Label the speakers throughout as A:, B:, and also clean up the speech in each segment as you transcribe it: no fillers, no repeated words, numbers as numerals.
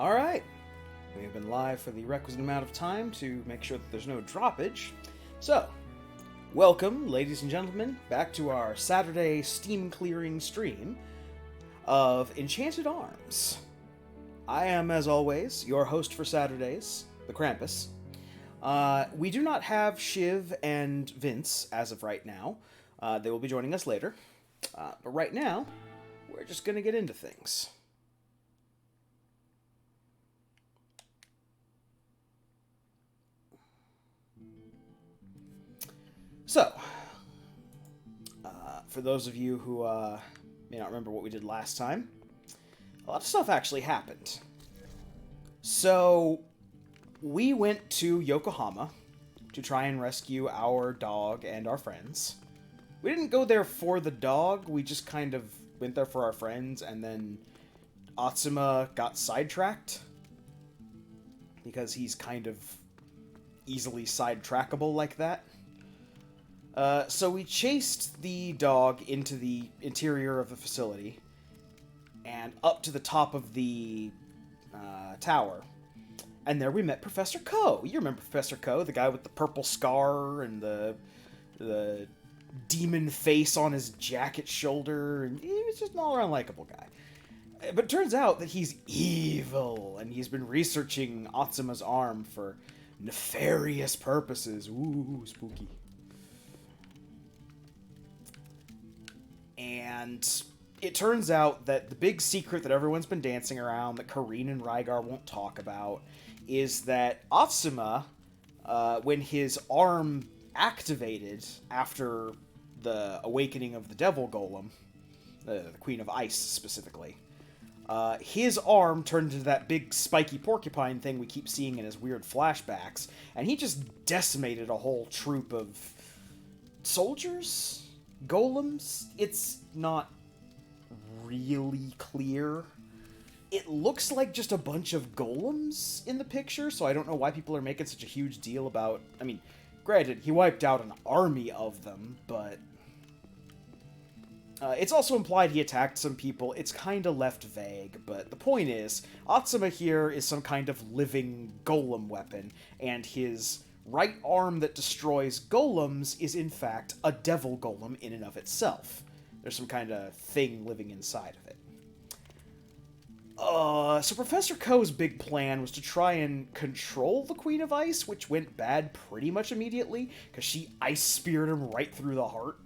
A: Alright, we have been live for the requisite amount of time to make sure that there's no droppage. So, welcome, ladies and gentlemen, back to our Saturday steam clearing stream of Enchanted Arms. I am, as always, your host for Saturdays, the Krampus. We do not have Shiv and Vince as of right now. They will be joining us later. But right now, we're just going to get into things. So, for those of you who may not remember what we did last time, a lot of stuff actually happened. So, we went to Yokohama to try and rescue our dog and our friends. We didn't go there for the dog, we just kind of went there for our friends, and then Atsuma got sidetracked. Because he's kind of easily sidetrackable like that. So we chased the dog into the interior of the facility and up to the top of the tower. And there we met Professor Ko. You remember Professor Ko, the guy with the purple scar and the demon face on his jacket shoulder. And he was just an all-around likable guy. But it turns out that he's evil, and he's been researching Atsuma's arm for nefarious purposes. Ooh, spooky. And it turns out that the big secret that everyone's been dancing around, that Kareen and Rygar won't talk about, is that Atsuma, when his arm activated after the awakening of the Devil Golem, the Queen of Ice specifically, his arm turned into that big spiky porcupine thing we keep seeing in his weird flashbacks, and he just decimated a whole troop of soldiers? Golems? It's not really clear. It looks like just a bunch of golems in the picture, so I don't know why people are making such a huge deal about... I mean, granted, he wiped out an army of them, but... it's also implied he attacked some people. It's kind of left vague, but the point is, Atsuma here is some kind of living golem weapon, and his right arm that destroys golems is in fact a devil golem in and of itself. There's some kind of thing living inside of it. So Professor Ko's big plan was to try and control the Queen of Ice, which went bad pretty much immediately, because she ice speared him right through the heart.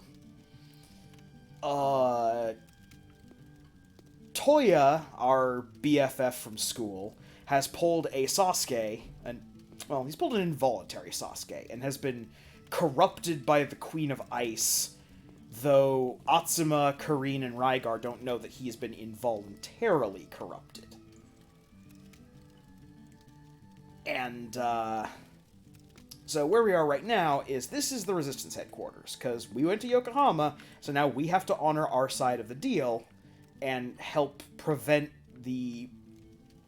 A: Toya, our BFF from school, has pulled a Sasuke, he's pulled an involuntary Sasuke, and has been corrupted by the Queen of Ice, though Atsuma, Kareen, and Rygar don't know that he has been involuntarily corrupted. And, so where we are right now is this is the Resistance headquarters, because we went to Yokohama, so now we have to honor our side of the deal and help prevent the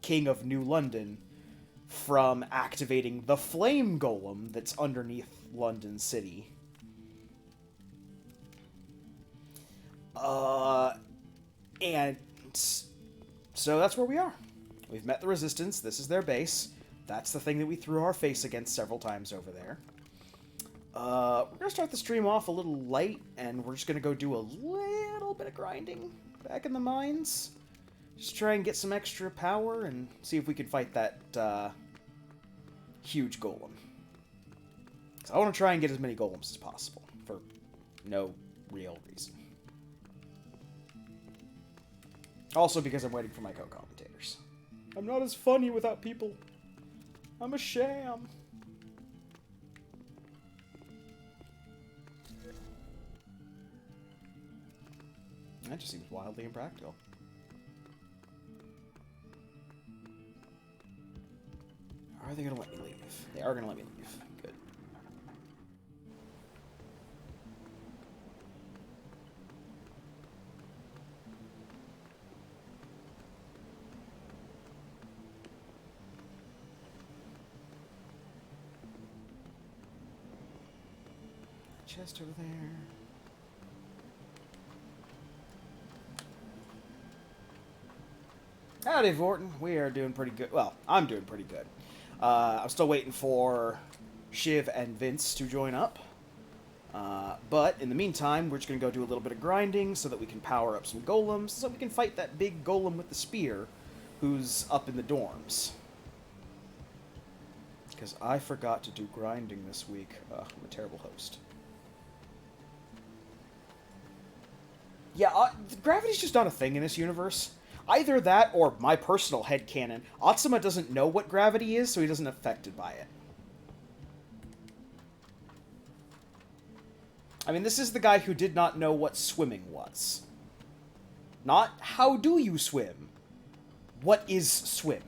A: King of New London from activating the Flame Golem that's underneath London City. And so that's where we are. We've met the Resistance, this is their base. That's the thing that we threw our face against several times over there. We're going to start the stream off a little light, and we're just going to go do a little bit of grinding back in the mines. Just try and get some extra power and see if we can fight that huge golem. So I want to try and get as many golems as possible, for no real reason. Also because I'm waiting for my co-commentators. I'm not as funny without people. I'm a sham. That just seems wildly impractical. Are they going to let me leave? They are going to let me leave. Good. Chest over there. Howdy, Vorton. We are doing pretty good. Well, I'm doing pretty good. I'm still waiting for Shiv and Vince to join up. But in the meantime, we're just going to go do a little bit of grinding so that we can power up some golems, so we can fight that big golem with the spear who's up in the dorms. Because I forgot to do grinding this week. I'm a terrible host. Yeah, gravity's just not a thing in this universe. Either that, or my personal headcanon, Atsuma doesn't know what gravity is, so he doesn't affected by it. I mean, this is the guy who did not know what swimming was. Not, how do you swim? What is swim?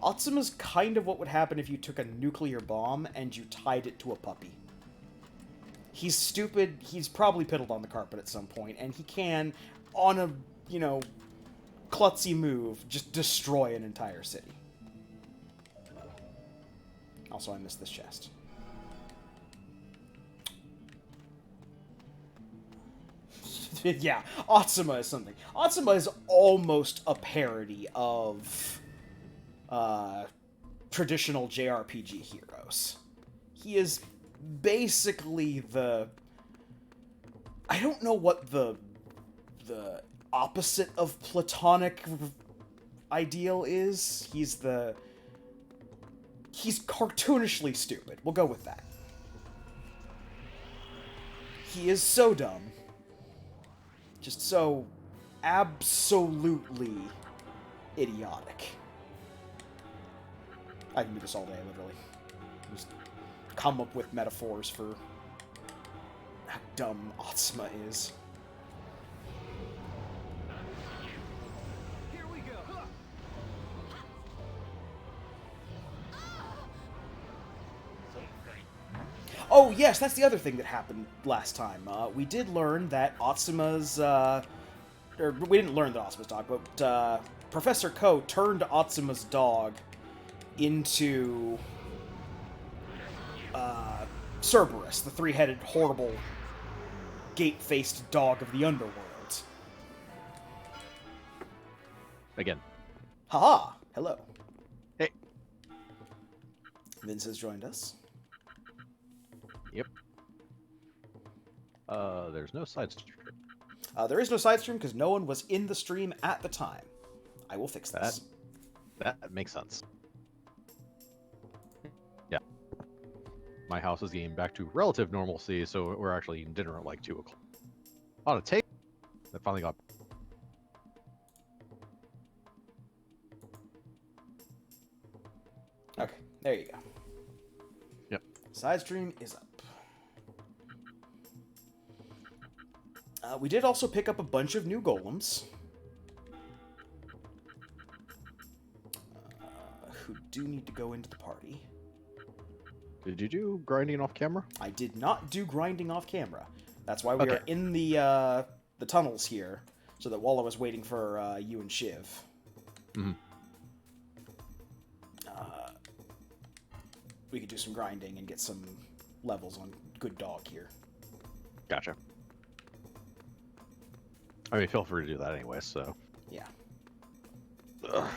A: Atsuma's kind of what would happen if you took a nuclear bomb and you tied it to a puppy. He's stupid, he's probably piddled on the carpet at some point, and he can, on a, klutzy move, just destroy an entire city. Also, I missed this chest. Yeah, Atsuma is something. Atsuma is almost a parody of traditional JRPG heroes. He is basically the... I don't know what the opposite of platonic ideal is. He's cartoonishly stupid. We'll go with that. He is so dumb. Just so absolutely idiotic. I can do this all day, literally. Just come up with metaphors for how dumb Atsuma is.
B: Here we go.
A: Oh, yes, that's the other thing that happened last time. We did learn that Atsuma's, or we didn't learn that Atsuma's dog, but Professor Ko turned Atsuma's dog into Cerberus, the three-headed, horrible, gate-faced dog of the underworld.
C: Again.
A: Haha! Hello.
C: Hey.
A: Vince has joined us.
C: Yep. There's no side stream.
A: There is no side stream because no one was in the stream at the time. I will fix this.
C: That makes sense. Yeah. My house is getting back to relative normalcy, so we're actually eating dinner at like 2 o'clock. On a tape that finally got...
A: Okay, there you go.
C: Yep.
A: Side stream is up. We did also pick up a bunch of new golems. Who do need to go into the party.
C: Did you do grinding off camera?
A: I did not do grinding off camera. That's why we are in the tunnels here, so that while I was waiting for you and Shiv.
C: Mm-hmm.
A: We could do some grinding and get some levels on good dog here.
C: Gotcha. I mean, feel free to do that anyway, so...
A: Yeah.
C: Ugh.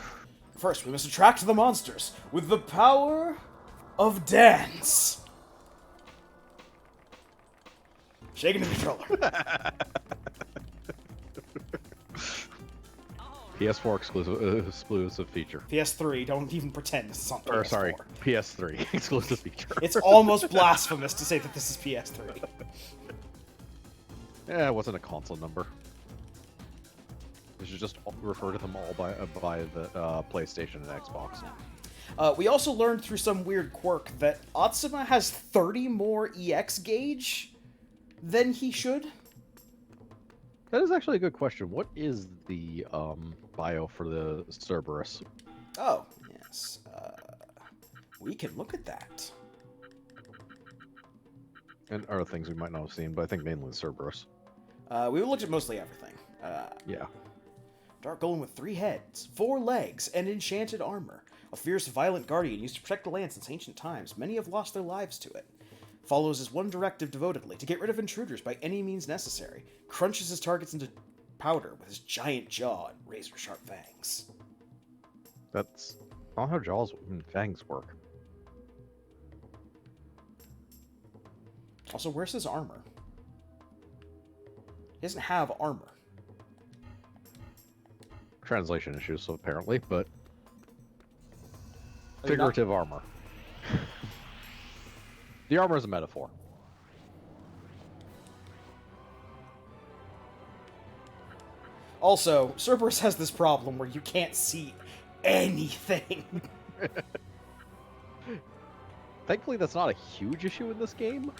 A: First, we must attract the monsters with the power of dance. Shaking the controller.
C: PS4 exclusive feature.
A: PS3, don't even pretend this is on PS4.
C: Or, sorry, PS3 exclusive feature.
A: It's almost blasphemous to say that this is PS3.
C: Yeah, it wasn't a console number. We should just refer to them all by the PlayStation and Xbox.
A: We also learned through some weird quirk that Atsuma has 30 more EX gauge than he should.
C: That is actually a good question. What is the bio for the Cerberus?
A: Oh, yes. We can look at that.
C: And other things we might not have seen, but I think mainly the Cerberus.
A: We looked at mostly everything.
C: Yeah.
A: Dark Golem with 3 heads, 4 legs, and enchanted armor. A fierce, violent guardian used to protect the land since ancient times. Many have lost their lives to it. Follows his one directive devotedly, to get rid of intruders by any means necessary. Crunches his targets into powder with his giant jaw and razor-sharp fangs.
C: That's not how jaws and fangs work.
A: Also, where's his armor? He doesn't have armor.
C: Translation issues, so apparently, but
A: Are you
C: figurative armor. The armor is a metaphor.
A: Also, Cerberus has this problem where you can't see anything.
C: Thankfully, that's not a huge issue in this game.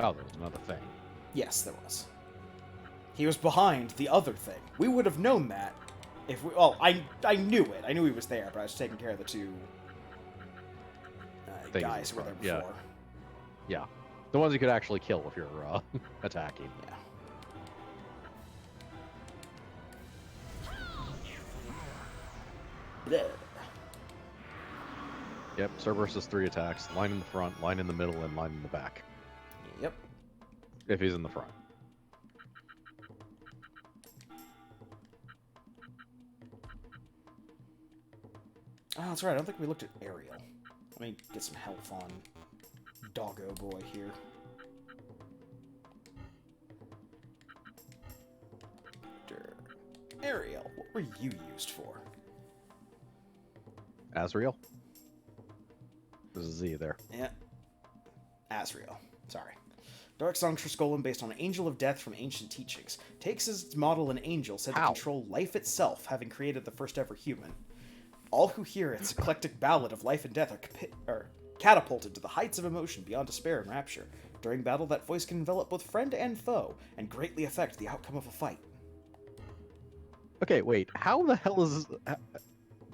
C: Oh, there's another thing.
A: Yes, there was. He was behind the other thing. We would have known that if we... Well, I knew it. I knew he was there, but I was taking care of the two guys who were there before.
C: Yeah. The ones you could actually kill if you're attacking.
A: Yeah. Bleh.
C: Yep, Cerberus has 3 attacks. Line in the front, line in the middle, and line in the back.
A: Yep.
C: If he's in the front.
A: Oh, that's right. I don't think we looked at Ariel. Let me get some health on Doggo Boy here. Ariel, what were you used for?
C: Azrael? There's a Z there.
A: Yeah. Azrael. Sorry. Dark Songstress Golem, based on an Angel of Death from ancient teachings, takes as its model an angel said to control life itself, having created the first ever human. All who hear its eclectic ballad of life and death are catapulted to the heights of emotion beyond despair and rapture. During battle, that voice can envelop both friend and foe, and greatly affect the outcome of a fight.
C: Okay, wait. How the hell is...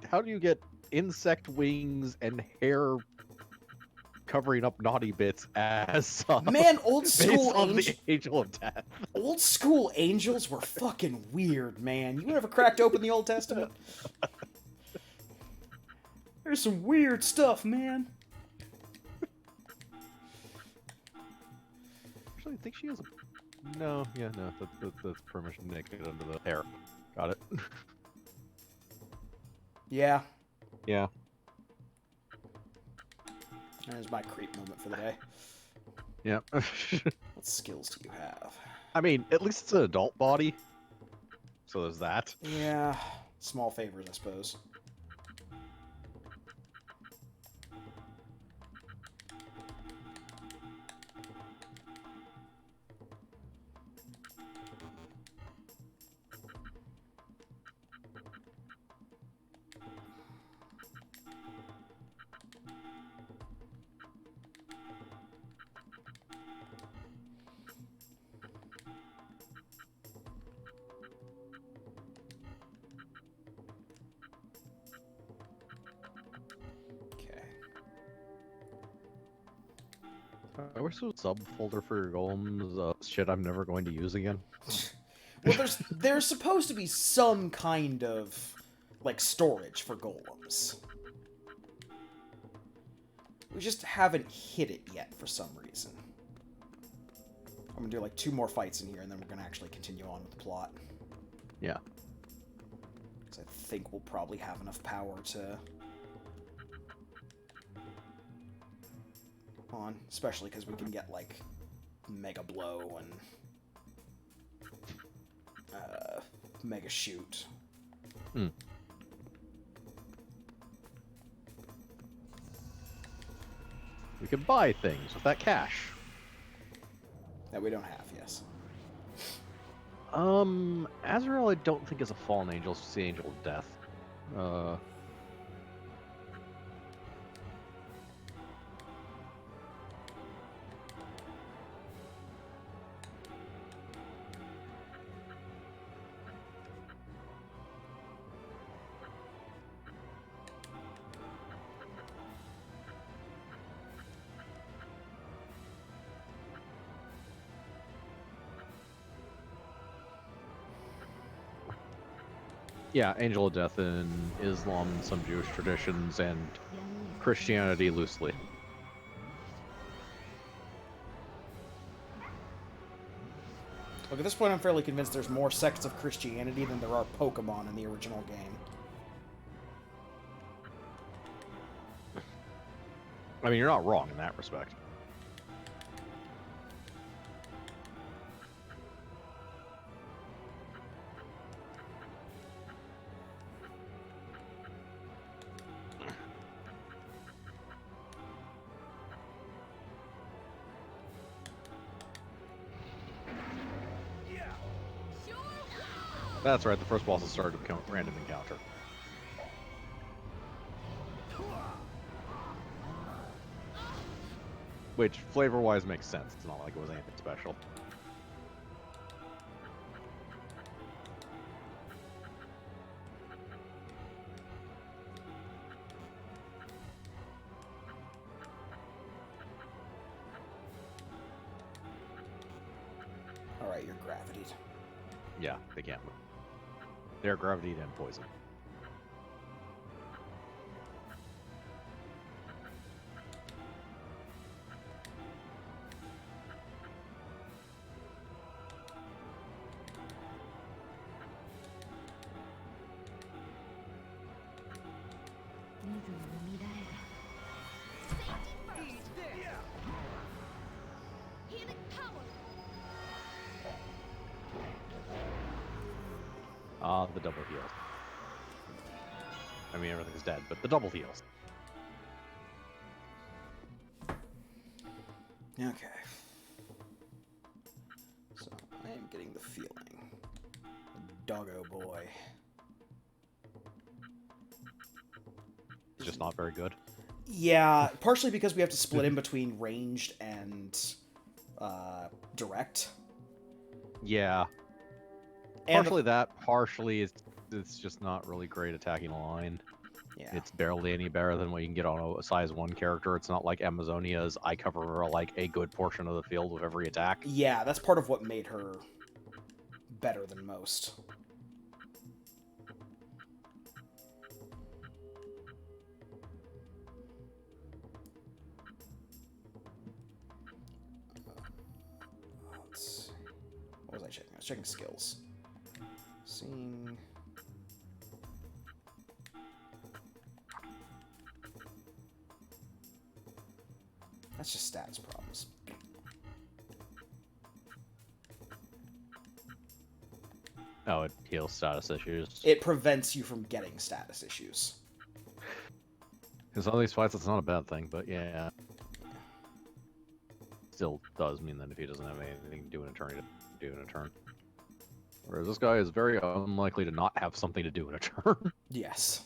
C: How do you get insect wings and hair covering up naughty bits as
A: Man, old school
C: the Angel of Death?
A: Old school angels were fucking weird, man. You ever cracked open the Old Testament? There's some weird stuff, man.
C: Actually, I think she has a... No, yeah, no. That's permission naked under the hair. Got it.
A: Yeah.
C: Yeah.
A: There's my creep moment for the day.
C: Yeah.
A: What skills do you have?
C: I mean, at least it's an adult body. So there's that.
A: Yeah. Small favors, I suppose.
C: I wish there was a subfolder for your golems. Shit I'm never going to use again.
A: Well, there's supposed to be some kind of, like, storage for golems. We just haven't hit it yet for some reason. I'm gonna do, like, 2 more fights in here, and then we're gonna actually continue on with the plot.
C: Yeah.
A: Because I think we'll probably have enough power to... on, especially because we can get, like, Mega Blow and Mega Shoot.
C: Hmm. We can buy things with that cash.
A: That we don't have, yes.
C: Azrael I don't think is a fallen angel, it's just the Angel of Death. Yeah, Angel of Death in Islam and some Jewish traditions, and Christianity loosely.
A: Look, at this point, I'm fairly convinced there's more sects of Christianity than there are Pokemon in the original game.
C: I mean, you're not wrong in that respect. That's right, the first boss has started to become a random encounter. Which, flavor-wise, makes sense. It's not like it was anything special.
A: Alright, you're gravitied.
C: Yeah, they can't move. They're gravity and poison. The double heals. I mean, everything's dead, but the double heals.
A: Okay. So, I am getting the feeling. Doggo boy.
C: It's just not very good.
A: Yeah, partially because we have to split in between ranged and direct.
C: Yeah.
A: And
C: Partially that, partially it's just not really great attacking line.
A: yeah.
C: It's barely any better than what you can get on a size 1 character. It's not like Amazonia's I cover like a good portion of the field with every attack.
A: Yeah, that's part of what made her better than most. Let's see. What was I checking? I was checking skills. Seeing... That's just stats problems.
C: Oh, it heals status issues.
A: It prevents you from getting status issues.
C: In some of these fights, it's not a bad thing, but yeah. Still does mean that if he doesn't have anything to do in a turn, he do in a turn. Whereas this guy is very unlikely to not have something to do in a turn.
A: Yes.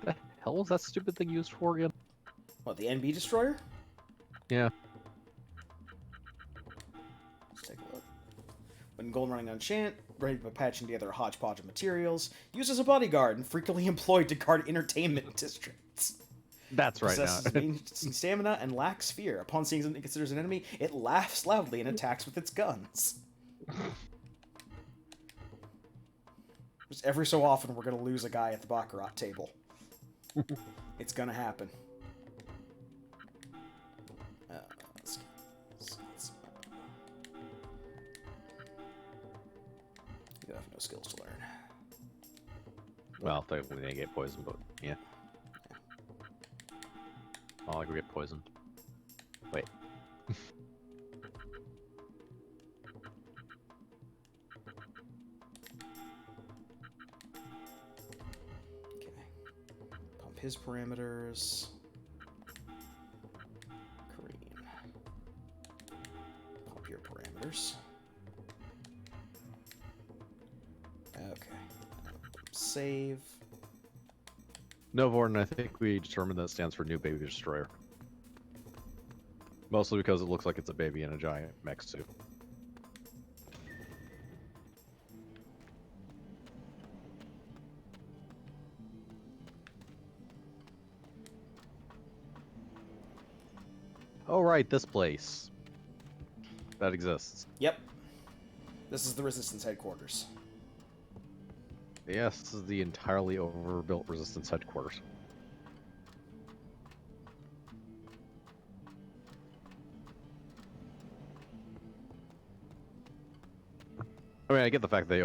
C: The hell was that stupid thing used for again?
A: What, the NB Destroyer?
C: Yeah.
A: Let's take a look. When Golden running on Enchant, ready by patching together a hodgepodge of materials, used as a bodyguard and frequently employed to guard entertainment districts.
C: That's right.
A: Possesses amazing stamina and lacks fear. Upon seeing something it considers an enemy, it laughs loudly and attacks with its guns. Just every so often, we're going to lose a guy at the Baccarat table. It's going to happen. You have no skills to learn.
C: Well, technically they get poisoned, but yeah. Oh, I could get poisoned. Wait.
A: Okay. Pump his parameters. Green. Pump your parameters. Okay. Save.
C: No, Vorten, I think we determined that stands for New Baby Destroyer. Mostly because it looks like it's a baby in a giant mech suit. Oh, right, this place. that exists.
A: Yep. This is the Resistance headquarters.
C: Yes, this is the entirely overbuilt Resistance headquarters. I mean, I get the fact they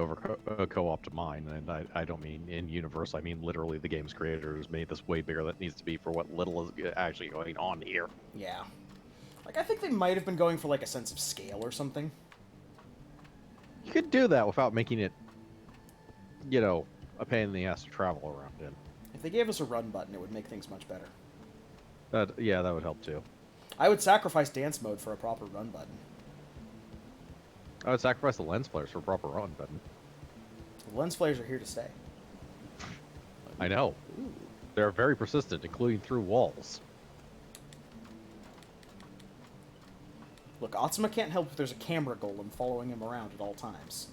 C: co-opted mine, and I don't mean in universe. I mean literally the game's creators made this way bigger than it needs to be for what little is actually going on here.
A: Yeah. Like, I think they might have been going for, like, a sense of scale or something.
C: You could do that without making it, you know, a pain in the ass to travel around in.
A: If they gave us a run button, it would make things much better.
C: Yeah, that would help too.
A: I would sacrifice dance mode for a proper run button.
C: I would sacrifice the lens flares for a proper run button.
A: The lens flares are here to stay.
C: I know.
A: Ooh.
C: They're very persistent, including through walls.
A: Look, Atsuma can't help if there's a camera golem following him around at all times.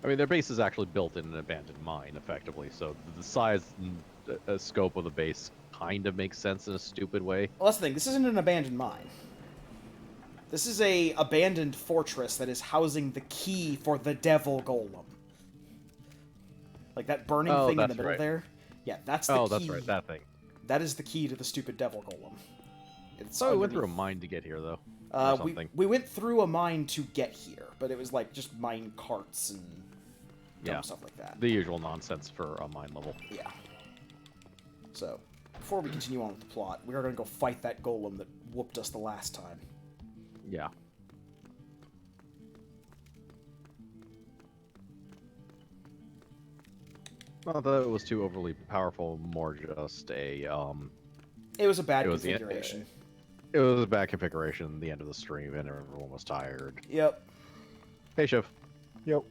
C: I mean, their base is actually built in an abandoned mine, effectively, so the size and scope of the base kind of makes sense in a stupid way.
A: Well, that's the thing. This isn't an abandoned mine. This is a abandoned fortress that is housing the key for the devil golem. Like that burning thing in the middle there? Yeah, that's the key.
C: Oh, that's right, that thing.
A: That is the key to the stupid devil golem. It's
C: we went through a mine to get here, though.
A: We went through a mine to get here, but it was like just mine carts and stuff like that.
C: The usual nonsense for a mine level.
A: Yeah. So, before we continue on with the plot, we are going to go fight that golem that whooped us the last time.
C: Yeah. Not that it was too overly powerful, more just a,
A: It was a bad configuration.
C: It was a bad configuration, the end of the stream, and everyone was tired.
A: Yep.
C: Hey, Shiv.
B: Yep.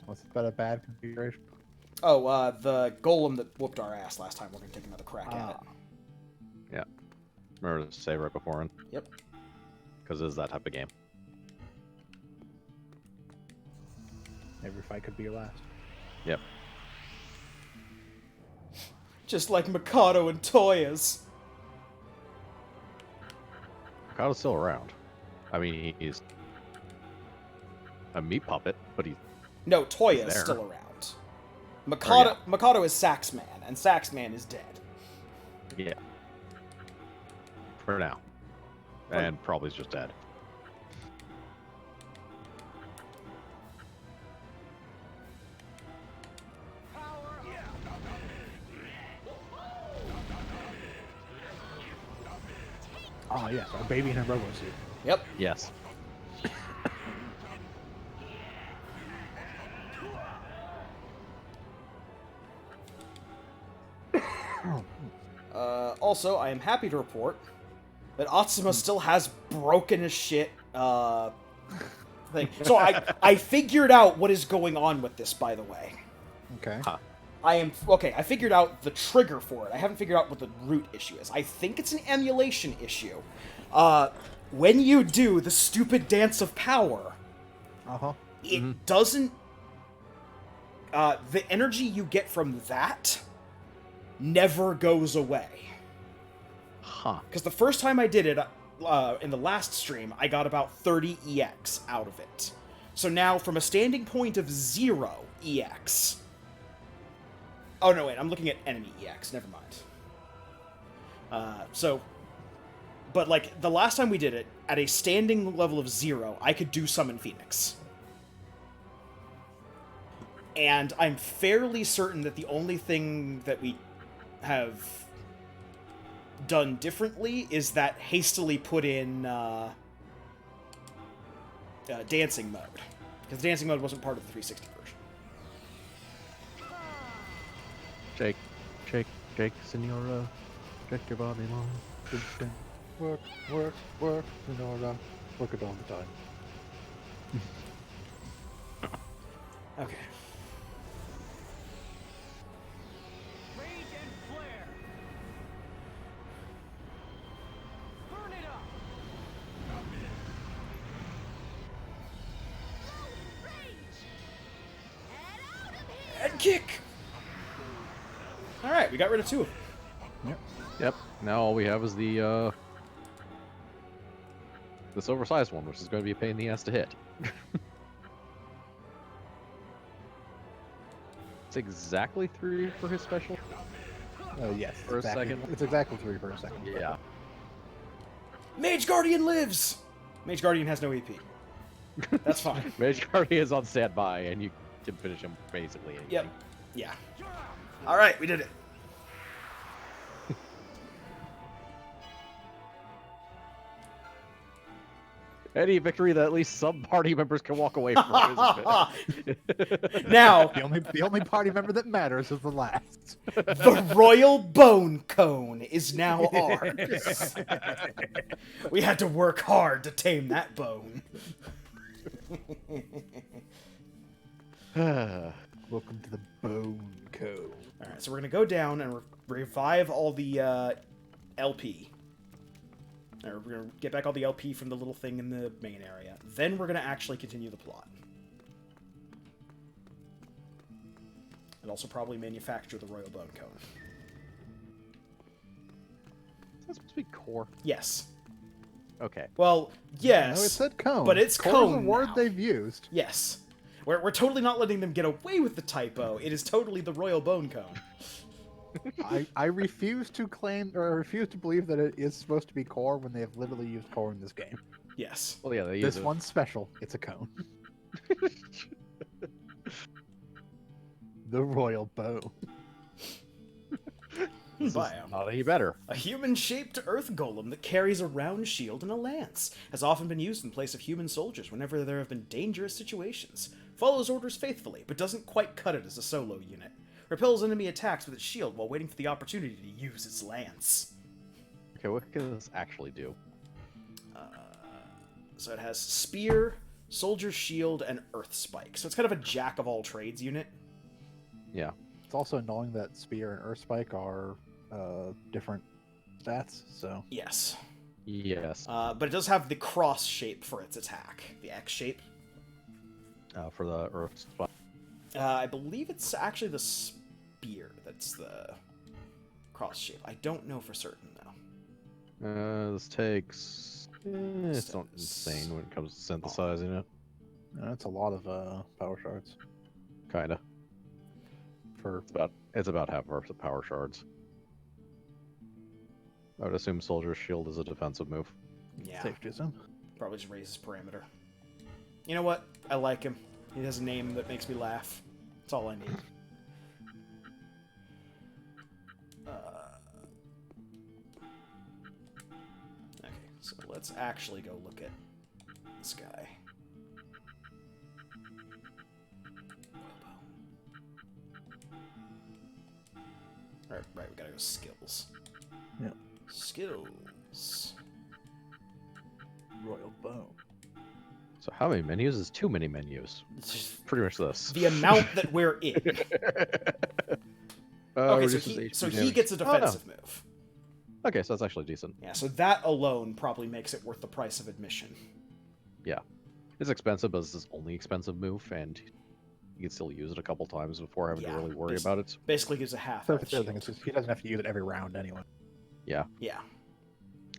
B: What's about a bad configuration?
A: Oh, the golem that whooped our ass last time, we're going to take another crack at it.
C: Yeah. Remember to say right beforehand?
A: Yep.
C: Because it is that type of game.
B: Every fight could be your last.
C: Yep.
A: Just like Mikado and Toya's.
C: Mikado's still around. I mean, he's a meat puppet, but he's...
A: No, Toya is
C: there.
A: still around. Mikado is Saxman, and Saxman is dead.
C: Yeah. For now. And probably is just dead.
B: Oh yes, our baby in a robo suit.
A: Yep.
C: Yes.
A: Also, I am happy to report that Atsuma still has broken as shit thing. So I figured out what is going on with this, by the way.
B: Okay.
C: Huh.
A: I figured out the trigger for it. I haven't figured out what the root issue is. I think it's an emulation issue. When you do the stupid dance of power, it doesn't... the energy you get from that never goes away.
C: Huh.
A: Because the first time I did it, in the last stream, I got about 30 EX out of it. So now, from a standing point of 0 EX... Oh, no, wait, I'm looking at enemy EX, never mind. But, like, the last time we did it, at a standing level of 0, I could do Summon Phoenix. And I'm fairly certain that the only thing that we have done differently is that hastily put in dancing mode. Because dancing mode wasn't part of the 360 version.
C: Shake, senora. Shake your body long.
B: Work, Sonora. Work it all the time.
A: Okay.
D: Rage and flare. Burn it up.
A: And kick! Alright, we got rid of 2 of them.
C: Yep. Now all we have is the this oversized one, which is going to be a pain in the ass to hit. It's exactly 3 for his special.
B: Oh yes.
C: For a second.
B: It's exactly 3 for a second.
C: Yeah.
A: Mage Guardian lives! Mage Guardian has no EP. That's fine.
C: Mage Guardian is on standby, and you can finish him basically anything.
A: Yep. Yeah. Alright, we did it.
C: Any victory that at least some party members can walk away from is a
A: Now,
B: The only party member that matters is the last.
A: the Royal Bone Cone is now ours. We had to work hard to tame that bone.
B: Welcome to the Bone Code.
A: Alright, so we're going to go down and revive all the LP. Or we're going to get back all the LP from the little thing in the main area. Then we're going to actually continue the plot. And also probably manufacture the Royal Bone Cone.
C: Is that supposed to be core?
A: Yes.
C: Okay.
A: Well, yes.
B: No, it said cone.
A: But it's
B: Core's
A: cone
B: a word
A: now.
B: they've used.
A: Yes. We're totally not letting them get away with the typo. It is totally the Royal Bone Cone.
B: I refuse to claim or refuse to believe that it is supposed to be core when they have literally used core in this game.
A: Yes.
C: Well, yeah, they
B: This
C: use it.
B: one's special. It's a cone. The Royal Bow.
C: This is
A: Bio.
C: not any better.
A: A human-shaped earth golem that carries a round shield and a lance has often been used in place of human soldiers whenever there have been dangerous situations. Follows orders faithfully, but doesn't quite cut it as a solo unit. Repels enemy attacks with its shield while waiting for the opportunity to use its lance.
C: Okay, what can this actually do?
A: So it has spear, soldier's shield, and earth spike. So it's kind of a jack-of-all-trades unit.
C: Yeah.
B: It's also annoying that Spear and Earth Spike are different stats, so...
A: Yes.
C: Yes.
A: But it does have the cross shape for its attack. The X shape.
C: For the Earth spot.
A: I believe it's actually the spear that's the cross shape. I don't know for certain, though.
C: This takes... it's not insane when it comes to synthesizing it.
B: That's a lot of power shards.
C: Kinda.
B: For
C: It's about half of the power shards. I would assume Soldier's Shield is a defensive move.
A: Yeah.
B: safe to assume.
A: Probably just raises parameter. You know what? I like him. He has a name that makes me laugh. That's all I need. Okay, so let's actually go look at this guy. Alright, right, we gotta go skills.
B: Yep.
A: Skills.
B: Royal Bow.
C: So how many menus is too many menus?
A: It's just
C: Pretty much this.
A: the amount that we're in. Okay, so he gets a defensive move.
C: Okay, so that's actually decent.
A: Yeah, so that alone probably makes it worth the price of admission.
C: Yeah. It's expensive, but it's his only expensive move, and you can still use it a couple times before having to really worry about it.
A: Basically gives a half.
B: So
A: health
B: the other thing
A: shield.
B: is just, he doesn't have to use it every round anyway.
C: Yeah.
A: Yeah.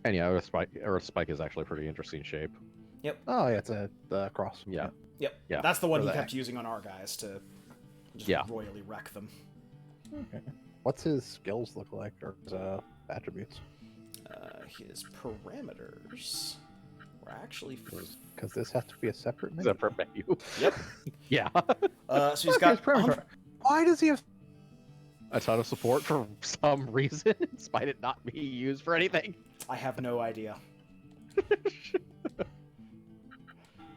C: And yeah, Earth Spike is actually a pretty interesting shape.
B: Oh yeah, it's a cross.
C: Yeah.
A: Yep.
C: Yeah.
A: That's the one
B: For
A: he
B: the
A: kept using on our guys to just
C: Yeah.
A: royally wreck them.
B: Okay. What's his skills look like, or his attributes?
A: His parameters were actually...
B: Because this has to be a separate menu.
C: Separate menu.
A: Yep.
C: Yeah.
A: So he's
B: Okay, his
A: got...
B: parameters. Why does he have...
C: A ton of support for some reason, despite it not being used for anything.
A: I have no idea.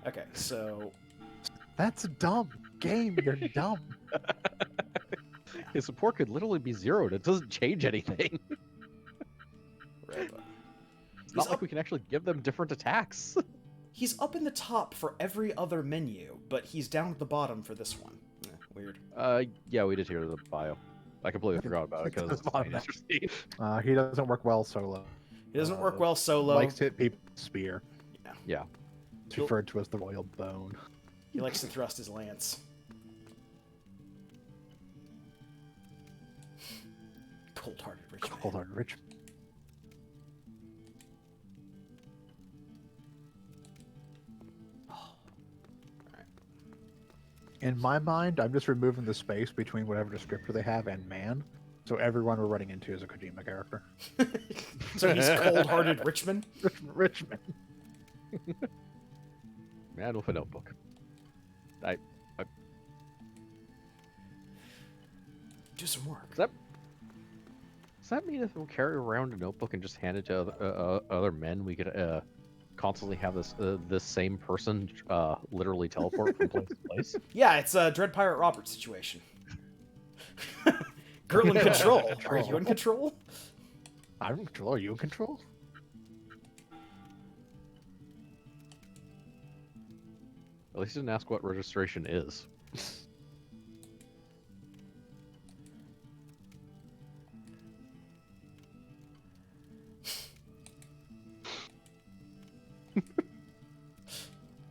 A: Okay, so...
B: That's dumb. Game, you're dumb.
C: His support could literally be zeroed. It doesn't change anything. It's not like we can actually give them different attacks.
A: He's up in the top for every other menu, but he's down at the bottom for this one. Weird.
C: Yeah, we did hear the bio. I completely forgot about it because it's interesting.
B: He doesn't work well solo.
A: He doesn't work well solo.
B: Likes to hit people with spear.
C: Yeah.
B: It's referred to as the Royal Bone.
A: He likes to thrust his lance. Cold-hearted
B: Hold on, Rich. In my mind, I'm just removing the space between whatever descriptor they have and man, so everyone we're running into is a Kojima character.
A: So he's cold-hearted Richmond.
B: Richmond.
C: Man with a notebook. I
A: Do some work.
C: does that mean if we carry around a notebook and just hand it to other men, we could constantly have this same person literally teleport from place to place?
A: Yeah, it's a Dread Pirate Robert situation. Girl in control. Are you in control?
B: I'm in control. Are you in control?
C: At least you didn't ask what registration is.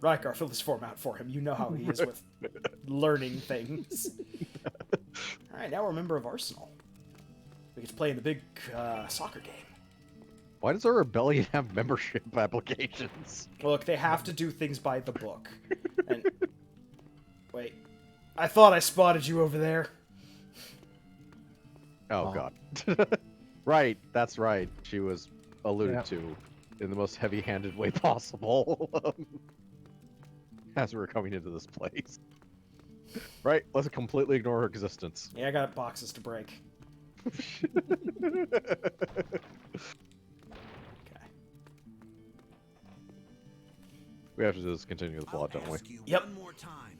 A: Riker, fill this form out for him. You know how he is with learning things. Alright, now we're a member of Arsenal. We get to play in the big soccer game.
C: Why does our rebellion have membership applications?
A: Look, they have to do things by the book. And wait, I thought I spotted you over there.
C: Oh god. Right, that's right. She was alluded to in the most heavy-handed way possible. As we were coming into this place. Right, let's completely ignore her existence.
A: Yeah, I got boxes to break. Okay.
C: We have to just continue the plot, don't we?
A: Yep.
E: One more time.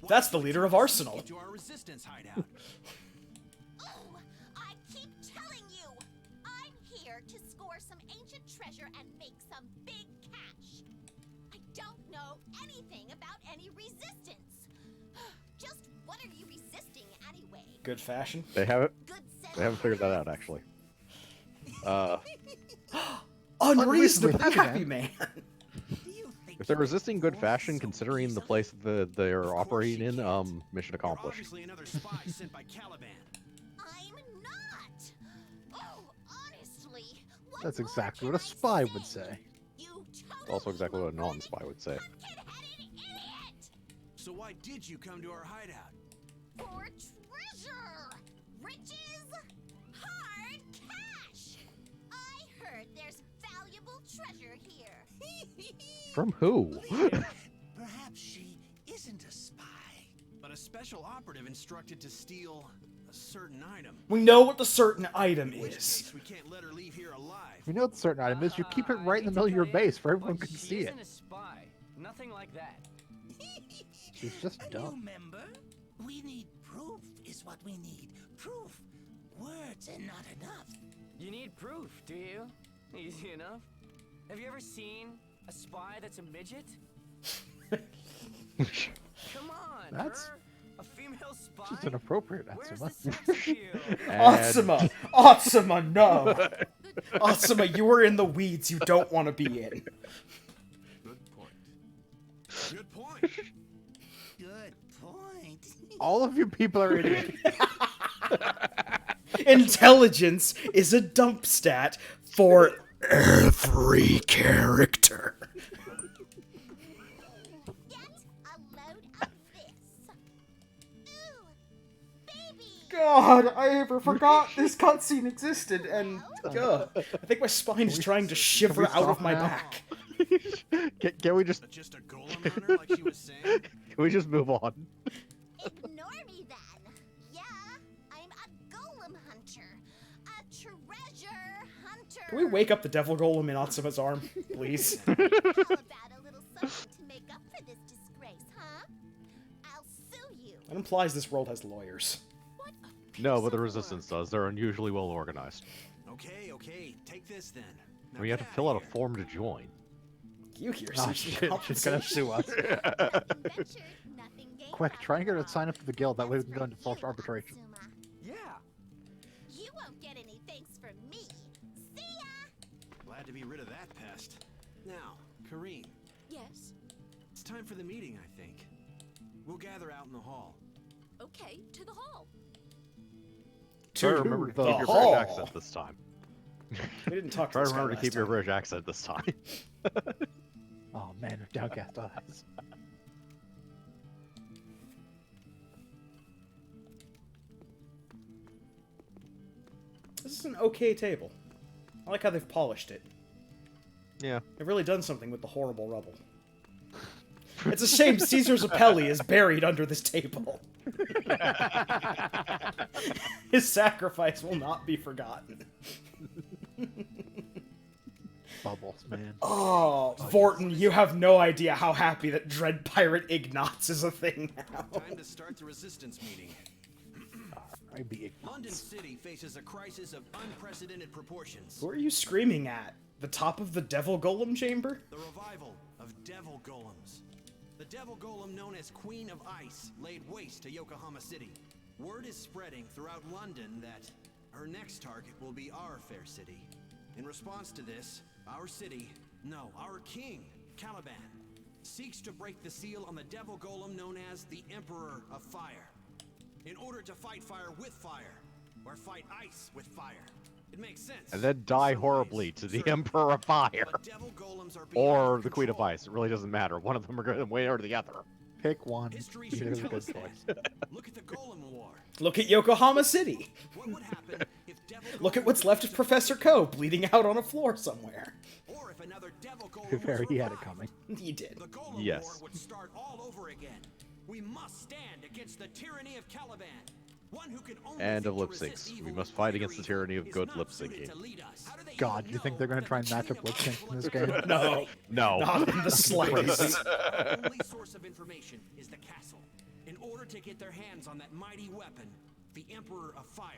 A: That's the leader of Arsenal.
E: To our resistance hideout.
F: Oh, I keep telling you, I'm here to score some ancient treasure and make some big cash. I don't know anything about any resistance. Just what are you resisting anyway?
A: Good fashion.
C: They haven't
F: Good
C: they haven't figured that out actually.
A: Unreasonable
B: Unreasonably
A: happy man.
E: Do you think
C: If they're
E: you
C: resisting good
E: can
C: fashion,
E: so
C: considering the
E: easily?
C: place that they're
E: Of course
C: operating
E: you
C: in,
E: can't.
C: mission
E: You're
C: accomplished.
E: obviously another spy sent by Caliban.
F: I'm not. Oh, honestly. What
B: That's
F: more
B: exactly
F: can
B: what a
F: I
B: spy would say.
F: You
C: It's also exactly what a
F: totally
C: non-spy would say.
F: pumpkin-headed idiot!
E: So why did you come to our hideout?
F: For treasure! Riches! Hard cash! I heard there's valuable treasure here.
C: From who?
E: Perhaps she isn't a spy, but a special operative instructed to steal a certain item.
A: We know what the certain item
E: In which
A: is.
E: case, we can't let her leave here alive.
B: You know what the certain item is? You keep it right in the middle of your base where everyone can see it.
D: Isn't a spy. Nothing like that.
B: She's just
G: A new
B: dumb.
G: member? We need proof is what we need. Proof. Words are not enough.
D: You need proof, do you? Easy enough. Have you ever seen a spy that's a midget? Come on,
B: That's
D: her, a female spy.
B: Just inappropriate.
D: Where's
B: That's
D: the
B: enough.
D: sex appeal?
A: Asuma! Asuma, no! Asuma, you are in the weeds you don't want to be in.
E: Good point. Good point.
G: Good point.
B: All of you people are idiots.
A: Intelligence is a dump stat for every character.
F: Get a load of this. Ooh, baby.
A: God, I ever forgot this cutscene existed, and I think my spine is trying to shiver out of
B: stop
A: my
B: now?
A: back.
C: Can we just
E: Just a golem hunter, like she was saying?
C: move on?
F: Ignore me then. Yeah, I'm a golem hunter. A treasure hunter.
A: Can we wake up the devil golem in Atsuma's arm, please?
F: How about a little something to make up for this disgrace, huh? I'll sue you.
A: That implies this world has lawyers.
F: What a
C: No,
F: piece
C: but the
F: of
C: resistance
F: work.
C: does. They're unusually well organized.
E: Okay, take this then. Now
C: We have to
E: get
C: fill out
E: outta
C: a
E: here.
C: form to join.
A: You hear
B: Oh
A: some
B: shit, she's gonna sue us.
F: Nothing ventured, nothing gained
B: Quick, try and get her to
F: after
B: sign up to the guild, that way we
F: That's
B: can go into
F: for
B: forced
F: you,
B: arbitration.
F: Asuma.
D: Yeah.
F: You won't get any thanks from me. See ya!
E: Glad to be rid of that pest. Now, Kareem,
H: Yes.
E: it's time for the meeting, I think. We'll gather out in the hall.
H: Okay, to the hall.
C: Try to remember to
A: the
C: keep your
A: hall.
C: British accent this time.
A: We didn't talk to
C: Try to
A: this guy
C: remember to
A: last
C: keep your
A: time.
C: British accent this time.
B: Oh man, with downcast eyes.
A: This is an okay table. I like how they've polished it.
C: Yeah.
A: They've really done something with the horrible rubble. It's a shame Caesar Zappelli is buried under this table. His sacrifice will not be forgotten.
B: Bubbles, man.
A: Oh, Vorton, you have no idea how happy that Dread Pirate Ignatz is a thing now.
E: Time to start the resistance meeting.
B: I'd be
E: London City faces a crisis of unprecedented proportions.
A: Who are you screaming at? The top of the Devil Golem chamber?
E: The revival of Devil Golems. The Devil Golem known as Queen of Ice laid waste to Yokohama City. Word is spreading throughout London that her next target will be our fair city. In response to this, our city, no, our king, Caliban, seeks to break the seal on the Devil Golem known as the Emperor of Fire. In order to fight fire with fire, or fight ice with fire. It makes sense.
C: And then die
E: In some
C: horribly
E: ways,
C: to the
E: sure.
C: Emperor of Fire.
E: But Devil Golems are
C: Or
E: beyond
C: the Queen of
E: control.
C: Ice. It really doesn't matter. One of them are going to win or the other.
B: pick one.
E: History
B: Either
E: should
B: is a
E: tell
B: good
E: us
B: choice.
E: that. Look at the Golem War.
A: Look at Yokohama City.
E: What would happen if Devil
A: Look at
E: Golem
A: what's left of
E: was
A: Professor Ko bleeding out on a floor somewhere.
E: Or if another Devil Golem
B: To be fair,
E: was
B: he had it
E: revived.
B: coming.
A: He did.
E: The Golem
C: Yes.
E: War would start all over again. We must stand against the tyranny of Caliban. One who can only
C: And
E: think
C: of
E: to
C: lip
E: resist
C: syncs.
E: evil
C: We
E: with
C: must fight
E: greater
C: against the
E: evil
C: tyranny of
E: is
C: good
E: not
C: lip
E: suited
C: syncing.
E: to lead us. How do they
B: God,
E: even
B: you think
E: know
B: they're gonna
E: that
B: try and
E: the
B: match
E: Queen
B: up lip
E: of
B: syncs
E: Ice
B: in this
E: was
B: game?
E: revealed?
A: No.
C: No.
A: Not in the slightest.
E: The only source of information is the castle. In order to get their hands on that mighty weapon, the Emperor of Fire,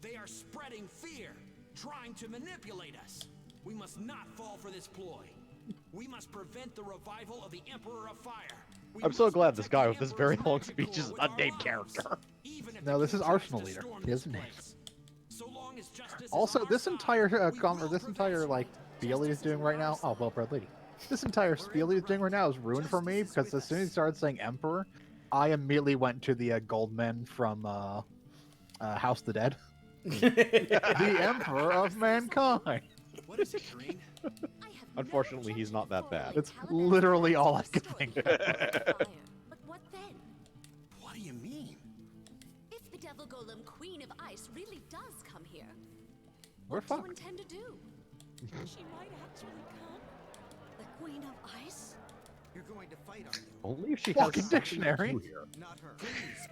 E: they are spreading fear, trying to manipulate us. We must not fall for this ploy. We must prevent the revival of the Emperor of Fire. We
C: I'm so
E: must
C: glad this
E: protect
C: guy
E: the
C: with this
E: Emperor's
C: very long
E: magic
C: speech is
E: core
C: an
E: with our
C: unnamed
E: lives,
C: character.
E: even if
B: No,
E: it
B: this is
E: tries
B: Arsenal
E: to
B: leader.
E: storm
B: He
E: this
B: has a name.
E: place. So long as justice is
B: Also,
E: on our
B: this
E: side,
B: entire
E: we
B: con
E: will
B: this entire
E: prevail.
B: like spiel he's doing right now. Oh, well, Brad Lady. This entire spiel he's doing right now is ruined for me because as soon as he started saying Emperor, I immediately went to the Goldmen from House of the Dead. The Emperor of Mankind.
E: What is it, Green?
F: I have no
C: Unfortunately, he's not that
F: objection
C: bad.
F: to
B: It's
F: following
B: literally
F: Caliban's
B: all I could
F: restoring
B: think
F: the
B: of.
F: fire. But what then?
E: What do you mean?
F: If the Devil Golem Queen of Ice really does come here,
B: We're
F: what do you
B: fucked.
F: intend to do? She might actually come? The Queen of Ice?
E: You're going to fight, are you?
C: Only if she has
B: Walking
C: something to
B: dictionary.
C: do here.
E: Not her.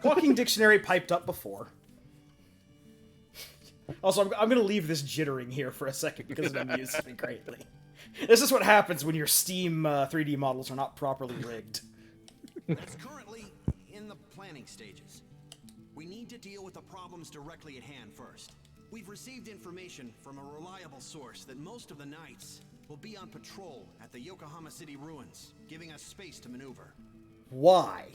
A: Walking Dictionary piped up before. Also, I'm going to leave this jittering here for a second because it amuses me greatly. This is what happens when your Steam 3D models are not properly rigged.
E: It's currently in the planning stages. We need to deal with the problems directly at hand first. We've received information from a reliable source that most of the knights will be on patrol at the Yokohama City ruins, giving us space to maneuver.
A: Why?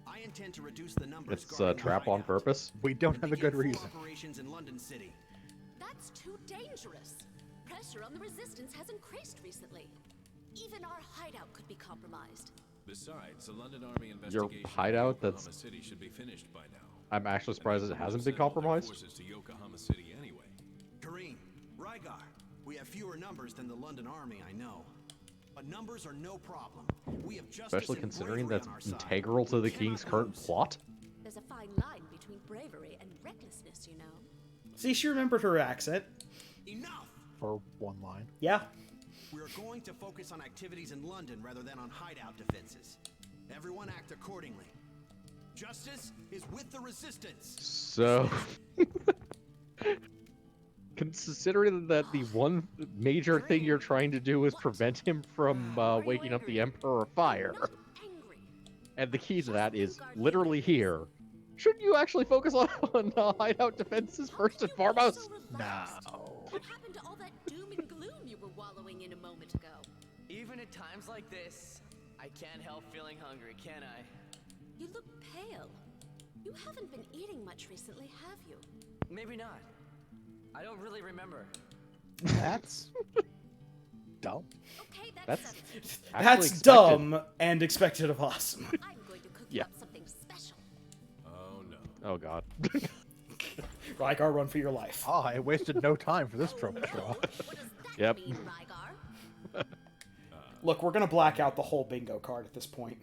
E: I intend to reduce the numbers.
C: It's a
E: guarding the
C: trap on
E: hideout
C: purpose.
B: We don't
E: and
B: have a
E: begin
B: good
E: full
B: reason.
E: operations in London City.
F: That's too dangerous. Pressure on the resistance has increased recently. Even our hideout could be compromised.
H: Besides, the London Army
C: Your
H: investigation
C: hideout
H: of Yokohama
C: that's-
H: City should be finished by now.
C: I'm actually surprised it
H: And
C: hasn't
H: they'll
C: been
H: send all their
C: compromised.
H: forces to Yokohama City anyway.
E: Kareem, Rygar, we have fewer numbers than the London Army, I know. But numbers are no problem. We have justice
C: Especially
E: and
C: considering
E: bravery
C: that's
E: on our side.
C: integral to the
E: We cannot
C: king's current
E: lose.
C: plot.
F: There's a fine line between bravery and recklessness, you know.
A: See, she remembered her accent.
E: Enough!
B: For one line.
A: Yeah.
E: We are going to focus on activities in London rather than on hideout defenses. Everyone act accordingly. Justice is with the resistance.
C: So, considering that the one major thing you're trying to do is prevent him from waking up the Emperor of Fire,
F: I'm not angry.
C: and the key to that is literally here, shouldn't you actually focus on hideout defenses
F: How
C: first
F: can
C: and
F: you be
C: foremost?
F: so relaxed?
B: No.
F: What happened to all that doom and gloom you were wallowing in a moment ago?
D: Even at times like this, I can't help feeling hungry, can I?
F: You look pale. You haven't been eating much recently, have you?
D: Maybe not. I don't really remember.
B: That's dumb.
F: Okay,
C: That's
F: settles it.
C: actually
A: That's
C: expected.
A: dumb and expected of Awesome.
F: I'm going to cook
C: Yeah.
F: you up something special.
H: Oh no.
C: Oh god.
A: Rygar, run for your life.
B: Oh, I wasted no time for this trope to show up.
F: What does that
C: Yep.
F: mean, Rygar?
A: Look, we're gonna black out the whole bingo card at this point.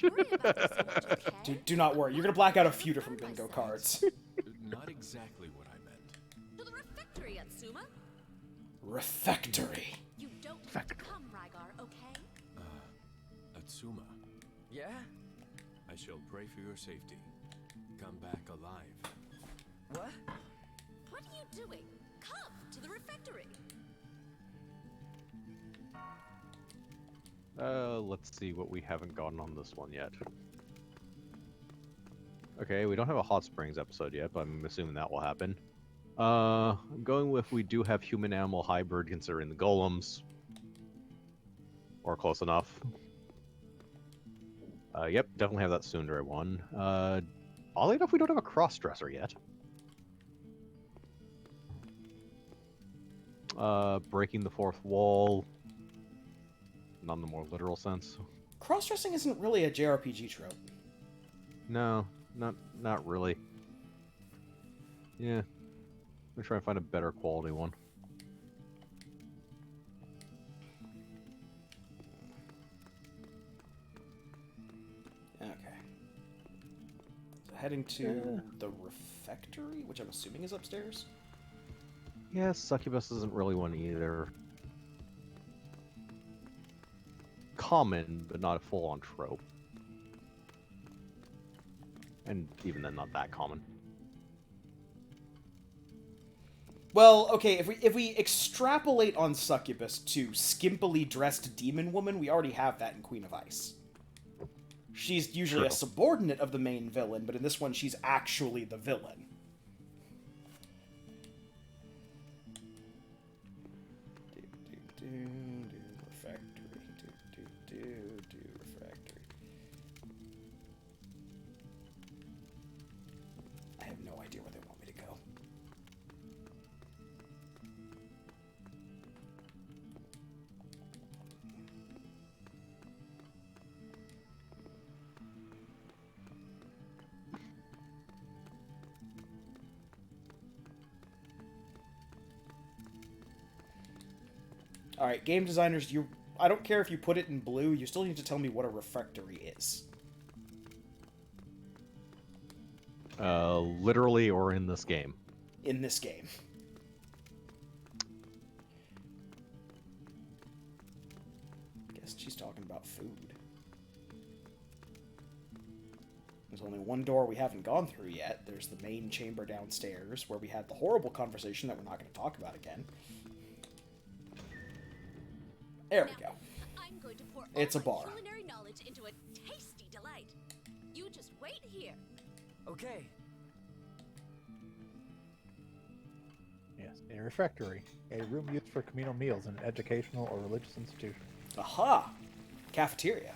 F: Don't worry about this so much, okay?
A: Do not worry. You're gonna black out a few different bingo cards.
H: Not exactly what I meant.
F: To the refectory, Atsuma.
A: Refectory.
F: You don't have to come, Rygar, okay?
H: Atsuma,
D: Yeah?
H: I shall pray for your safety. Come back alive.
D: What?
F: What are you doing? Come to the refectory.
C: Let's see what we haven't gotten on this one yet. Okay, we don't have a hot springs episode yet, but I'm assuming that will happen. I'm going with we do have human-animal hybrid considering the golems. Or close enough. Yep, definitely have that tsundere one. Oddly enough, we don't have a cross-dresser yet. Breaking the fourth wall. Not in the more literal sense.
A: Cross-dressing isn't really a JRPG trope.
C: No, not really. Yeah. I'm gonna try and find a better quality one.
A: Okay. So heading to the refectory, which I'm assuming is upstairs.
C: Yeah, succubus isn't really one either. Common, but not a full-on trope. And even then, not that common.
A: Well, okay, if we extrapolate on succubus to skimpily dressed demon woman, we already have that in Queen of Ice. She's usually a
C: True.
A: subordinate of the main villain, but in this one, she's actually the villain. Do refectory. Do refectory. I have no idea where they want me to go. Alright, game designers, I don't care if you put it in blue, you still need to tell me what a refectory is.
C: Literally or in this game.
A: In this game. Guess she's talking about food. There's only one door we haven't gone through yet. There's the main chamber downstairs, where we had the horrible conversation that we're not going to talk about again. There we go.
F: I'm going to pour
A: It's
F: all
A: a
F: my
A: bar.
F: culinary knowledge into a tasty delight. You just wait here.
D: Okay.
B: Yes, a refectory, a room used for communal meals in an educational or religious institution.
A: Aha! Cafeteria.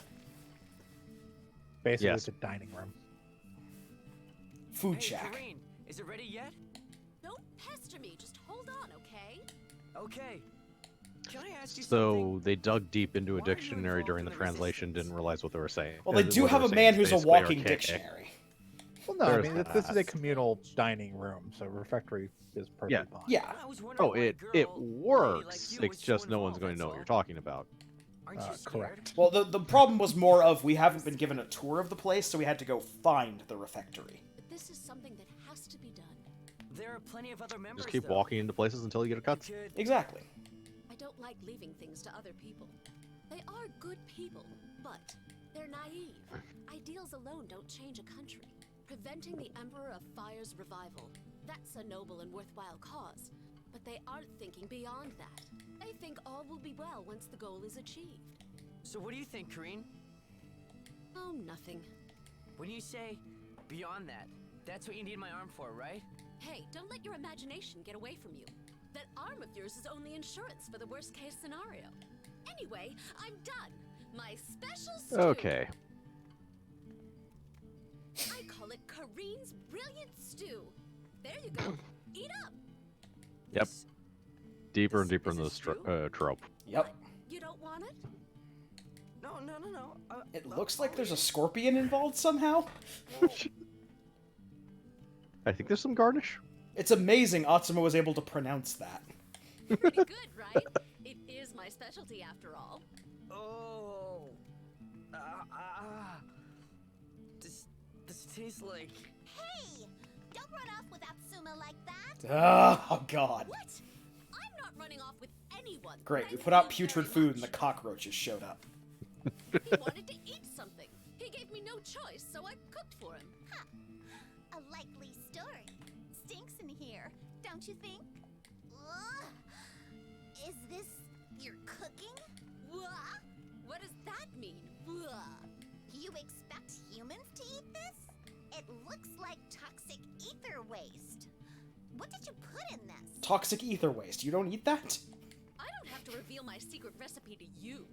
B: Basically,
C: Yes.
B: it's a dining room.
A: Food
D: Hey,
A: shack.
D: Kareen, is it ready yet?
F: Don't pester me. Just hold on, okay?
D: Okay. Can I ask you
C: So
D: something?
C: they dug deep into
D: Why
C: a
D: are you
C: dictionary during the
D: involved in the
C: translation,
D: resistance?
C: didn't realize what they were saying.
A: Well, they do
C: What
A: have a
C: saying
A: man
C: is
A: who's a
C: basically
A: walking
C: archaic.
A: dictionary.
B: Well, no, I
C: There's
B: mean,
C: that.
B: this is a communal dining room, so refectory is perfectly
C: Yeah.
B: fine.
A: Yeah.
D: I was wondering
C: Oh,
D: why a
C: it
D: girl, lady like
C: works.
D: you
C: It's
D: was so
C: just no one's
D: involved,
C: going to know what
D: that's
C: you're
D: all.
C: talking about.
D: Aren't you scared?
B: Correct.
A: Well, the problem was more of we haven't been given a tour of the place, so we had to go find the refectory.
F: But this is something that has to be done.
D: There are plenty of other members.
C: Just keep
D: though.
C: walking into places until you get a
D: You
C: cut.
D: could-
A: Exactly.
F: I don't like leaving things to other people. They are good people, but they're naive. Ideals alone don't change a country. Preventing the Emperor of Fire's revival, that's a noble and worthwhile cause. But they aren't thinking beyond that. They think all will be well once the goal is achieved.
D: So what do you think, Kareen?
F: Oh, nothing.
D: When you say beyond that, that's what you need my arm for, right?
F: Hey, don't let your imagination get away from you. That arm of yours is only insurance for the worst case scenario. Anyway, I'm done. My special stew.
C: Okay.
F: I call it Kareen's Brilliant Stew. There you go. Eat up.
C: Yep.
D: This-
C: Deeper and
D: Is-
C: deeper
D: is
C: into the
D: this true?
C: trope.
A: Yep.
F: What? You don't want it?
D: No.
A: It looks like there's a scorpion involved somehow.
C: I think there's some garnish.
A: It's amazing Atsuma was able to pronounce that.
I: Pretty good, right? It is my specialty after all.
D: Oh. This tastes like.
F: Hey! Don't run off with Atsuma like that!
A: Oh, God.
I: What? I'm not running off with anyone.
A: Great, we
I: Thank
A: put out
I: you
A: putrid
I: very
A: food and
I: much.
A: the cockroaches showed up.
I: He wanted to eat something. He gave me no choice, so I cooked for him.
F: Huh. A likely story. Stinks in here, don't you think? Ugh. Is this your cooking?
I: What? What does that mean? Ugh.
F: You expect humans to eat this? It looks like toxic ether waste. What did you put in this?
A: Toxic ether waste. You don't eat that?
I: I don't have to reveal my secret recipe to you.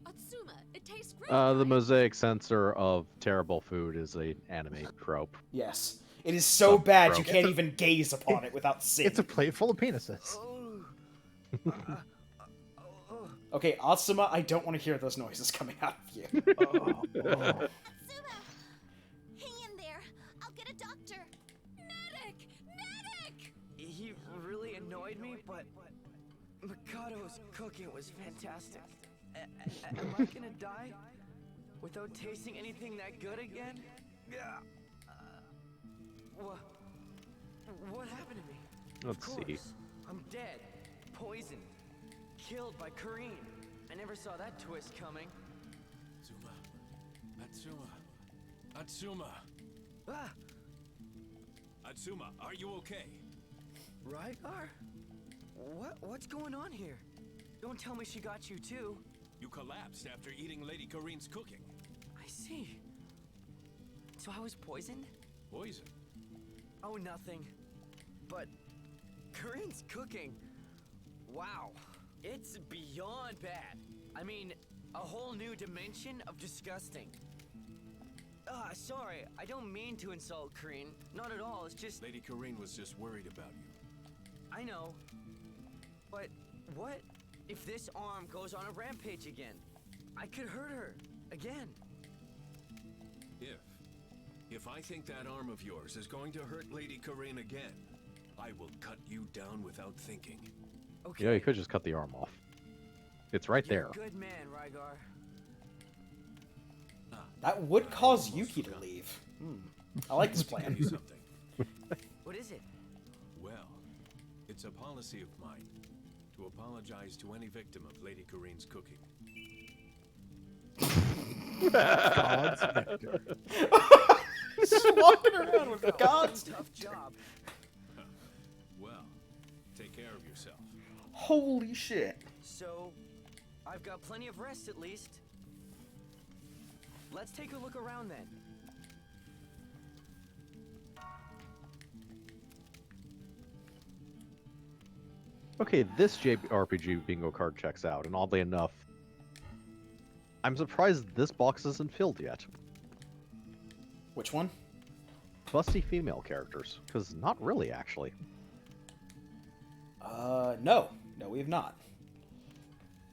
I: Atsuma, it tastes great.
C: The
I: right?
C: mosaic sensor of terrible food is an anime trope.
A: Yes. It is so
C: Some
A: bad you
C: trope.
A: can't even gaze upon it without seeing.
B: It's a plate full of penises.
A: Okay, Atsuma, I don't want to hear those noises coming out of you.
F: Atsuma! Hang in there. I'll get a doctor.
I: Medic! Medic!
D: He really annoyed me, but Mikado's cooking was fantastic. Am I gonna die without tasting anything that good again? Yeah. What happened to me?
C: Let's
D: Of
C: see.
D: course, I'm dead, poisoned, killed by Kareen. I never saw that twist coming.
H: Atsuma!
D: Ah,
H: Atsuma, are you okay?
D: Rygar? What's going on here? Don't tell me she got you too.
H: You collapsed after eating Lady Kareen's cooking.
D: I see. So I was poisoned?
H: Poison?
D: Oh, nothing. But Kareen's cooking. Wow. It's beyond bad. I mean, a whole new dimension of disgusting. Sorry, I don't mean to insult Kareen. Not at all, it's just...
H: Lady Kareen was just worried about you.
D: I know. But what if this arm goes on a rampage again? I could hurt her. Again.
H: If I think that arm of yours is going to hurt Lady Kareen again, I will cut you down without thinking.
D: Okay.
C: Yeah, you could just cut the arm off. It's right
D: You're
C: there.
D: a good man, Rygar.
A: That would cause Yuki to leave. I like this
H: Tell
A: plan.
H: you something.
D: What is it?
H: Well, it's a policy of mine to apologize to any victim of Lady Kareen's cooking.
B: God's victor.
A: Just walking around with God's...
D: Tough job.
H: Well, take care of yourself.
A: Holy shit.
D: So, I've got plenty of rest at least. Let's take a look around then.
C: Okay, this JRPG bingo card checks out, and oddly enough, I'm surprised this box isn't filled yet.
A: Which one?
C: Busty female characters, because not really, actually.
A: No. No, we have not.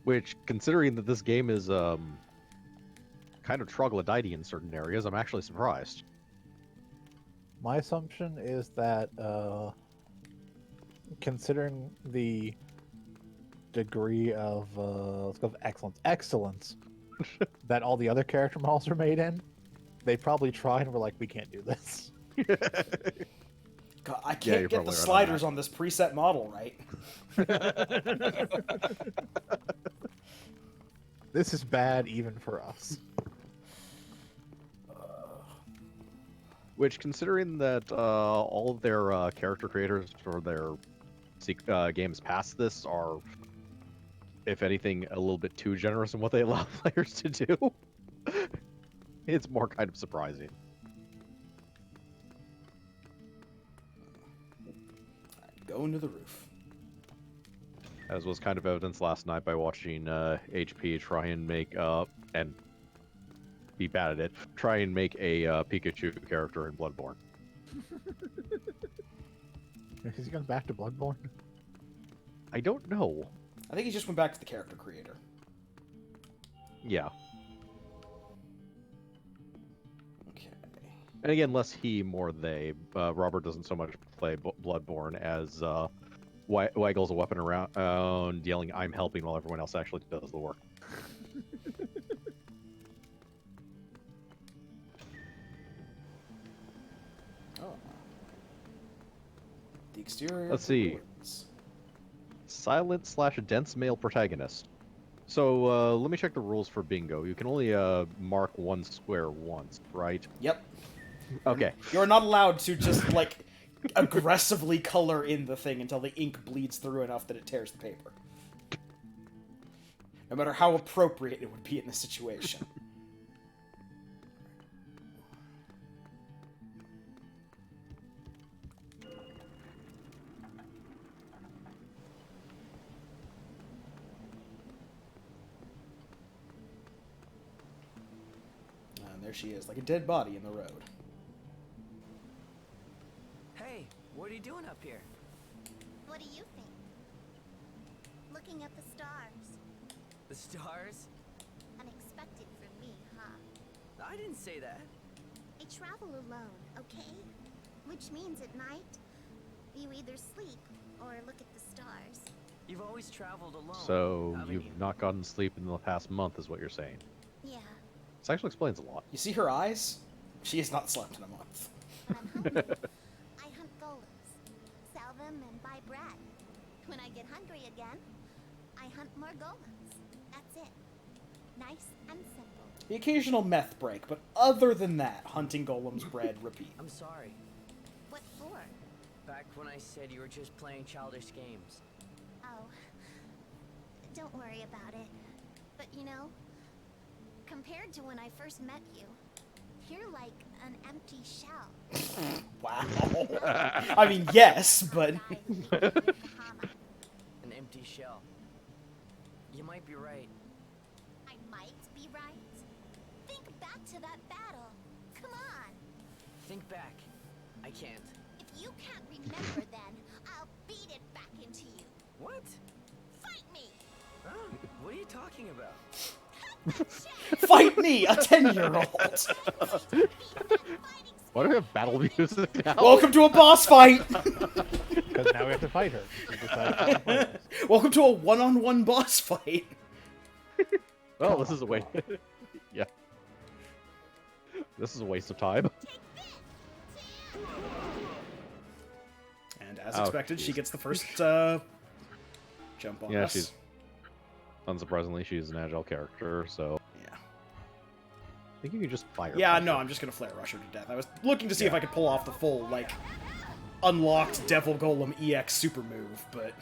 C: Which, considering that this game is, kind of troglodyte in certain areas, I'm actually surprised.
B: My assumption is that, considering the degree of, let's go with excellence that all the other character models are made in, they probably tried and were like, we can't do this.
A: God, I
C: you're
A: can't get
C: probably
A: the
C: right on
A: sliders on this preset model right.
B: This is bad even for us.
C: Which, considering that all of their character creators for their games past this are, if anything, a little bit too generous in what they allow players to do, it's more kind of surprising.
A: Going to the roof.
C: As was kind of evidenced last night by watching HP try and make, and be bad at it, try and make a Pikachu character in Bloodborne.
B: Is he going back to Bloodborne?
C: I don't know.
A: I think he just went back to the character creator.
C: Yeah.
A: Okay.
C: And again, less he, more they. Robert doesn't so much play Bloodborne as waggles a weapon around, yelling, "I'm helping," while everyone else actually does the work.
A: Oh. The exterior.
C: Let's
A: of the
C: see.
A: ruins.
C: Silent/dense male protagonist. So let me check the rules for bingo. You can only mark one square once, right?
A: Yep.
C: Okay.
A: You're not allowed to just like aggressively color in the thing until the ink bleeds through enough that it tears the paper. No matter how appropriate it would be in this situation. And there she is, like a dead body in the road.
D: Hey, what are you doing up here?
F: What do you think? Looking at the stars.
D: The stars?
F: Unexpected for me, huh?
D: I didn't say that.
F: I travel alone, okay? Which means at night, you either sleep or look at the stars.
D: You've always traveled alone.
C: So
D: haven't
C: you've
D: you?
C: not gotten sleep in the past month, is what you're saying.
F: Yeah,
C: This actually explains a lot.
A: You see her eyes? She has not slept in a month.
F: when I'm hungry, I hunt golems, sell them, and buy bread. When I get hungry again, I hunt more golems. That's it. Nice and simple.
A: The occasional meth break, but other than that, hunting golems, bread, repeat.
D: I'm sorry.
F: What for?
D: Back when I said you were just playing childish games.
F: Oh, don't worry about it. But you know, compared to when I first met you, you're like an empty shell.
A: Wow. I mean, yes, but...
D: An empty shell. You might be right.
F: I might be right. Think back to that battle. Come on.
D: Think back. I can't.
F: If you can't remember, then I'll beat it back into you.
D: What?
F: Fight me.
D: Huh? What are you talking about?
A: Fight me, a 10-year-old!
C: Why do we have battle music now?
A: Welcome to a boss fight!
B: Because now we have to fight her. She decides to fight us.
A: Welcome to a one-on-one boss fight.
C: Well, this is a waste. Yeah. This is a waste of time.
A: And as
C: Oh,
A: expected, she
C: jeez.
A: gets the first jump on
C: Yeah,
A: us.
C: she's... Unsurprisingly, she's an agile character, so...
A: Yeah.
C: I think you can just fire.
A: Yeah,
C: punch
A: no,
C: her.
A: I'm just gonna flare rush her to death. I was looking to see if
C: Yeah.
A: I could pull off the full, like, unlocked Devil Golem EX super move, but...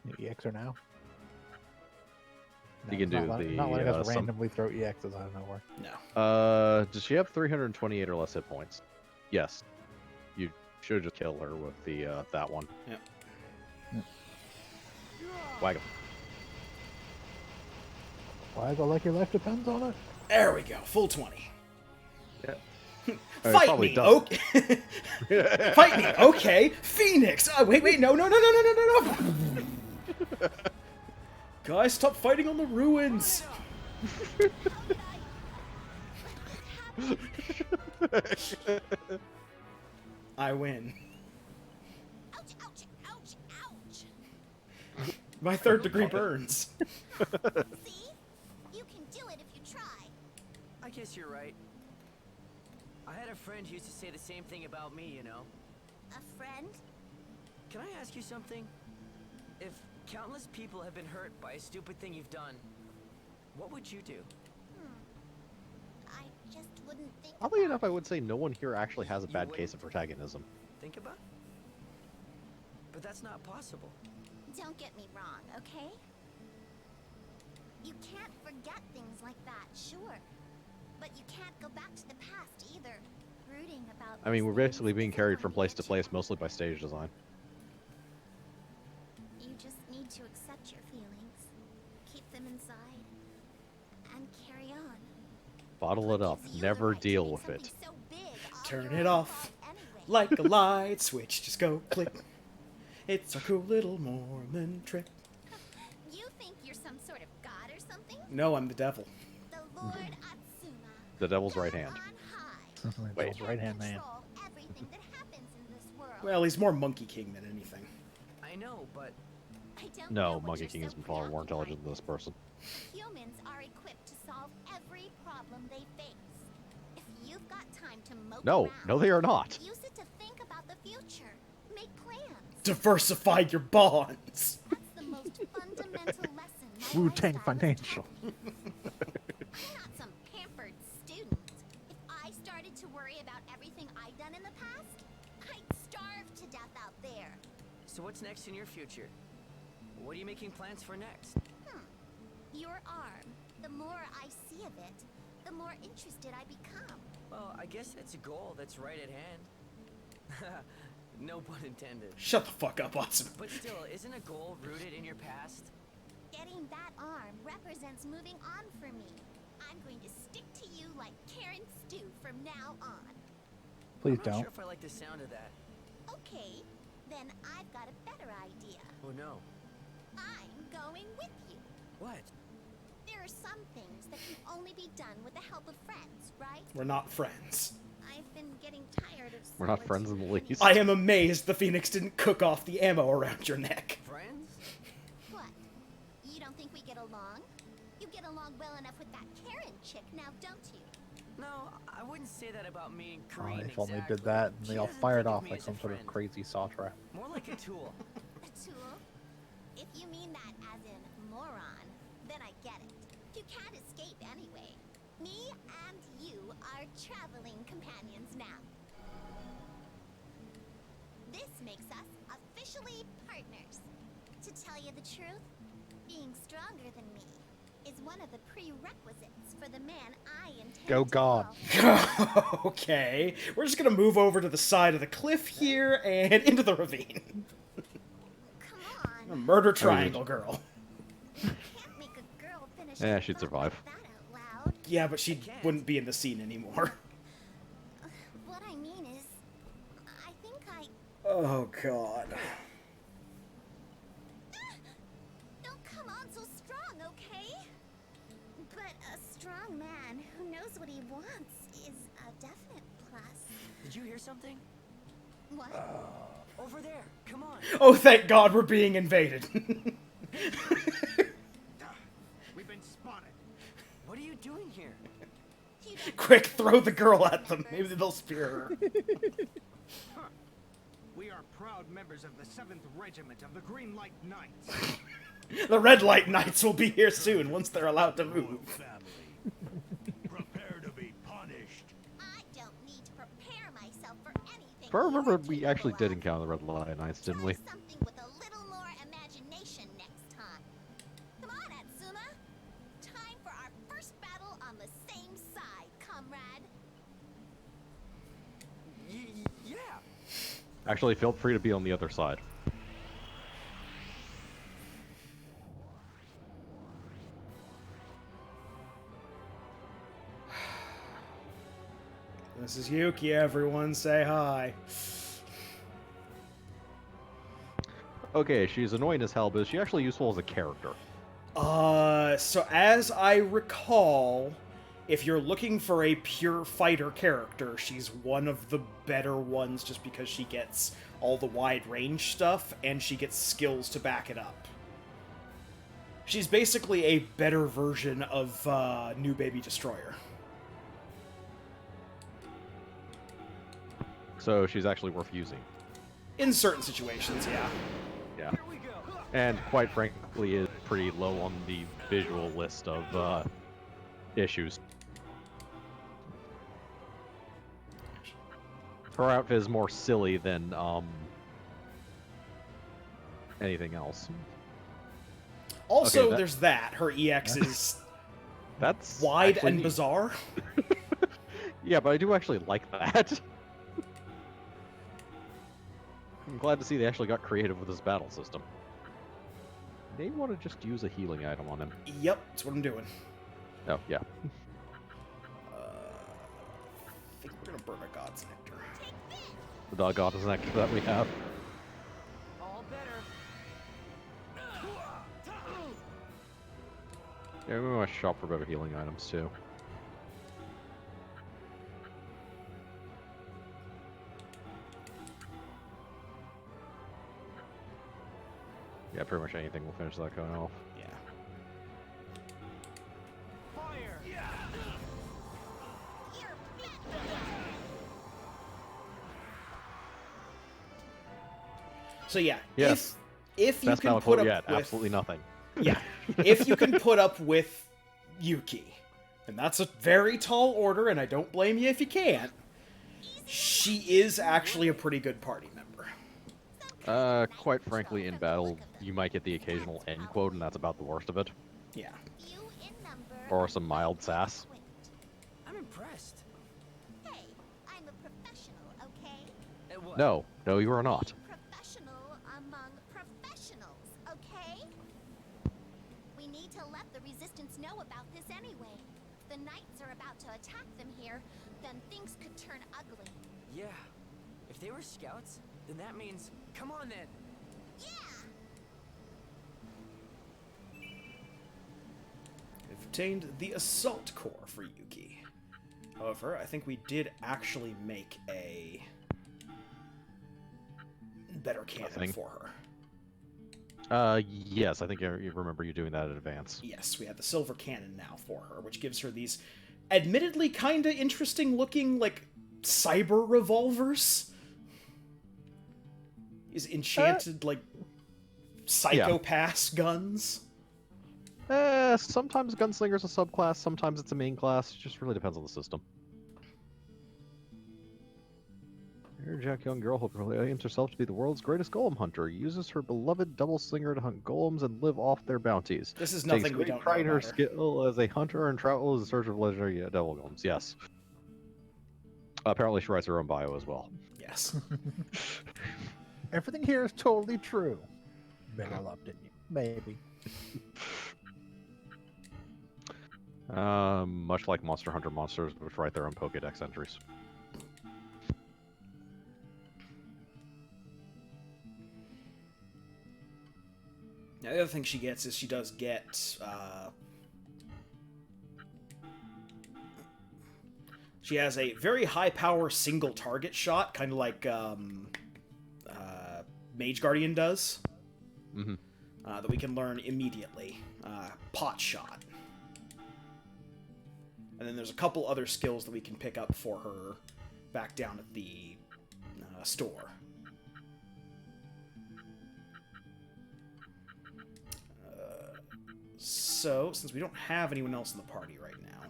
B: New EX are now.
C: You can
B: it's
C: do
B: not,
C: the,
B: not letting us
C: some-
B: randomly throw EXs out of nowhere.
A: No.
C: Does she have 328 or less hit points? Yes. You should just kill her with the that one.
A: Yep.
C: Waggle.
B: Why go like your life depends on it?
A: There we go, full 20.
C: Yeah.
A: Fight me, okay. Fight me, okay. Phoenix. Oh, wait, no. Guys, stop fighting on the ruins. I win.
F: Ouch, ouch, ouch, ouch.
A: My third degree burns.
F: See? You can do it if you try.
D: I guess you're right. I had a friend who used to say the same thing about me, you know.
F: A friend?
D: Can I ask you something? If countless people have been hurt by a stupid thing you've done, what would you do?
F: I just wouldn't think.
C: Oddly
F: about
C: enough, I would say no one here actually has a
D: You
C: bad
D: wouldn't?
C: case of protagonism.
D: Think about it? But that's not possible.
F: Don't get me wrong, okay? You can't forget things like that, sure. But you can't go back to the past either. Brooding about
C: I mean,
F: those
C: we're
F: things
C: basically being
F: isn't
C: carried
F: gonna
C: from place
F: get
C: to
F: you
C: place,
F: back.
C: mostly by stage design.
F: You just need to accept your feelings, keep them inside, and carry on.
C: Bottle it up.
F: Gives you the
C: Never
F: right to
C: deal
F: make
C: with it.
F: something so big all
A: Turn
F: your
A: it
F: own
A: off.
F: fault anyway.
A: Like a light switch, just go click. It's a cool little Mormon trick.
F: You think you're some sort of god or something?
A: No, I'm the devil.
F: The Lord Atsuma.
C: The devil's
F: God
C: right hand.
F: on high.
C: Wait.
B: Devil's right-hand man.
F: Control everything that happens in this world.
A: Well, he's more Monkey King than anything.
D: I know, but
F: I don't know
C: No,
F: what
C: Monkey
F: you're
C: King
F: so
C: is far more intelligent than
F: preoccupied
C: this person.
F: with. Humans are equipped to solve every problem they face. If you've got time to mope
C: No,
F: around,
C: no, they are not.
F: use it to think about the future. Make plans.
A: Diversify your bonds.
F: That's the most fundamental lesson my
B: Wu-Tang
F: lifestyle has
B: Financial.
F: taught me. I'm not some pampered student. If I started to worry about everything I'd done in the past, I'd starve to death out there.
D: so what's next in your future? What are you making plans for next?
F: Your arm. The more I see of it, the more interested I become.
D: Well, I guess it's a goal that's right at hand. No pun intended.
A: Shut the fuck up, Awesome.
D: But still, isn't a goal rooted in your past?
F: Getting that arm represents moving on for me. I'm going to stick to you like Karen Stew from now on.
B: Please
D: I'm not
B: don't.
D: sure if I like the sound of that.
F: Okay, then I've got a better idea.
D: Oh no.
F: I'm going with you.
D: What?
F: There are some things that can only be done with the help of friends, right?
A: We're not friends.
F: I've been getting tired of
C: We're not friends in the least.
A: I am amazed the Phoenix didn't cook off the ammo around your neck.
D: Friends?
F: What? You don't think we get along? You get along well enough with that Karen chick now, don't you?
D: No, I wouldn't say that about me and
B: Oh,
D: Kareen
B: if only
D: exactly.
B: did that, and
D: She
B: they all
D: doesn't
B: fired
D: think of
B: off
D: me
B: like
D: as a
B: some sort of
D: friend.
B: crazy saw trap.
D: More like a tool.
F: A tool? If you mean that as in moron, then I get it. You can't escape anyway. Me and you are traveling companions now. This makes us officially partners. To tell you the truth, being stronger than me is one of the prerequisites for the man I intend
B: Go
F: to
B: God.
F: love.
A: Okay, we're just gonna move over to the side of the cliff here and into the ravine.
F: Come
A: A
F: on.
A: murder triangle girl.
F: Can't make a girl finish
C: Yeah,
F: a
C: she'd
F: thought
C: survive.
F: like that out loud.
A: Yeah, but she wouldn't be in the scene anymore.
F: What I mean is, I think I
A: Oh god.
F: don't come on so strong, okay? But a strong man who knows what he wants is a definite plus.
D: Did you hear something?
F: What?
D: Over there. Come on.
A: Oh, thank god we're being invaded.
E: We've been spotted.
D: What are you doing here?
F: You don't
A: Quick, throw the girl at them. Maybe they'll spear her.
E: We are proud members of the 7th Regiment of the Green Light Knights.
A: The Red Light Knights will be here soon once they're allowed to move.
E: Family. Prepare to be punished.
F: I don't need to prepare myself for anything.
C: If I remember,
F: you're
C: we actually
F: capable
C: did
F: of.
C: encounter the Red Light Knights, didn't we?
F: Try something with a little more imagination next time. Come on, Atsuma. Time for our first battle on the same side, comrade.
D: Yeah.
C: Actually, feel free to be on the other side.
A: This is Yuki, everyone. Say hi.
C: Okay, she's annoying as hell, but is she actually useful as a character?
A: So as I recall, if you're looking for a pure fighter character, she's one of the better ones just because she gets all the wide range stuff and she gets skills to back it up. She's basically a better version of New Baby Destroyer.
C: So she's actually worth using.
A: In certain situations, yeah.
C: Yeah. And quite frankly, is pretty low on the visual list of issues. Her outfit is more silly than anything else.
A: Also,
C: Okay,
A: there's that. Her EX is
C: That's
A: wide
C: actually
A: and
C: neat.
A: bizarre.
C: Yeah, but I do actually like that. I'm glad to see they actually got creative with this battle system. May want to just use a healing item on him.
A: Yep, that's what I'm doing.
C: Oh, yeah.
A: I think we're gonna burn a God's Nectar.
C: The dog goddess nectar that we have.
D: All better.
C: Yeah, we want to shop for better healing items too. Yeah, pretty much anything will finish that going off.
A: Yeah.
D: Fire!
F: You're bit.
A: So yeah,
C: Yes.
A: if you
C: Best
A: can
C: battle
A: put
C: quote
A: up
C: yet.
A: with
C: Absolutely nothing.
A: yeah, if you can put up with Yuki, and that's a very tall order, and I don't blame you if you can't. She is actually a pretty good party member.
C: Quite frankly, in battle, you might get the occasional end quote, and that's about the worst of it.
A: Yeah.
F: Few in number,
C: Or some mild sass.
D: I'm impressed.
F: Hey, I'm a professional, okay?
D: At what?
C: No, you are not.
F: Professional among professionals, okay? We need to let the Resistance know about this anyway. If the Knights are about to attack them here, then things could turn ugly.
D: Yeah. If they were scouts, then that means... Come on, then!
F: Yeah!
A: We've obtained the Assault Core for Yuki. However, I think we did actually make a better cannon
C: Nothing.
A: for her.
C: Yes, I think you remember you doing that in advance.
A: Yes, we have the silver cannon now for her, which gives her these admittedly kinda interesting looking, like, cyber revolvers. These enchanted, like, psychopath guns.
C: Sometimes Gunslinger's a subclass, sometimes it's a main class. It just really depends on the system. Here, Jack Young girl who proclaims herself to be the world's greatest golem hunter, uses her beloved double slinger to hunt golems and live off their bounties.
A: This is
C: Takes
A: nothing we
C: great
A: don't
C: pride
A: know
C: in her
A: about her.
C: skill as a hunter and travels in search of legendary devil golems. Yes. Apparently, she writes her own bio as well.
A: Yes.
B: Everything here is totally true. Better luck, didn't you? Maybe.
C: Much like Monster Hunter monsters, which write their own Pokédex entries.
A: Now, the other thing she gets is she does get, she has a very high power single target shot, kind of like, Mage Guardian does.
C: Mm-hmm.
A: That we can learn immediately. Pot shot. And then there's a couple other skills that we can pick up for her back down at the store. So, since we don't have anyone else in the party right now,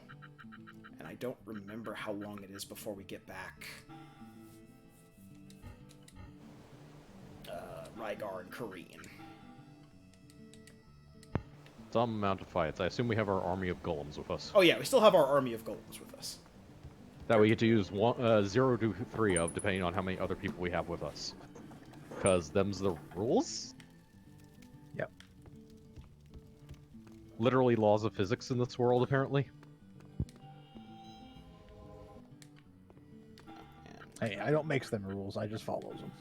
A: and I don't remember how long it is before we get back Rygar and Kareen.
C: Some amount of fights. I assume we have our army of golems with us.
A: Oh yeah, we still have our army of golems with us.
C: That we get to use 0 to 3 of, depending on how many other people we have with us. Because them's the rules?
B: Yep.
C: Literally laws of physics in this world, apparently.
B: Hey, I don't make them rules, I just follow them.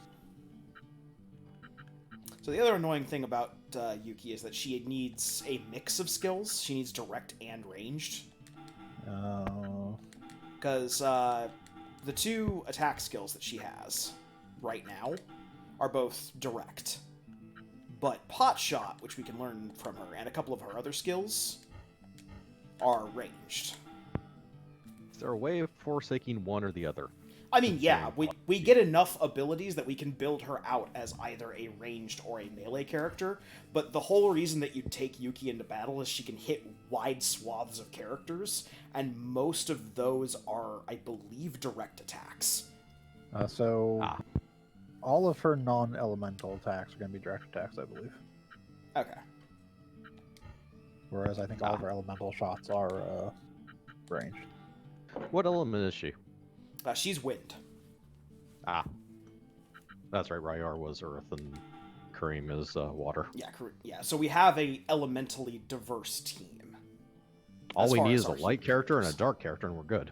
A: So the other annoying thing about Yuki is that she needs a mix of skills. She needs direct and ranged.
B: Oh.
A: Because the two attack skills that she has right now are both direct. But Pot Shot, which we can learn from her, and a couple of her other skills are ranged.
C: Is there a way of forsaking one or the other?
A: I mean, yeah, we get enough abilities that we can build her out as either a ranged or a melee character, but the whole reason that you take Yuki into battle is she can hit wide swaths of characters, and most of those are, I believe, direct attacks.
B: All of her non-elemental attacks are going to be direct attacks, I believe.
A: Okay.
B: Whereas I think all of her elemental shots are ranged.
C: What element is she?
A: She's wind.
C: That's right, Ryar was earth and Kareem is water.
A: Yeah, so we have a elementally diverse team.
C: All we need is a
A: our
C: light
A: human
C: character and a
A: characters.
C: dark character and we're good.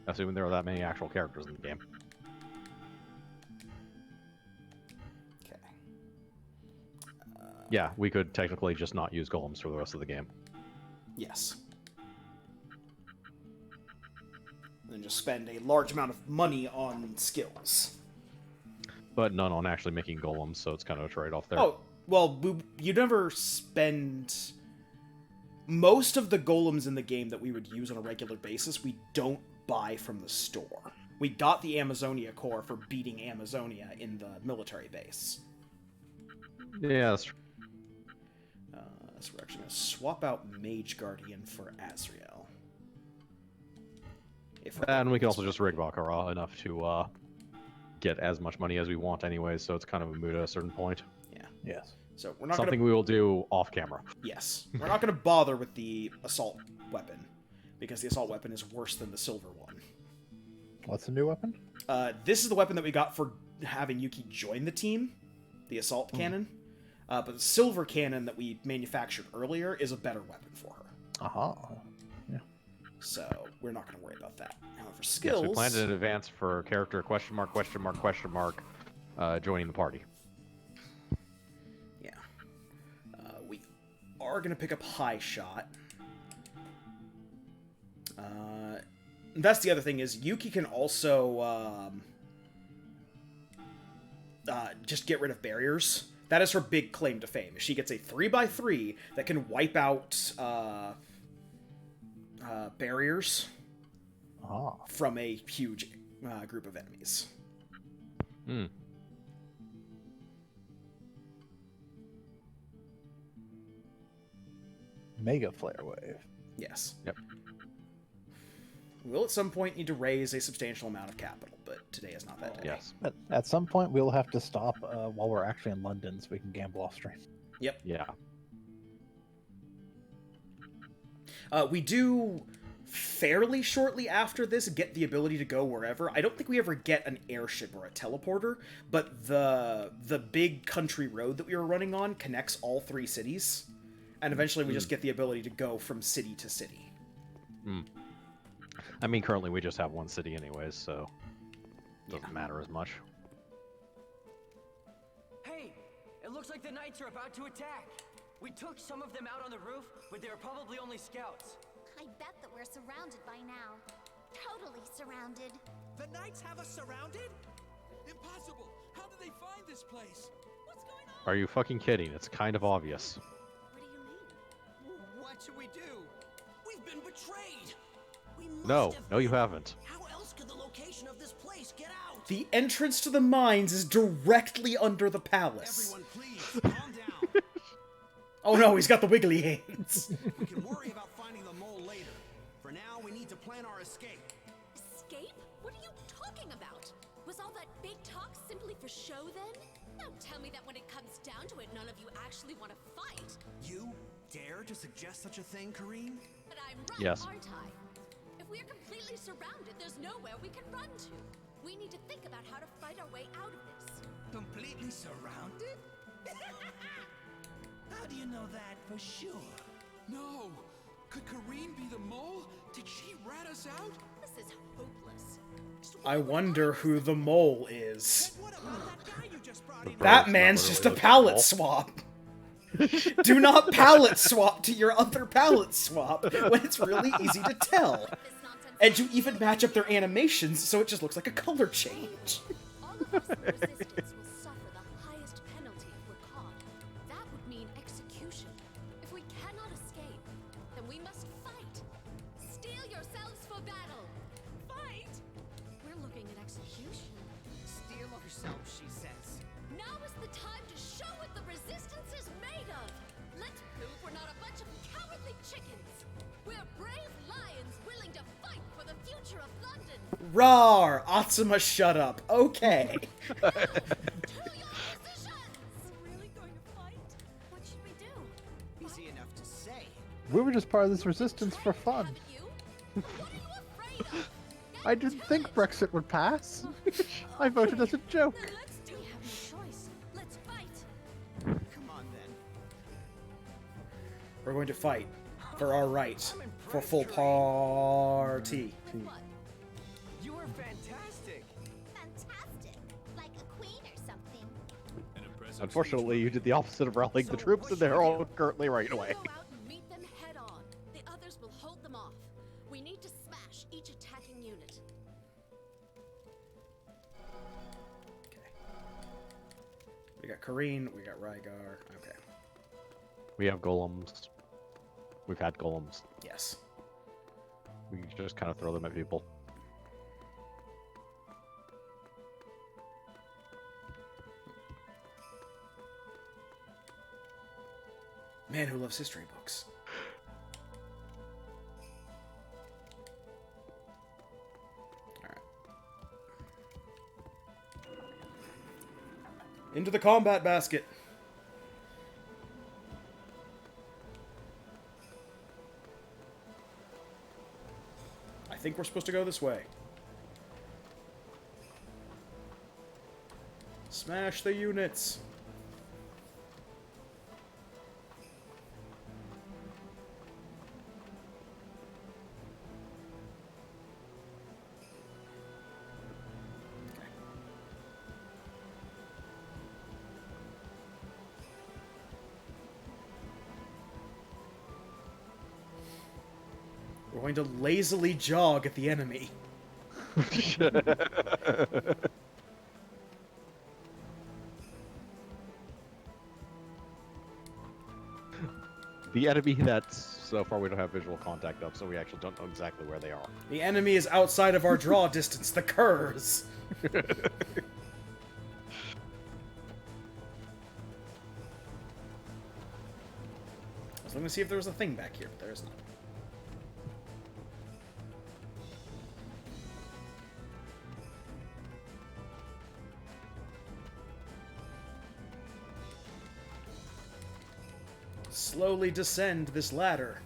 C: Assuming there are that many actual characters in the game.
A: Okay.
C: Yeah, we could technically just not use golems for the rest of the game.
A: Yes. And just spend a large amount of money on skills.
C: But none on actually making golems, so it's kind of a trade-off there.
A: Oh, well, you never spend... Most of the golems in the game that we would use on a regular basis, we don't buy from the store. We got the Amazonia core for beating Amazonia in the military base.
C: Yeah, that's true.
A: So we're actually going to swap out Mage Guardian for Azrael.
C: And we can also just rig Valkara enough to get as much money as we want anyways, so it's kind of a moot at a certain point.
A: Yeah.
B: Yes.
A: So we're not
C: Something
A: gonna...
C: we will do off camera.
A: Yes. We're not going to bother with the assault weapon, because the assault weapon is worse than the silver one.
B: What's the new weapon?
A: This is the weapon that we got for having Yuki join the team, the assault cannon. But the silver cannon that we manufactured earlier is a better weapon for her.
B: Aha. Yeah.
A: So we're not going to worry about that. Now for skills...
C: Yes, we planned in advance for character ****, joining the party.
A: Yeah. We are going to pick up High Shot. That's the other thing is Yuki can also just get rid of barriers. That is her big claim to fame. She gets a 3x3 that can wipe out barriers from a huge group of enemies.
C: Hmm.
B: Mega Flare Wave.
A: Yes.
C: Yep.
A: We will at some point need to raise a substantial amount of capital, but today is not that day.
C: Yes.
B: At some point, we'll have to stop while we're actually in London so we can gamble off stream.
A: Yep.
C: Yeah.
A: We do fairly shortly after this get the ability to go wherever. I don't think we ever get an airship or a teleporter, but the big country road that we were running on connects all 3 cities, and eventually we just get the ability to go from city to city.
C: Hmm. I mean, currently we just have 1 city anyways, so it doesn't matter as much.
D: Hey, it looks like the knights are about to attack. We took some of them out on the roof, but they were probably only scouts.
F: I bet that we're surrounded by now. Totally surrounded.
E: The knights have us surrounded? Impossible! How did they find this place?
F: What's going on?
C: Are you fucking kidding? It's kind of obvious.
F: What do you mean?
E: What should we do? We've been betrayed! We must
C: No,
E: have
C: no you
E: been.
C: haven't.
E: How else could the location of this place get out?
A: The entrance to the mines is directly under the palace.
E: Everyone, please, calm down.
A: Oh no, he's got the wiggly hands.
E: We can worry about finding the mole later. For now, we need to plan our escape.
I: Escape? What are you talking about? Was all that big talk simply for show then? Don't tell me that when it comes down to it, none of you actually want to fight.
E: You dare to suggest such a thing, Kareen?
I: But I'm right,
C: Yes.
I: aren't I? If we're completely surrounded, there's nowhere we can run to. We need to think about how to fight our way out of this.
G: Completely surrounded? How do you know that for sure?
H: No! Could Kareen be the mole? Did she rat us out?
I: This is hopeless.
A: I wonder who the mole is.
E: What about that guy you just brought in?
A: That
C: It's not
A: man's
C: really
A: just a
C: the
A: pallet
C: mole.
A: swap. Do not pallet swap to your other pallet swap when it's really easy to tell.
I: This nonsense.
A: And you even match up their animations so it just looks like a color change.
I: All of us in the resistance will suffer the highest penalty if we're caught. That would mean execution. If we cannot escape, then we must fight. Steel yourselves for battle. Fight? We're looking at execution.
D: Steel ourselves, she says.
I: Now is the time to show what the resistance is made of. Let's prove we're not a bunch of cowardly chickens. We're brave lions willing to fight for the future of London.
A: Rawr! Atsuma, shut up. Okay.
I: To your positions! We're really going to fight? What should we do?
E: Easy enough to say.
B: We were just part of this resistance for fun.
I: Haven't you? What are you afraid of?
B: I didn't think Brexit would pass. I voted as a joke.
I: Then let's do. We have no choice. Let's fight.
E: Come on, then.
A: We're going to fight for our right for full party.
I: What?
D: You are fantastic.
F: Fantastic. Like a queen or something.
H: An impressive
C: Unfortunately, you did the opposite of rallying the troops, and they're all currently right
I: We'll
C: away.
I: go out and meet them head on. The others will hold them off. We need to smash each attacking unit.
A: Okay. We got Kareen, we got Rygar. Okay.
C: We have golems. We've had golems.
A: Yes.
C: We can just kind of throw them at people.
A: Man who loves history books. Alright. Into the combat basket. I think we're supposed to go this way. Smash the units. We're going to lazily jog at the enemy.
C: The enemy that so far we don't have visual contact of, so we actually don't know exactly where they are.
A: The enemy is outside of our draw distance, the curs. I was looking to see if there was a thing back here, but there is not. Slowly descend this ladder.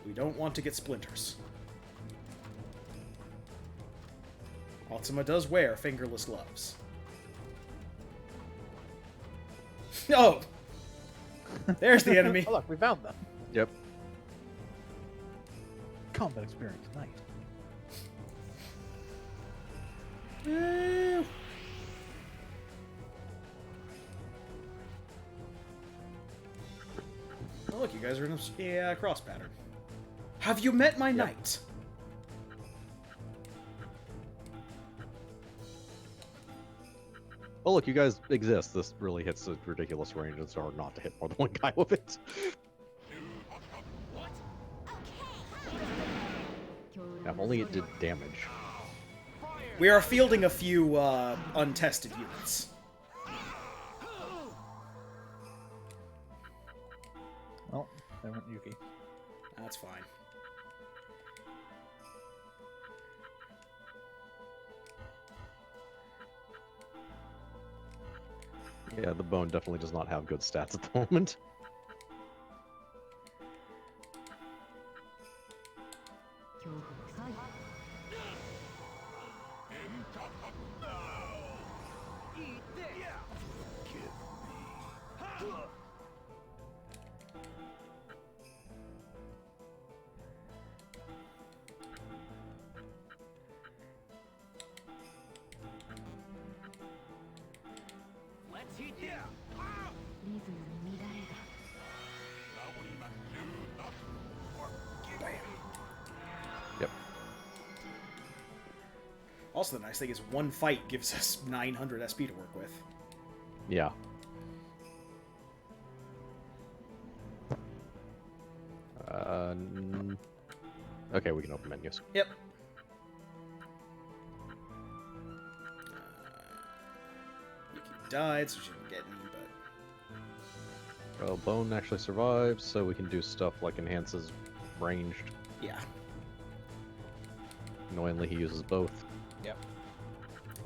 A: We don't want to get splinters. Ultima does wear fingerless gloves. Oh! There's the enemy.
B: Oh, look, we found them.
C: Yep.
B: Combat experience, nice.
A: Eh. Oh, look, you guys are in a cross pattern. Have you met my knight?
C: Oh, look, you guys exist. This really hits a ridiculous range. It's hard not to hit more than one guy with it. Yeah, if only it did damage.
A: We are fielding a few untested units.
B: Oh, there went Yuki.
A: That's fine.
C: Yeah, the bone definitely does not have good stats at the moment. Yep.
A: Also, the nice thing is one fight gives us 900 SP to work with.
C: Yeah. Okay, we can open menus.
A: Yep. Yuki died, so she didn't get any, but...
C: Well, bone actually survives, so we can do stuff like enhances ranged.
A: Yeah.
C: Annoyingly, he uses both.
B: Yep.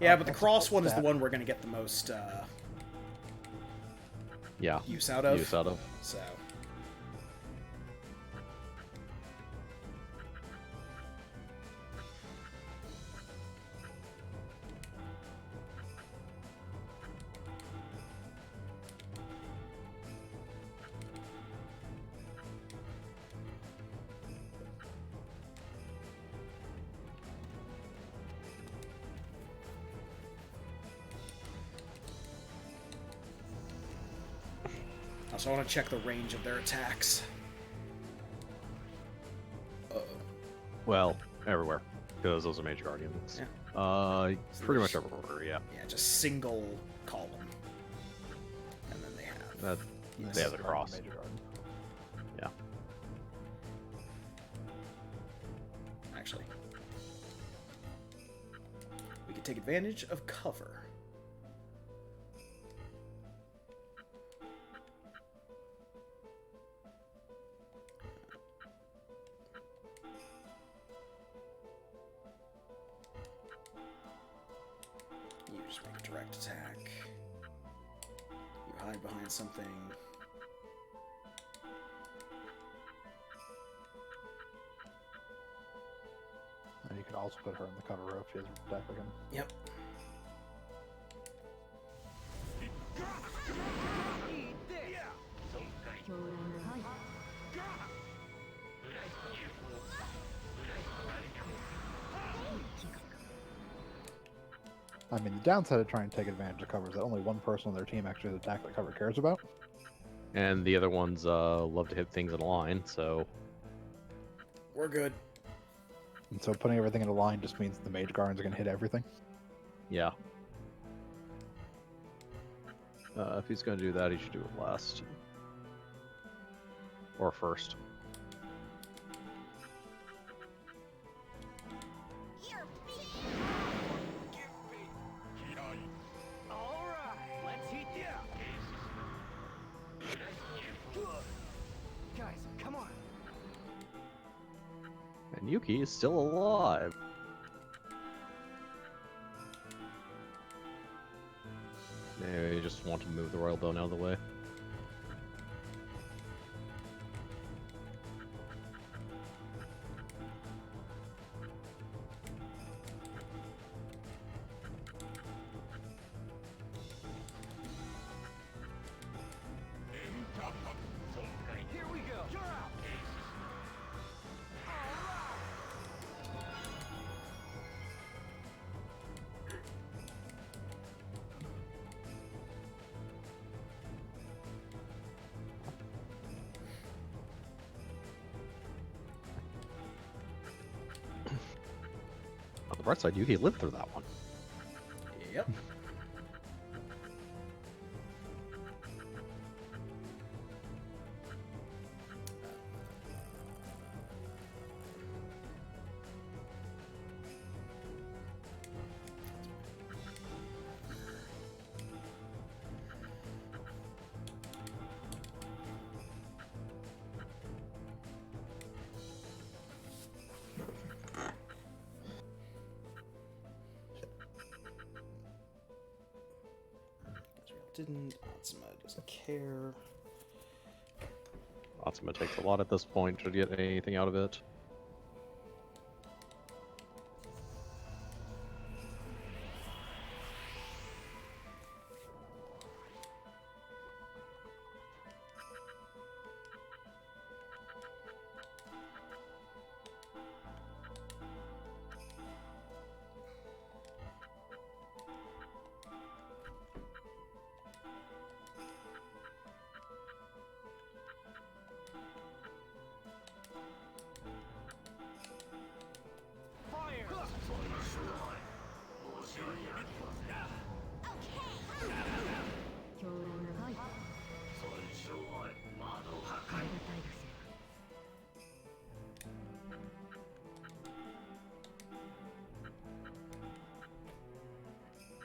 A: Yeah, but the
B: that's a
A: cross
B: cool
A: one is the
B: stat.
A: one we're going to get the most
C: Yeah.
A: use out of.
C: Use out of.
A: So... Also, I want to check the range of their attacks.
C: Well, everywhere, because those are major guardians.
A: Yeah.
C: Pretty much everywhere. Yeah.
A: Yeah, just single column. And then they have.
C: They have the cross.
B: Major garden.
C: Yeah.
A: Actually, we can take advantage of cover. You just make a direct attack. You hide behind something.
B: And you could also put her in the cover row if she has a deck again.
A: Yep.
B: I mean, the downside of trying to take advantage of cover is that only one person on their team actually has a deck that cover cares about.
C: And the other ones love to hit things in a line, so
A: We're good.
B: And so putting everything in a line just means the mage guardians are going to hit everything.
C: yeah. If he's going to do that, he should do it last. Or first.
F: You're being
D: Alright, let's heat this up. Guys, come on.
C: And Yuki is still alive. Maybe you just want to move the Royal Bone out of the way.
D: Here we go. You're out.
C: On the bright side, Yuki lived through that one.
A: Yep. Didn't. Atsuma doesn't care.
C: Atsuma takes a lot at this point to get anything out of it.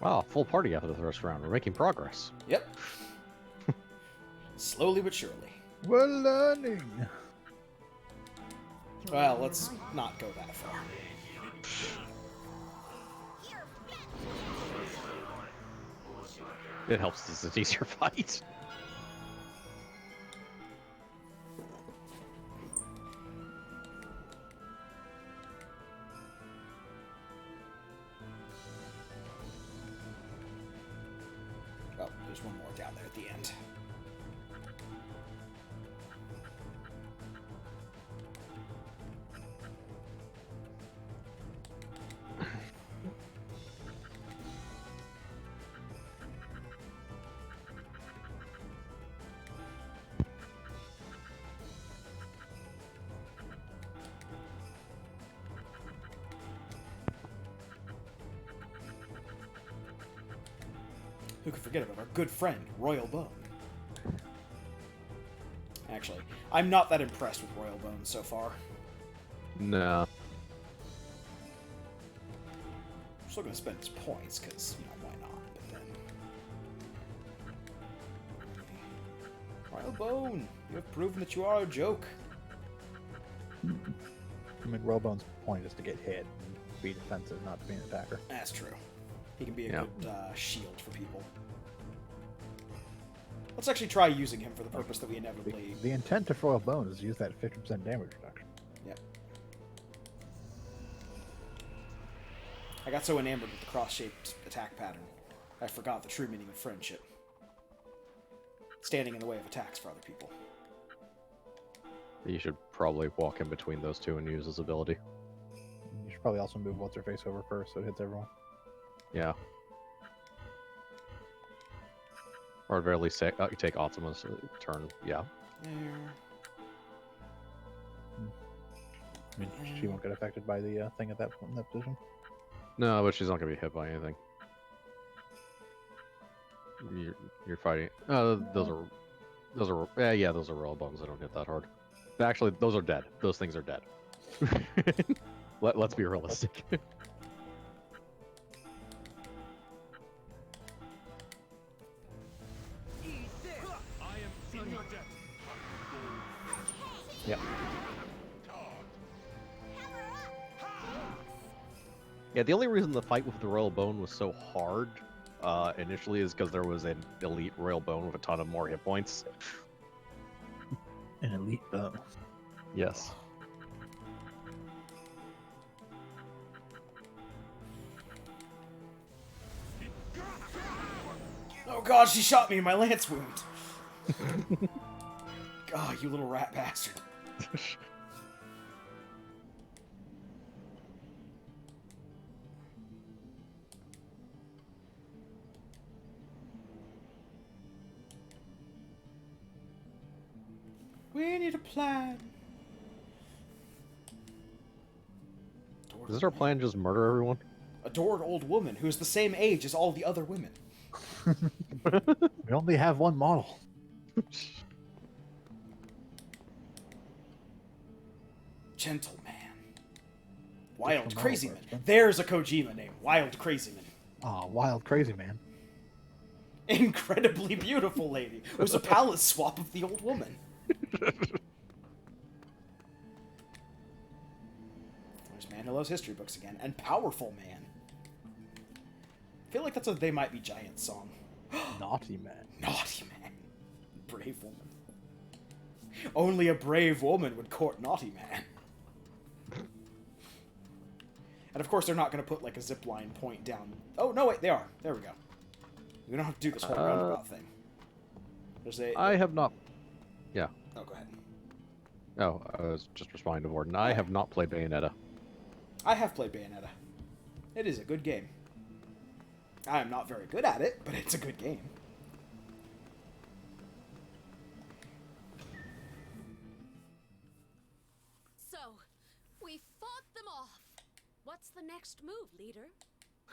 C: Wow, full party after the first round. We're making progress.
A: Yep. Slowly but surely.
B: We're learning!
A: Well, let's not go that far.
C: It helps this is an easier fight.
A: Oh, there's one more down there at the end. Who could forget about our good friend, Royal Bone? Actually, I'm not that impressed with Royal Bone so far.
C: No.
A: I'm still gonna spend his points, because, you know, why not? But then... Royal Bone, you have proven that you are a joke.
B: I mean, Robone's point is to get hit and be defensive, not to be an attacker.
A: That's true. He can be a good shield for people. Let's actually try using him for the purpose that we inevitably...
B: The intent of Royal Bone is to use that 50% damage reduction.
A: Yep. I got so enamored with the cross-shaped attack pattern, I forgot the true meaning of friendship. Standing in the way of attacks for other people.
C: You should probably walk in between those two and use his ability.
B: You should probably also move What's-Her-Face over first so it hits everyone.
C: Yeah. Or at very least say, you take Optimus turn, yeah.
A: There.
B: I mean, she won't get affected by the thing at that point in that position.
C: No, but she's not going to be hit by anything. You're fighting. Those are yeah, those are Royal Bones. They don't hit that hard. Actually, those are dead. Those things are dead. Let's be realistic. Yeah. Yeah, the only reason the fight with the Royal Bone was so hard initially is because there was an elite Royal Bone with a ton of more hit points.
B: An elite bone.
C: Yes.
A: Oh god, she shot me in my lance wound! God, you little rat bastard. We need a plan.
C: Is our plan just murder everyone?
A: Adored old woman who is the same age as all the other women.
B: We only have one model.
A: Gentleman. Wild
B: Just a
A: Crazy
B: model,
A: Man. There's a Kojima name. Wild Crazy Man.
B: Oh, wild crazy man.
A: Incredibly beautiful lady. It was a palette swap of the old woman. There's Man Who Loves History Books again. And Powerful Man. I feel like that's a They Might Be Giants song.
B: Naughty man.
A: Naughty Man. Brave woman. Only a brave woman would court Naughty Man. And of course they're not going to put like a zipline point down. Oh, no, wait, they are. There we go. We don't have to do this whole roundabout thing. There's a...
C: I have not... Yeah.
A: Oh, go ahead.
C: Oh, I was just responding to Warden. I have not played Bayonetta.
A: I have played Bayonetta. It is a good game. I am not very good at it, but it's a good game.
I: So, we fought them off. What's the next move, leader?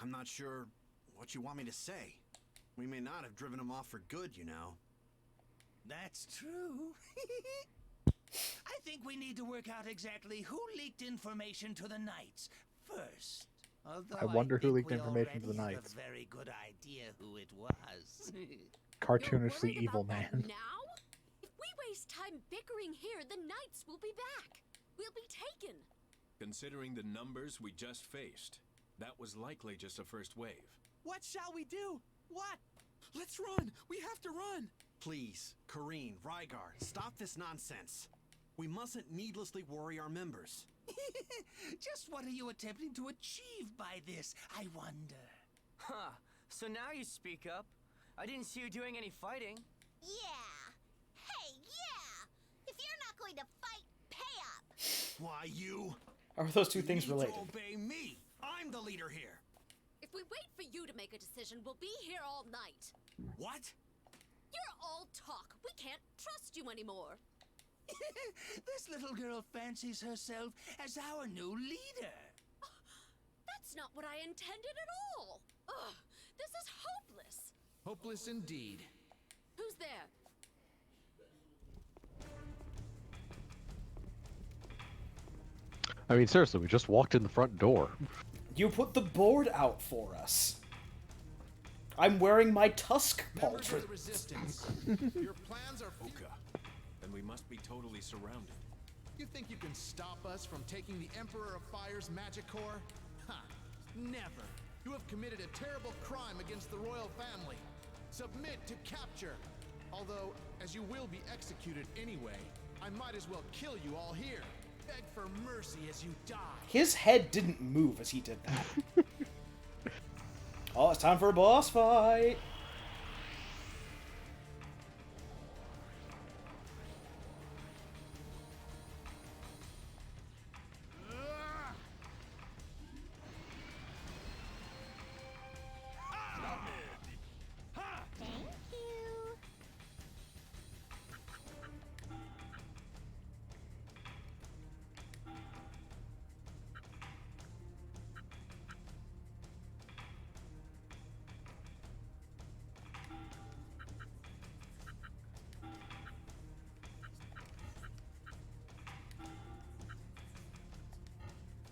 E: I'm not sure what you want me to say. We may not have driven him off for good, you know.
G: That's true. I think we need to work out exactly who leaked information to the Knights first. Although
B: I wonder who
G: think
B: leaked
G: we
B: information to the
G: already have
B: Knights.
G: A very good idea who it was.
B: Cartoonishly
I: You're worried
B: evil
I: about that
B: man.
I: now? If we waste time bickering here, the Knights will be back. We'll be taken.
H: Considering the numbers we just faced, that was likely just a first wave.
E: What shall we do? What? Let's run! We have to run! Please, Kareen, Rygar, stop this nonsense. We mustn't needlessly worry our members.
G: Just what are you attempting to achieve by this, I wonder?
D: Huh. So now you speak up. I didn't see you doing any fighting.
F: Yeah. Hey, yeah. If you're not going to fight, pay up.
E: Why, you...
A: Are those two things
E: need
A: related?
E: to obey me. I'm the leader here.
I: If we wait for you to make a decision, we'll be here all night.
E: What?
I: You're all talk. We can't trust you anymore.
G: This little girl fancies herself as our new leader.
I: That's not what I intended at all. Ugh, this is hopeless.
J: Hopeless indeed.
I: Who's there?
C: I mean, seriously, we just walked in the front door.
A: You put the board out for us. I'm wearing my tusk
J: Members of
A: pauldron.
J: the Resistance, your plans are...
H: Oka, then we must be totally surrounded.
J: You think you can stop us from taking the Emperor of Fire's magic core? Ha! Never. You have committed a terrible crime against the royal family. Submit to capture. Although, as you will be executed anyway, I might as well kill you all here. Beg for mercy as you die.
A: His head didn't move as he did that. Oh, it's time for a boss fight.
F: Thank you.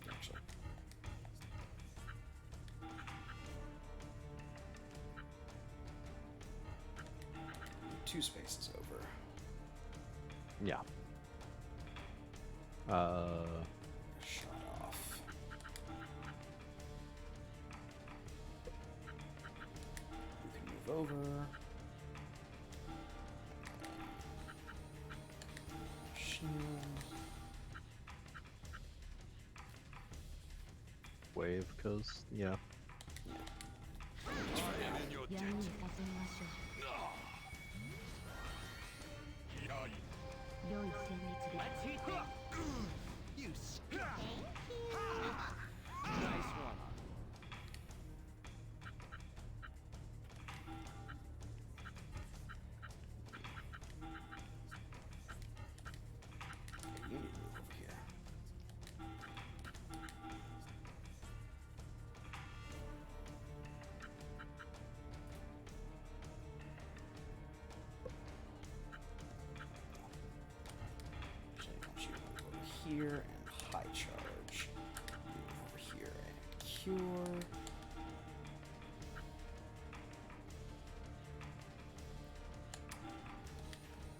A: Actually. Two spaces over.
C: Yeah.
A: Shut off. You can move over. Shield.
C: Wave, because, yeah.
J: You scum.
D: Nice one.
A: You need to move over here. Actually, I want you to move over here and high charge. Move over here and cure.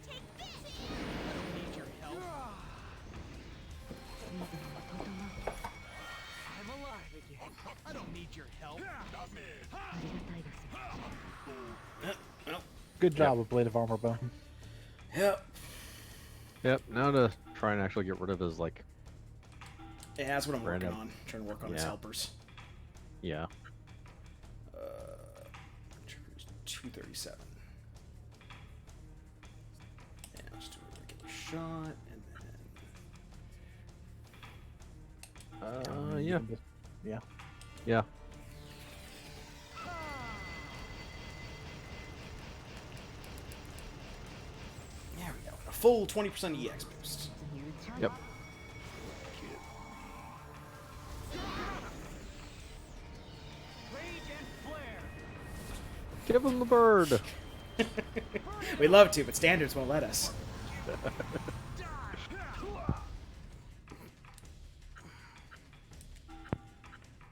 F: Take this!
J: I don't need your help.
D: I'm alive again.
J: I don't need your help.
B: Good job with Blade of Armor Bone.
A: Yep.
C: Yep, now to try and actually get rid of his, like,
A: Yeah, that's what I'm working
C: Random.
A: on. Trying to work on his
C: Yeah.
A: helpers.
C: yeah.
A: Triggers 237. And I'll just do a regular shot, and then
C: Yeah.
B: Yeah.
C: Yeah.
A: there we go. A full 20% EX boost.
C: Yep.
D: Rage and flare.
C: Give him the bird!
A: We love to, but standards won't let us.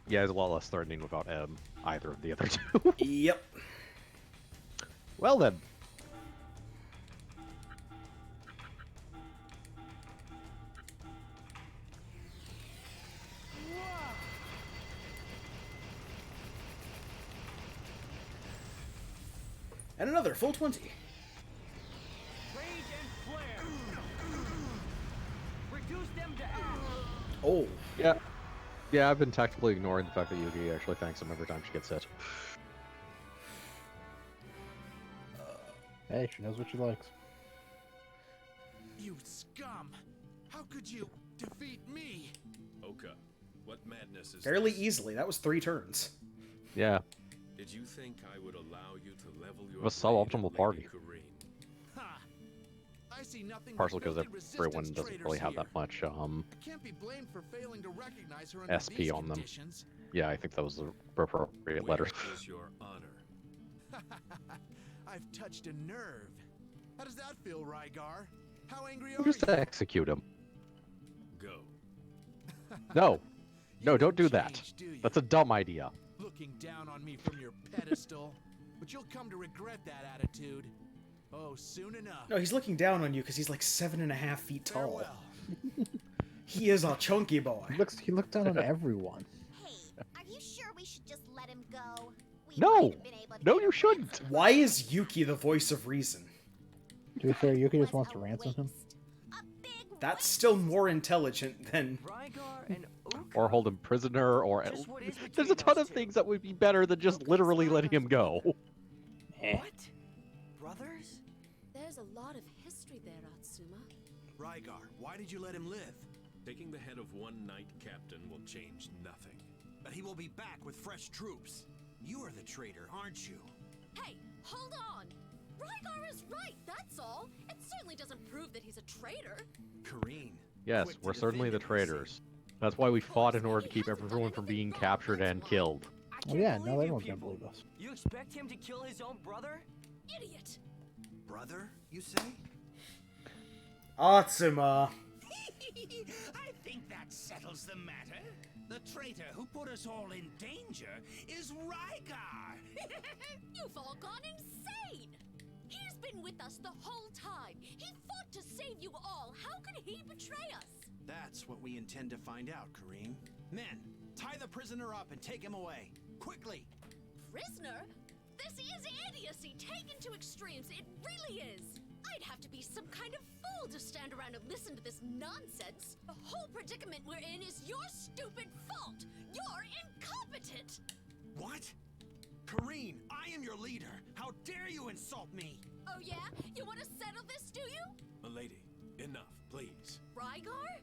C: Yeah, he's a lot less threatening without either of the other two.
A: Yep.
C: Well then.
A: And another full 20.
D: Rage and flare. Reduce them to ash.
A: Oh.
C: Yeah. Yeah, I've been tactically ignoring the fact that Yugi actually thanks him every time she gets hit.
B: Hey, she knows what she likes.
J: You scum. How could you defeat me?
H: Oka, what madness is
A: Fairly
H: this?
A: easily. That was 3 turns.
C: Yeah.
H: Did you think I would allow you to level your
C: A suboptimal
H: blade at
C: party.
H: Lady Corrine?
J: Ha! I see nothing but
C: Partially because
J: filthy
C: everyone
J: resistance
C: doesn't really
J: traitors
C: have that
J: here.
C: much,
J: I can't be blamed for failing to recognize her under
C: SP
J: these
C: on them.
J: conditions.
C: yeah, I think that was the appropriate letter.
H: Where is your honor?
J: I've touched a nerve. How does that feel, Rygar? How angry are
C: Just
J: you?
C: execute him.
H: Go.
C: No. No,
J: You
C: don't do
J: didn't
C: that.
J: change, do you?
C: That's a dumb idea.
J: Looking down on me from your pedestal. But you'll come to regret that attitude. Oh, soon enough.
A: No, he's looking down on you because he's like 7.5 feet tall.
J: Farewell.
A: He is a chunky boy.
B: He looks down on everyone.
F: Hey, are you sure we should just let him go? We
C: No.
F: might have been able to
C: No,
F: get
C: you
F: away
C: shouldn't.
F: with it.
A: Why is Yuki the voice of reason?
B: To be fair, Yuki just
F: Was
B: wants to
F: a
B: ransom him.
F: waste. A big
A: That's
F: waste.
A: still more intelligent than...
D: Rygar and Uka.
C: Or hold him prisoner, or...
D: Just what is between
C: There's a ton
D: those
C: of
D: two?
C: things that would be better than just
D: Uka's
C: literally letting him
D: Rygar's
C: go.
D: What? Brothers?
I: There's a lot of history there, Atsuma.
E: Rygar, why did you let him live?
H: Taking the head of one knight captain will change nothing.
E: But he will be back with fresh troops. You are the traitor, aren't you?
I: Hey, hold on! Rygar is right, that's all. It certainly doesn't prove that he's a traitor.
E: Kareen.
C: Yes,
E: quick to
C: we're certainly the
E: defend him, I see.
C: traitors. That's why we fought in order to keep everyone from being captured and killed.
D: I
B: Oh
D: can't
B: yeah,
D: believe
B: now
D: you
B: everyone's gonna
D: people.
B: believe us.
D: You expect him to kill his own brother?
I: Idiot!
E: Brother, you say?
A: Atsuma.
G: I think that settles the matter. The traitor who put us all in danger is Rygar.
I: You've all gone insane! He's been with us the whole time. He fought to save you all. How could he betray us?
E: That's what we intend to find out, Kareen. Men, tie the prisoner up and take him away. Quickly!
I: Prisoner? This is idiocy taken to extremes. It really is. I'd have to be some kind of fool to stand around and listen to this nonsense. The whole predicament we're in is your stupid fault. You're incompetent.
E: What? Kareen, I am your leader. How dare you insult me?
I: Oh yeah? You want to settle this, do you?
H: Milady, enough, please.
I: Rygar?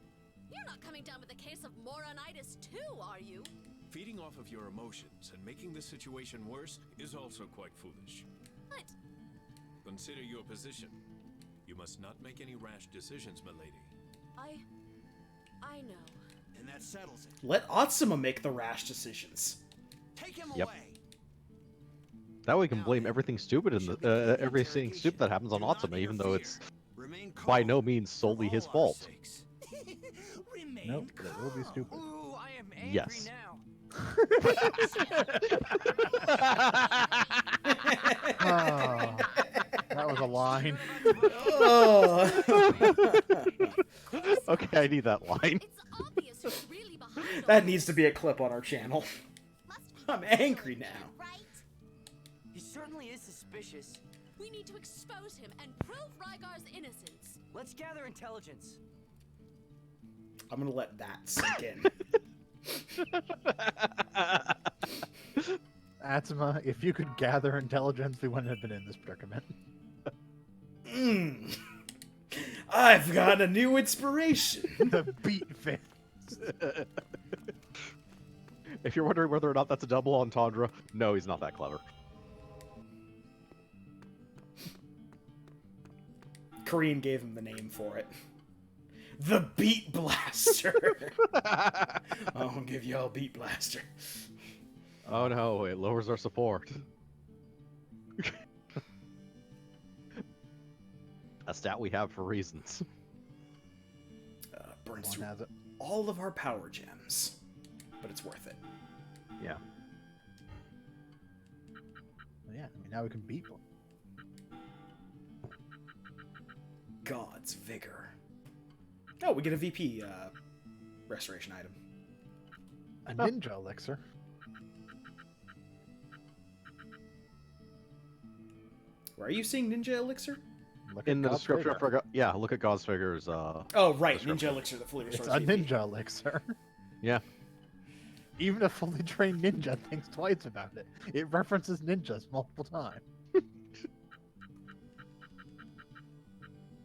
I: You're not coming down with a case of moronitis too, are you?
H: Feeding off of your emotions and making the situation worse is also quite foolish.
I: But
H: Consider your position. You must not make any rash decisions, milady.
I: I know.
E: And that settles it.
A: Let Atsuma make the rash decisions.
E: Take him
C: Yep.
E: away.
C: That way we can blame everything stupid in the everything stupid that happens on Atsuma, even though it's
E: Remain calm.
C: by no means solely his
E: For all our
C: fault.
E: sakes.
G: Remain
B: Nope, that will be
G: calm.
B: stupid.
D: Ooh, I am angry
C: Yes.
D: now.
B: Oh, that was a line.
A: Oh.
C: Okay, I need that line.
I: It's obvious who's really behind all
A: That
I: this.
A: needs to be a clip on our channel.
F: Must be
A: I'm
F: something
A: angry
F: to do,
A: now.
F: Right?
D: He certainly is suspicious.
I: We need to expose him and prove Rygar's innocence.
D: Let's gather intelligence.
A: I'm gonna let that sink in.
B: Atsuma, if you could gather intelligence, we wouldn't have been in this predicament.
A: I've got a new inspiration.
B: The beat face.
C: If you're wondering whether or not that's a double entendre, no, he's not that clever.
A: Kareem gave him the name for it. The Beat Blaster. I'll give you all Beat Blaster.
C: Oh no, it lowers our support. A stat we have for reasons.
A: Burns
B: One
A: through
B: has it.
A: all of our power gems, but it's worth it.
C: Yeah.
B: Yeah, I mean, now we can beat one.
A: God's vigor. Oh, we get a VP restoration item.
B: A ninja elixir.
A: Where are you seeing Ninja Elixir?
B: Look
C: In
B: at
C: the
B: God's
C: description, I
B: figure.
C: forgot. Yeah, look at God's figures.
A: Oh, right,
C: Description.
A: Ninja Elixir, the fully
B: It's
A: restored
B: a
A: VP.
B: ninja elixir.
C: Yeah.
B: Even a fully trained ninja thinks twice about it. It references ninjas multiple times.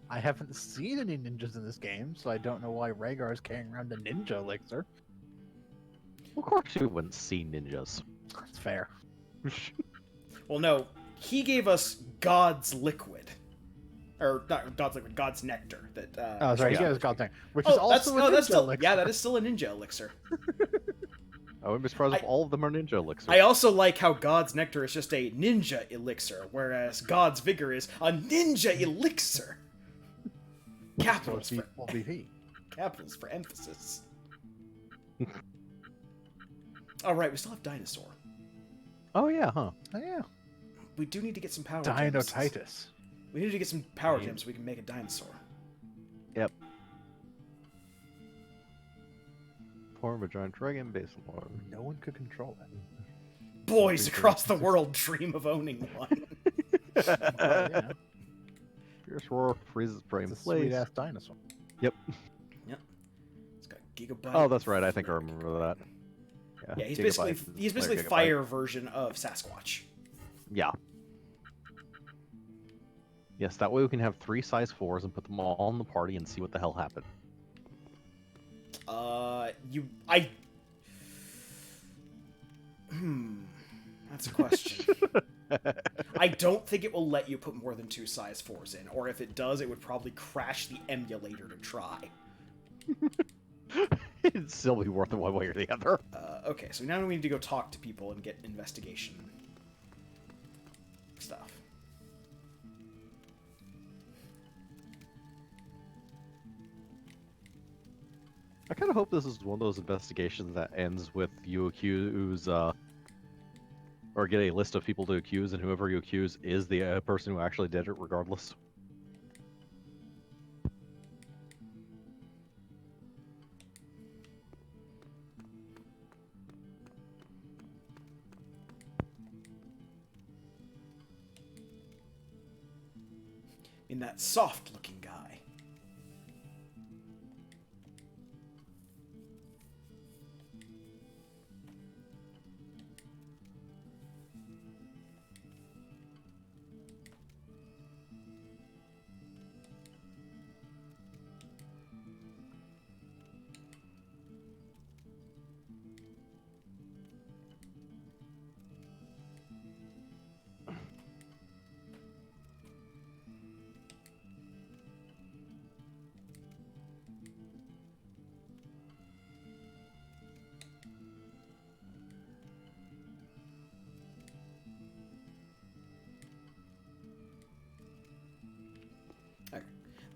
B: I haven't seen any ninjas in this game, so I don't know why Rhaegar is carrying around a ninja elixir.
C: Of course you wouldn't see ninjas.
B: That's fair.
A: Well, no, he gave us God's liquid. Or, not God's liquid, God's nectar. That,
B: Oh, sorry,
A: shows
B: you
A: up.
B: guys got that. Which
A: Oh,
B: is also a ninja
A: that's still,
B: elixir.
A: yeah, that is still a Ninja Elixir.
C: I wouldn't be surprised if all of them are ninja elixirs.
A: I also like how God's Nectar is just a ninja elixir, whereas God's Vigor is a ninja elixir. Capitals for, capitals for emphasis. Alright, we still have Dinosaur.
C: Oh yeah, huh?
B: Oh yeah.
A: We do need to get some power gems.
B: Dino-titus.
A: We need to get some power gems so we can make a dinosaur.
C: Yep. Form a giant dragon based on water.
B: No one could control it.
A: Boys across the world dream of owning one.
B: Yeah.
C: Fierce roar freezes prey in
B: It's a
C: place.
B: sweet-ass dinosaur.
C: Yep.
A: Yep. It's got gigabyte.
C: Oh, that's right. I think I remember that.
A: Yeah, he's
C: Gigabyte
A: basically
C: Gigabyte.
A: fire version of Sasquatch.
C: Yeah. Yes, that way we can have 3 size 4s and put them all in the party and see what the hell happened.
A: That's a question. I don't think it will let you put more than 2 size 4s in, or if it does, it would probably crash the emulator to try.
C: It'd still be worth it one way or the other.
A: Okay, so now we need to go talk to people and get investigation stuff.
C: I kind of hope this is one of those investigations that ends with you accuse, or get a list of people to accuse, and whoever you accuse is the person who actually did it, regardless.
A: In that soft-looking guy.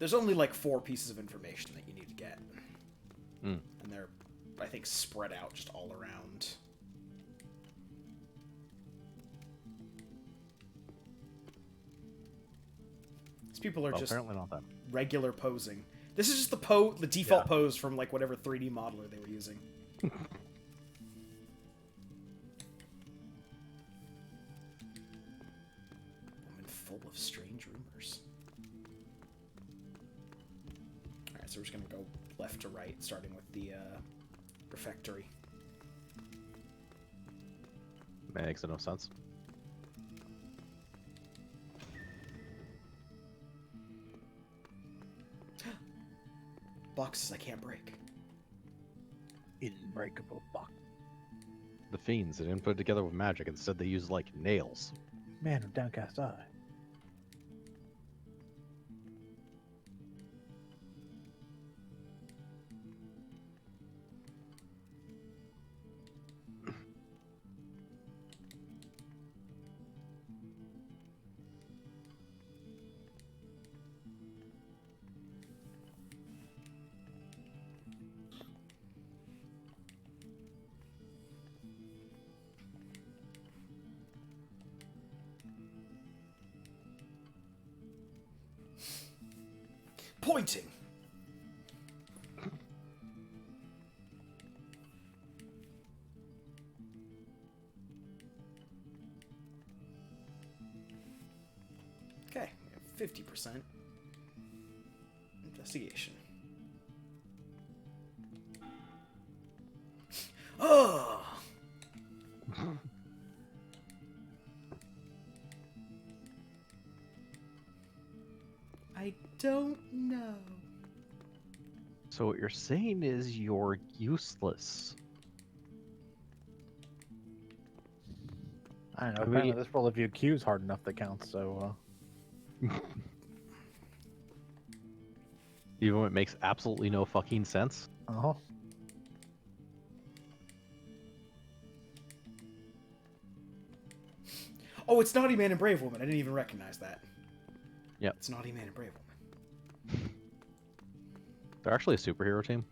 A: There's only like 4 pieces of information that you need to get. And they're, I think, spread out just all around. These people are just
C: apparently not that.
A: regular posing. This is just the default pose from like whatever 3D modeler they were using. Woman full of strange rumors. Alright, so we're just gonna go left to right, starting with the refectory.
C: Makes no sense.
A: Boxes I can't break.
B: Unbreakable box.
C: The fiends, they didn't put it together with magic. Instead, they used, like, nails.
B: Man with downcast eye.
A: Pointing! Okay, we have 50% investigation. Oh! I don't know.
C: So what you're saying is you're useless.
B: I don't know.
C: I mean-
B: Apparently, this world, if you accuse hard enough, that counts. So,
C: Even when it makes absolutely no fucking sense.
B: uh huh.
A: Oh, it's Naughty Man and Brave Woman. I didn't even recognize that.
C: Yep.
A: It's Naughty Man and Brave Woman.
C: They're actually a superhero team.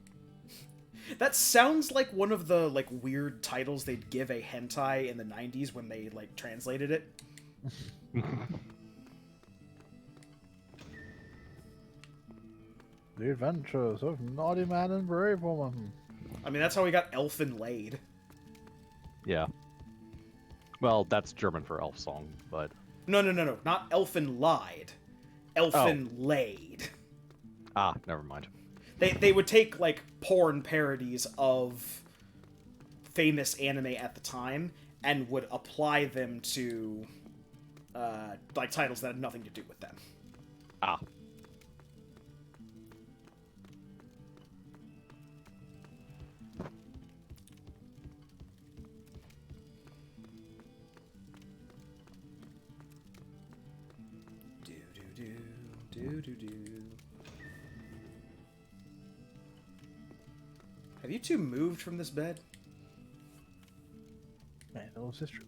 A: That sounds like one of the like weird titles they'd give a hentai in the 90s when they like translated it.
B: The Adventures of Naughty Man and Brave Woman.
A: I mean, that's how we got Elfin Laid.
C: Yeah. Well, that's German for elf song, but...
A: No. Not Elfin Lied. Elfin Laid.
C: Ah, never mind.
A: They would take, like, porn parodies of famous anime at the time and would apply them to, like, titles that had nothing to do with them.
C: Ah.
A: Do. Have you two moved from this bed?
B: Man, that was history.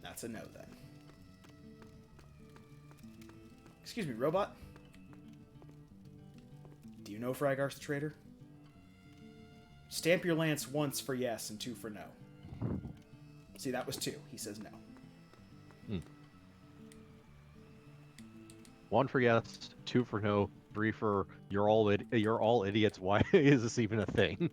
A: That's a no, then. Excuse me, robot? Do you know Frygar's the traitor? Stamp your lance once for yes and 2 for no. See, that was 2. He says no.
C: 1 for yes, 2 for no, 3 for you're all idiots. Why is this even a thing?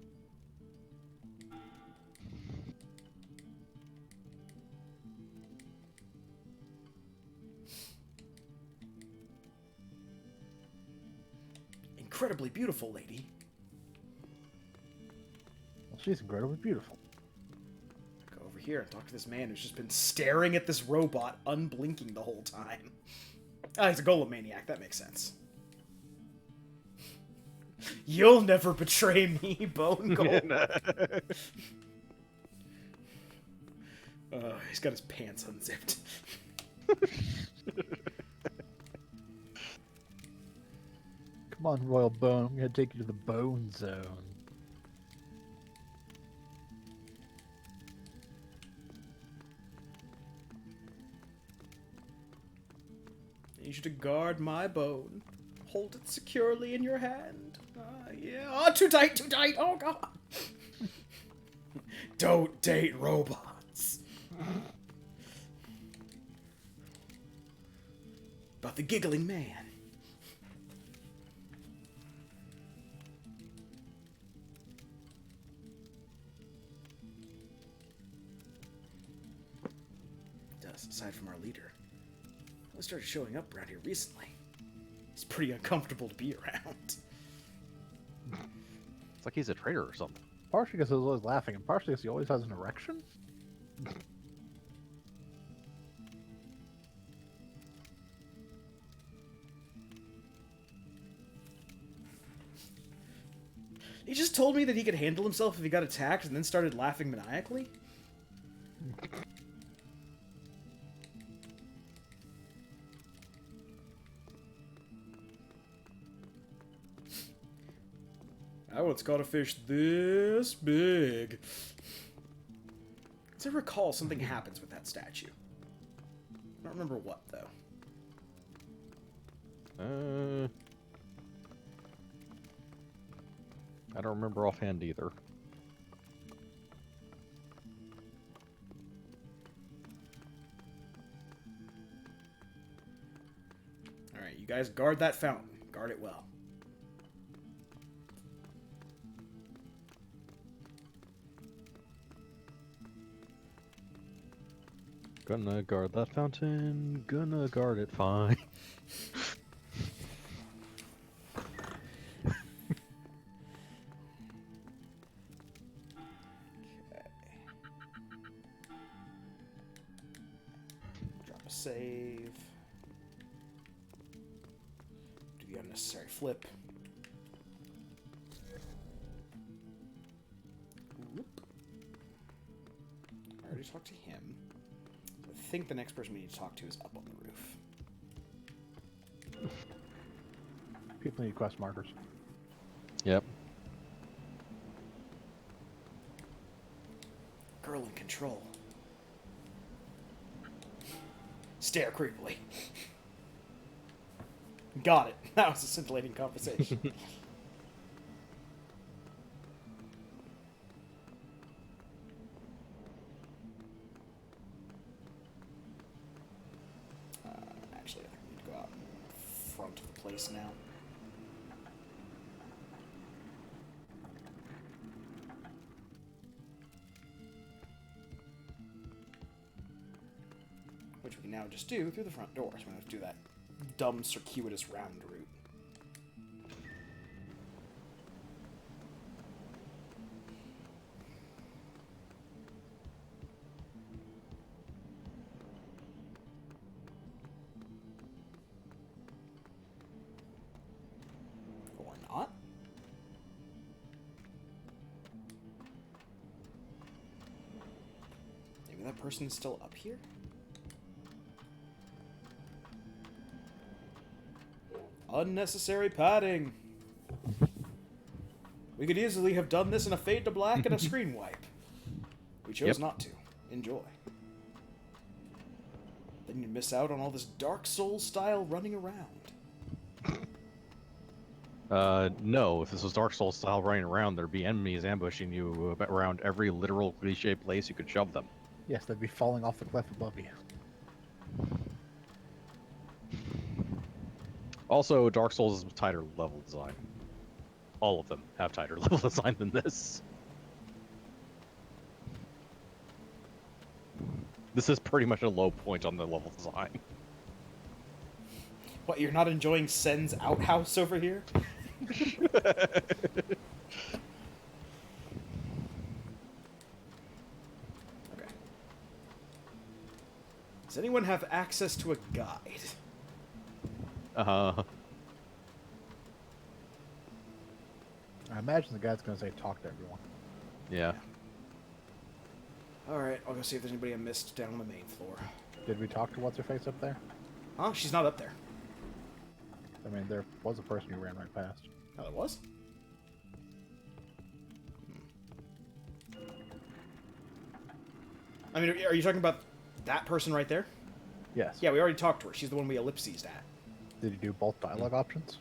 A: Incredibly beautiful, lady.
B: Well, she's incredibly beautiful.
A: Go over here and talk to this man who's just been staring at this robot unblinking the whole time. Ah, he's a golem maniac. That makes sense. You'll never betray me, Bone Golem. He's got his pants unzipped.
B: Come on, Royal Bone. I'm gonna take you to the Bone Zone.
A: I need you to guard my bone. Hold it securely in your hand. Yeah. Oh, too tight, too tight. Oh, God. Don't date robots. About the giggling man. Does, aside from our leader. He started showing up around here recently. He's pretty uncomfortable to be around.
C: It's like he's a traitor or something.
B: Partially because he was always laughing, and partially because he always has an erection.
A: He just told me that he could handle himself if he got attacked and then started laughing maniacally? I once caught a fish this big. As I recall, something happens with that statue. I don't remember what, though.
C: I don't remember offhand either.
A: Alright, you guys guard that fountain. Guard it well.
C: Gonna guard that fountain, gonna guard it fine.
A: Drop a save. Do the unnecessary flip. Whoop. I already talked to him. I think the next person we need to talk to is up on the roof.
B: People need quest markers.
C: Yep.
A: girl in control. Stare creepily. Got it. That was a scintillating conversation. Actually, I think we need to go out in front of the place now. Which we can now just do through the front door. So we don't have to do that dumb, circuitous round route. Or not. Maybe that person is still up here? Unnecessary padding. We could easily have done this in a fade to black and a screen wipe. We chose not to. Enjoy. Then you'd miss out on all this Dark Souls style running around.
C: No, if this was Dark Souls style running around, there'd be enemies ambushing you around every literal cliche place you could shove them.
B: Yes, they'd be falling off the cliff above you.
C: Also, Dark Souls is tighter level design. All of them have tighter level design than this. This is pretty much a low point on the level design.
A: What, you're not enjoying Sen's outhouse over here? Okay. Does anyone have access to a guide?
B: I imagine the guy's going to say talk to everyone.
C: Yeah.
A: Alright, I'll go see if there's anybody I missed down on the main floor.
B: Did we talk to what's-her-face up there?
A: Huh? She's not up there.
B: I mean, there was a person who ran right past.
A: Oh, there was? I mean, are you talking about that person right there?
B: Yes.
A: Yeah, we already talked to her. She's the one we ellipsised at.
B: Did you do both dialogue options?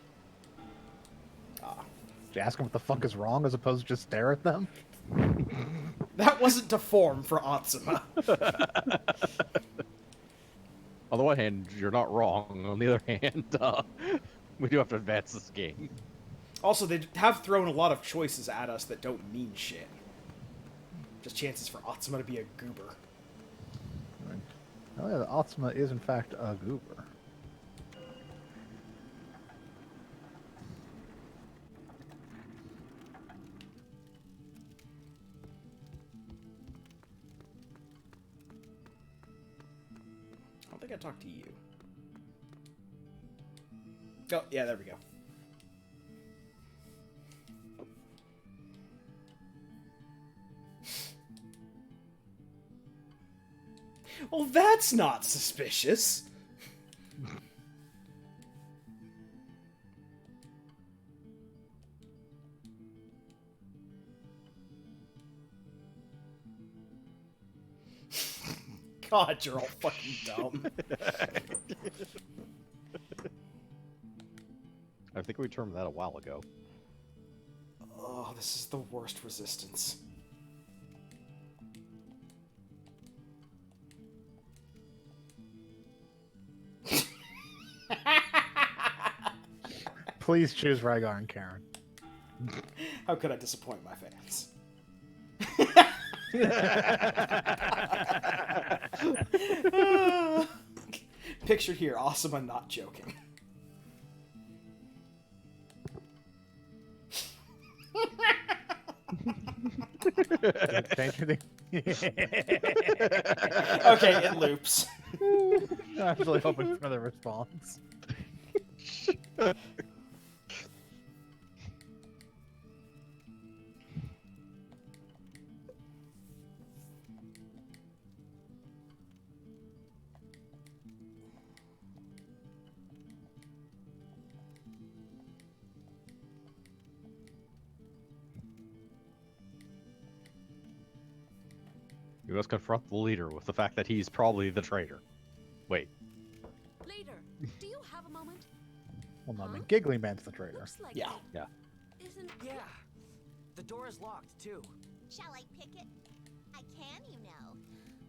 A: Ah.
B: Did you ask them what the fuck is wrong as opposed to just stare at them?
A: That wasn't to form for Atsuma.
C: On the one hand, you're not wrong. On the other hand, we do have to advance this game.
A: Also, they have thrown a lot of choices at us that don't mean shit. Just chances for Atsuma to be a goober.
B: Oh yeah, the Atsuma is in fact a goober.
A: I don't think I talked to you. Oh, yeah, there we go. Well, that's not suspicious. God, you're all fucking dumb.
C: I think we termed that a while ago.
A: Oh, this is the worst resistance.
B: Please choose Rygar and Karen.
A: How could I disappoint my fans? Pictured here, awesome, I'm not joking.
B: Change anything?
A: Okay, it loops.
B: I was really hoping for the response.
C: We must confront the leader with the fact that he's probably the traitor. Wait.
I: Leader, do you have a moment?
B: Well, no, I mean,
I: Huh?
B: Giggling Man's the traitor.
I: Looks like
A: Yeah.
C: Yeah.
I: Isn't
D: Yeah. The door is locked, too.
F: Shall I pick it? I can, you know.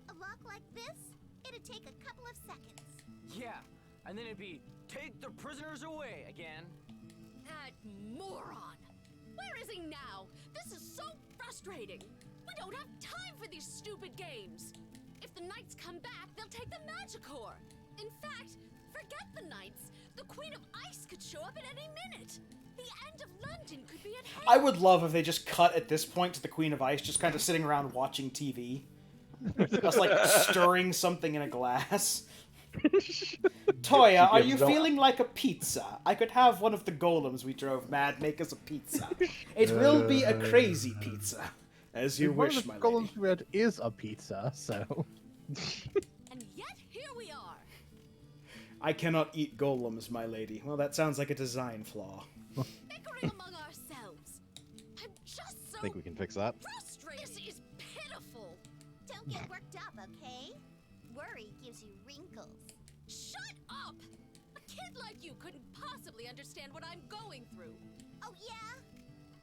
F: A lock like this, it'd take a couple of seconds.
D: Yeah. And then it'd be, take the prisoners away again.
I: that moron? Where is he now? This is so frustrating. We don't have time for these stupid games. If the knights come back, they'll take the Magicore. In fact, forget the knights. The Queen of Ice could show up at any minute. The end of London could be at hand.
A: I would love if they just cut at this point to the Queen of Ice just kind of sitting around watching TV. Just like stirring something in a glass. Toya, are you feeling like a pizza? I could have one of the golems we drove mad make us a pizza. It will be a crazy pizza. As you
B: One
A: wish,
B: of the
A: my
B: golems
A: lady.
B: we had is a pizza, so.
I: And yet here we are.
A: I cannot eat golems, my lady. Well, that sounds like a design flaw.
I: Bickering among ourselves. I'm just so
C: I think we can fix that.
I: frustrated. This is pitiful.
F: Don't get worked up, okay? Worry gives you wrinkles.
I: Shut up! A kid like you couldn't possibly understand what I'm going through.
F: Oh, yeah?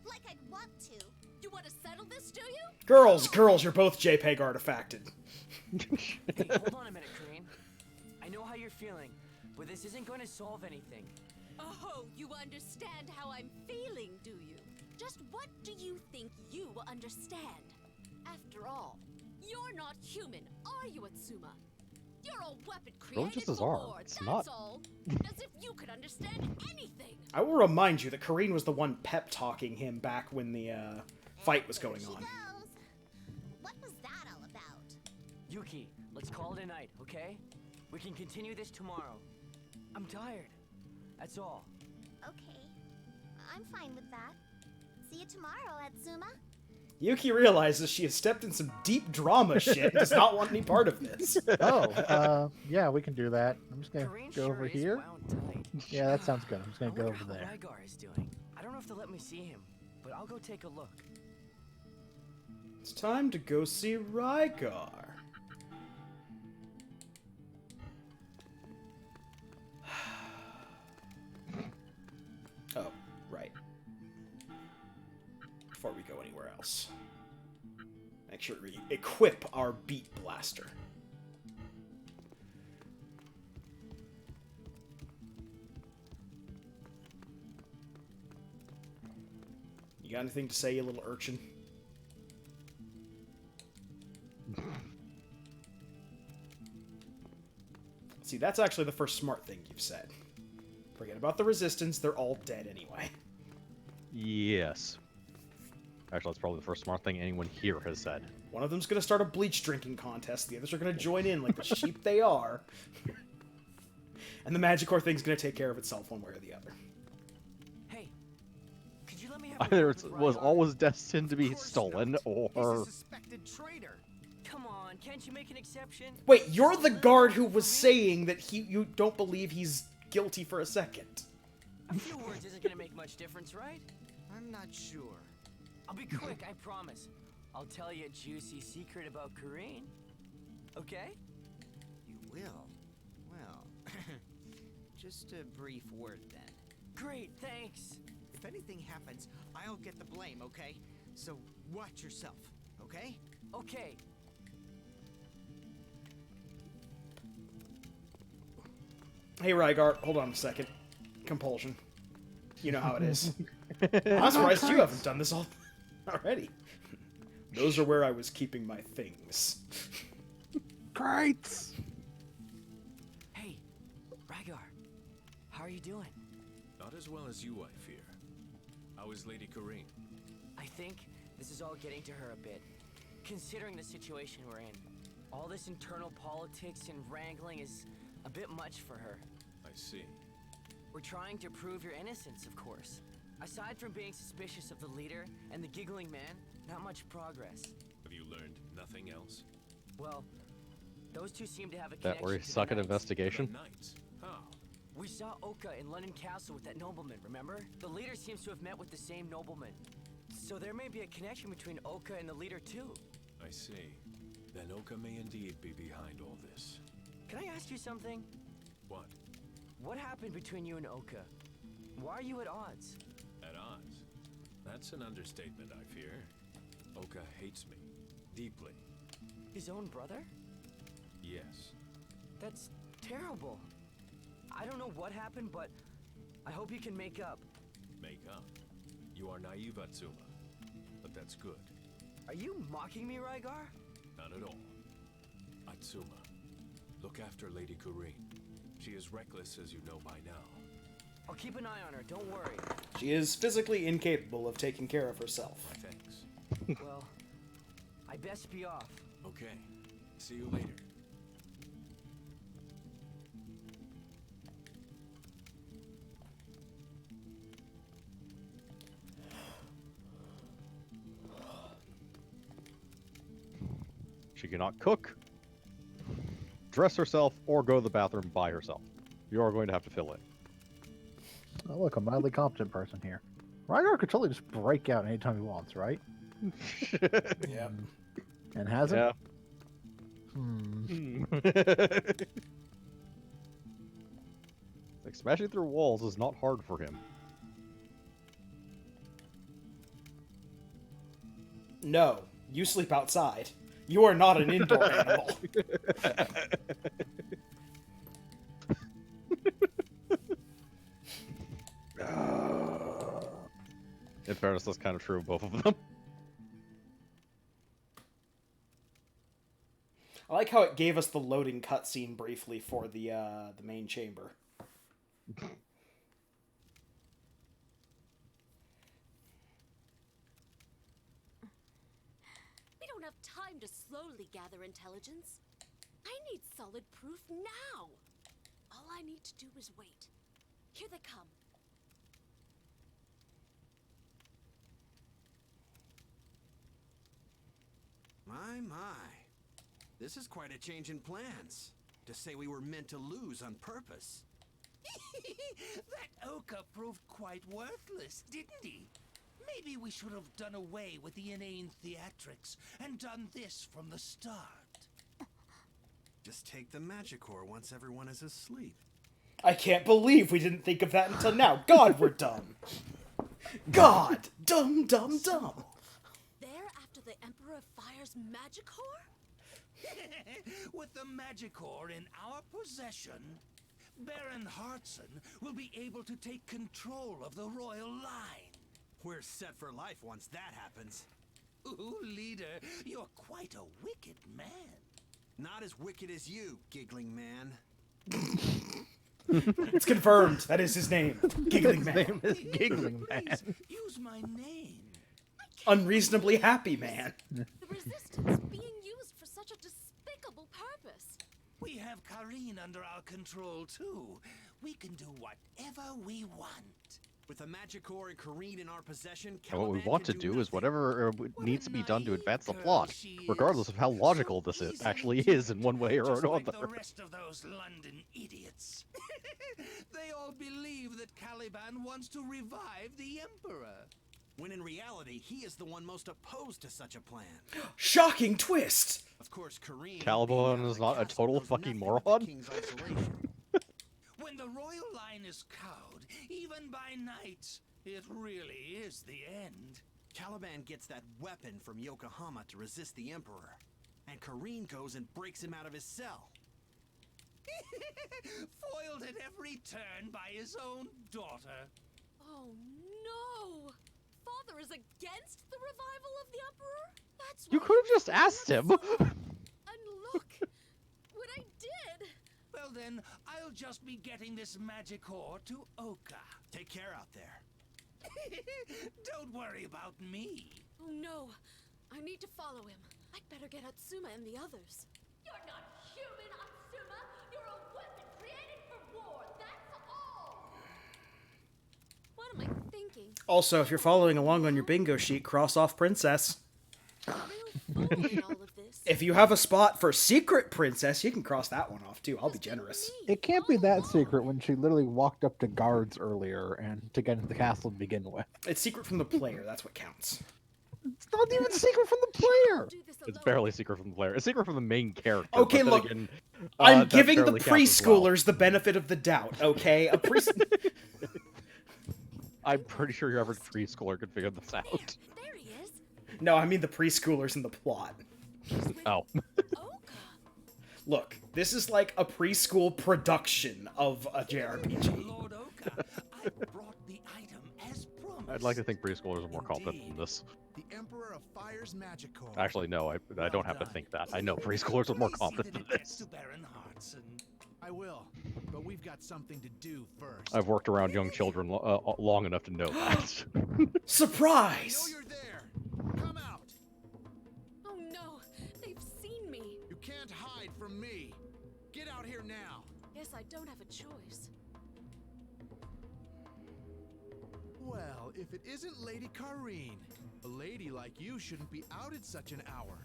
F: Like I'd want to.
I: You want to settle this, do you?
A: Girls, you're both JPEG artifacted.
D: Hey, hold on a minute, Crane. I know how you're feeling, but this isn't going to solve anything.
I: Oh, you understand how I'm feeling, do you? Just what do you think you understand? After all, you're not human, are you, Atsuma? You're a weapon created
C: just his
I: for
C: arm.
I: war,
C: It's
I: that's
C: not-
I: all. As if you could understand anything.
A: I will remind you that Kareen was the one pep-talking him back when the fight was going
F: She
A: on.
F: goes. What was that all about?
D: Yuki, let's call it a night, okay? We can continue this tomorrow. I'm tired. That's all.
F: Okay. I'm fine with that. See you tomorrow, Atsuma.
A: Yuki realizes she has stepped in some deep drama shit and does not want any part of this.
B: Oh, yeah, we can do that. I'm just gonna
D: Kareen
B: go
D: sure
B: over
D: is
B: here.
D: wound tight.
B: Yeah, that sounds good. I'm just
D: I
B: gonna go
D: wonder
B: over
D: how
B: there.
D: Rygar is doing. I don't know if they'll let me see him, but I'll go take a look.
A: It's time to go see Rygar. Oh, right. Before we go anywhere else, make sure we equip our Beat Blaster. You got anything to say, you little urchin? See, that's actually the first smart thing you've said. Forget about the resistance, they're all dead anyway.
C: Yes. Actually, that's probably the first smart thing anyone here has said.
A: One of them's gonna start a bleach drinking contest, the others are gonna join in like the sheep they are. And the Magicore thing's gonna take care of itself one way or the other.
D: Hey, could you let me have a
C: Either
D: word
C: it
D: with
C: was
D: Rygar?
C: always destined to be
E: course
C: stolen,
E: not. He's a
C: or...
E: suspected traitor.
D: Come on, can't you make an exception?
A: Wait, you're the guard who was saying that you don't believe he's guilty for a second.
D: A few words isn't gonna make much difference, right?
E: I'm not sure.
D: I'll be quick, I promise. I'll tell you a juicy secret about Kareen. Okay?
K: You will? Well, just a brief word then.
D: Great, thanks.
K: If anything happens, I'll get the blame, okay? So watch yourself, okay?
D: Okay.
A: Hey Rygar, hold on a second. Compulsion. You know how it is. I'm surprised you haven't done this already. Those are where I was keeping my things.
B: Great!
D: Hey, Rygar. How are you doing?
H: Not as well as you, I fear. How is Lady Kareen?
D: I think this is all getting to her a bit. Considering the situation we're in. All this internal politics and wrangling is a bit much for her.
H: I see.
D: We're trying to prove your innocence, of course. Aside from being suspicious of the leader and the giggling man, not much progress.
H: Have you learned nothing else?
D: Well, those two seem to have a
C: That
D: connection
C: where you
D: to the
C: suck at
D: Knights.
C: investigation?
H: The Knights. How?
D: We saw Oka in London Castle with that nobleman, remember? The leader seems to have met with the same nobleman. So there may be a connection between Oka and the leader too.
H: I see. Then Oka may indeed be behind all this.
D: Can I ask you something?
H: What?
D: What happened between you and Oka? Why are you at odds?
H: At odds? That's an understatement, I fear. Oka hates me. Deeply.
D: His own brother?
H: Yes.
D: That's terrible. I don't know what happened, but I hope you can make up.
H: Make up? You are naive, Atsuma. But that's good.
D: Are you mocking me, Rygar?
H: Not at all. Atsuma, look after Lady Kureen. She is reckless, as you know by now.
D: I'll keep an eye on her, don't worry.
A: She is physically incapable of taking care of herself.
H: Thanks.
D: Well, I best be off.
H: Okay. See you later.
C: She cannot cook, dress herself, or go to the bathroom by herself. You are going to have to fill in.
B: Oh, look, a mildly competent person here. Rygar could totally just break out anytime he wants, right?
A: Yeah.
B: And hasn't?
C: Yeah. Like, smashing through walls is not hard for him.
A: No, you sleep outside. You are not an indoor animal.
C: In fairness, that's kind of true of both of them.
A: I like how it gave us the loading cutscene briefly for the main chamber.
I: We don't have time to slowly gather intelligence. I need solid proof now. All I need to do is wait. Here they come.
E: My. This is quite a change in plans. To say we were meant to lose on purpose.
G: That Oka proved quite worthless, didn't he? Maybe we should have done away with the inane theatrics and done this from the start.
E: Just take the Magicore once everyone is asleep.
A: I can't believe we didn't think of that until now. God, we're dumb. God! Dumb, dumb, dumb.
I: There after the Emperor fires Magicore?
G: With the Magicore in our possession, Baron Hartson will be able to take control of the royal line.
E: We're set for life once that happens.
G: Ooh, leader, you're quite a wicked man.
E: Not as wicked as you, giggling man.
A: It's confirmed. That is his name. Giggling
B: His
A: Man.
B: name is Giggling Man.
G: Please, use my name.
A: Unreasonably happy man.
I: The resistance being used for such a despicable purpose.
G: We have Kareen under our control, too. We can do whatever we want.
E: With a Magicore and Kareen in our possession,
C: And what we
E: Caliban
C: want to
E: can
C: do
E: nothing.
C: is whatever needs to be done to
G: naive
C: advance the
G: girl
C: plot,
G: she is.
C: regardless of how logical
G: So
C: this is,
G: easily
C: actually
G: duped,
C: is in one way or
G: just like
C: another.
G: the rest of those London idiots. They all believe that Caliban wants to revive the Emperor.
E: When in reality, he is the one most opposed to such a plan.
A: Shocking twist!
E: Of course, Kareen...
C: Caliban
E: being out of
C: is
E: the
C: not a
E: castle,
C: total
E: knows
C: fucking
E: nothing of the
C: moron?
E: king's isolation.
G: When the royal line is cowed, even by night, it really is the end.
E: Caliban gets that weapon from Yokohama to resist the Emperor. And Kareen goes and breaks him out of his cell.
G: Foiled at every turn by his own daughter.
I: Oh no! Father is against the revival of the Emperor? That's
C: You
I: why
C: could have
I: he
C: just
I: was
C: asked him.
I: so- And look, what I did!
G: Well then, I'll just be getting this Magicore to Oka.
E: Take care out there.
G: Don't worry about me.
I: Oh no, I need to follow him. I'd better get Atsuma and the others. You're not human, Atsuma! You're a weapon created for war, that's all! What am I thinking?
A: Also, if you're following along on your bingo sheet, cross off Princess.
I: Real fool in all of this.
A: If you have a spot for Secret Princess, you can cross that one off too. I'll be generous.
B: It can't be that secret when she literally walked up to guards earlier and to get into the castle to begin with.
A: It's secret from the player, that's what counts.
B: not even secret from the player.
I: Do this
C: It's
I: alone.
C: barely secret from the player. It's secret from the main character.
A: Okay,
C: but then
A: look,
C: again,
A: I'm
C: that
A: giving the
C: barely counts as well.
A: preschoolers the benefit of the doubt, okay?
C: I'm pretty sure your average preschooler could figure this out.
I: There he is.
A: No, I mean the preschoolers in the plot.
C: Oh.
I: Oka.
A: Look, this is like a preschool production of a JRPG.
G: Lord Oka, I brought the item as promised.
C: I'd like to think preschoolers are more competent than this.
J: The Emperor of Fire's magic core.
C: Actually, no, I don't have to think that. I know preschoolers are more competent than this.
J: I will, but we've got something to do first.
C: I've worked around young children long enough to know that.
A: Surprise!
J: I know you're there. Come out.
I: Oh no, they've seen me.
J: You can't hide from me. Get out here now.
I: Guess I don't have a choice.
J: Well, if it isn't Lady Kareen, a lady like you shouldn't be out at such an hour.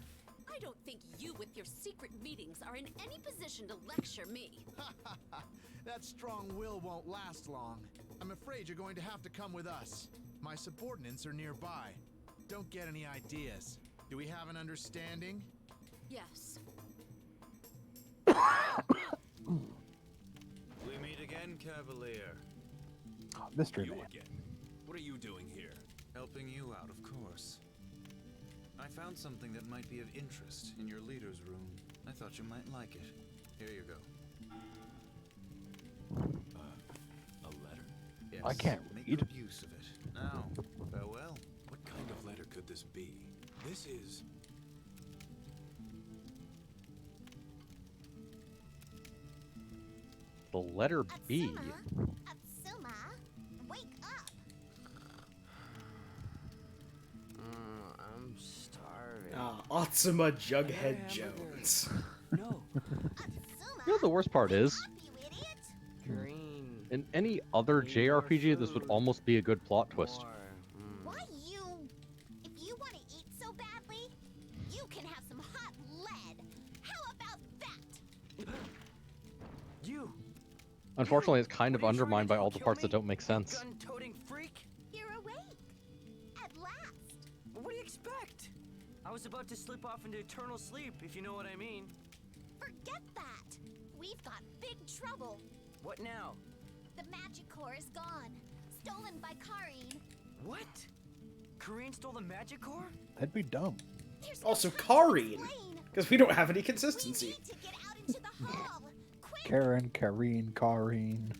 I: I don't think you with your secret meetings are in any position to lecture me.
J: That strong will won't last long. I'm afraid you're going to have to come with us. My subordinates are nearby. Don't get any ideas. Do we have an understanding?
I: Yes.
L: We meet again, Cavalier.
B: Mystery
H: You
B: Man.
H: again. What are you doing here?
L: Helping you out, of course. I found something that might be of interest in your leader's room. I thought you might like it. Here you go.
H: A letter?
L: Yes,
B: I can't
L: make
B: read.
L: good use of it. Now, farewell.
H: What kind of letter could this be? This is...
C: The letter B.
F: Atsuma, wake up.
D: I'm starving.
A: Atsuma Jughead Jones.
D: No,
C: You know what the worst part is?
F: You idiot.
D: green.
C: In any other JRPG, this would almost be a good plot twist.
D: More.
F: Why you? If you want to eat so badly, you can have some hot lead. How about that?
D: You.
C: Unfortunately, it's kind of
D: Were you trying
C: undermined by
D: to
C: all the
D: kill
C: parts
D: me,
C: that don't make sense.
D: Gun-toting freak.
F: You're awake. At last.
D: What do you expect? I was about to slip off into eternal sleep, if you know what I mean.
F: Forget that. We've got big trouble.
D: What now?
F: The magic core is gone. Stolen by Kareen.
D: What? Kareen stole the magic core?
B: That'd be dumb.
F: There's no
A: Also,
F: time to
A: Kareen.
F: explain.
A: Because we don't have any
F: We
A: consistency.
F: need to get out into the hall. Quick.
B: Kareen.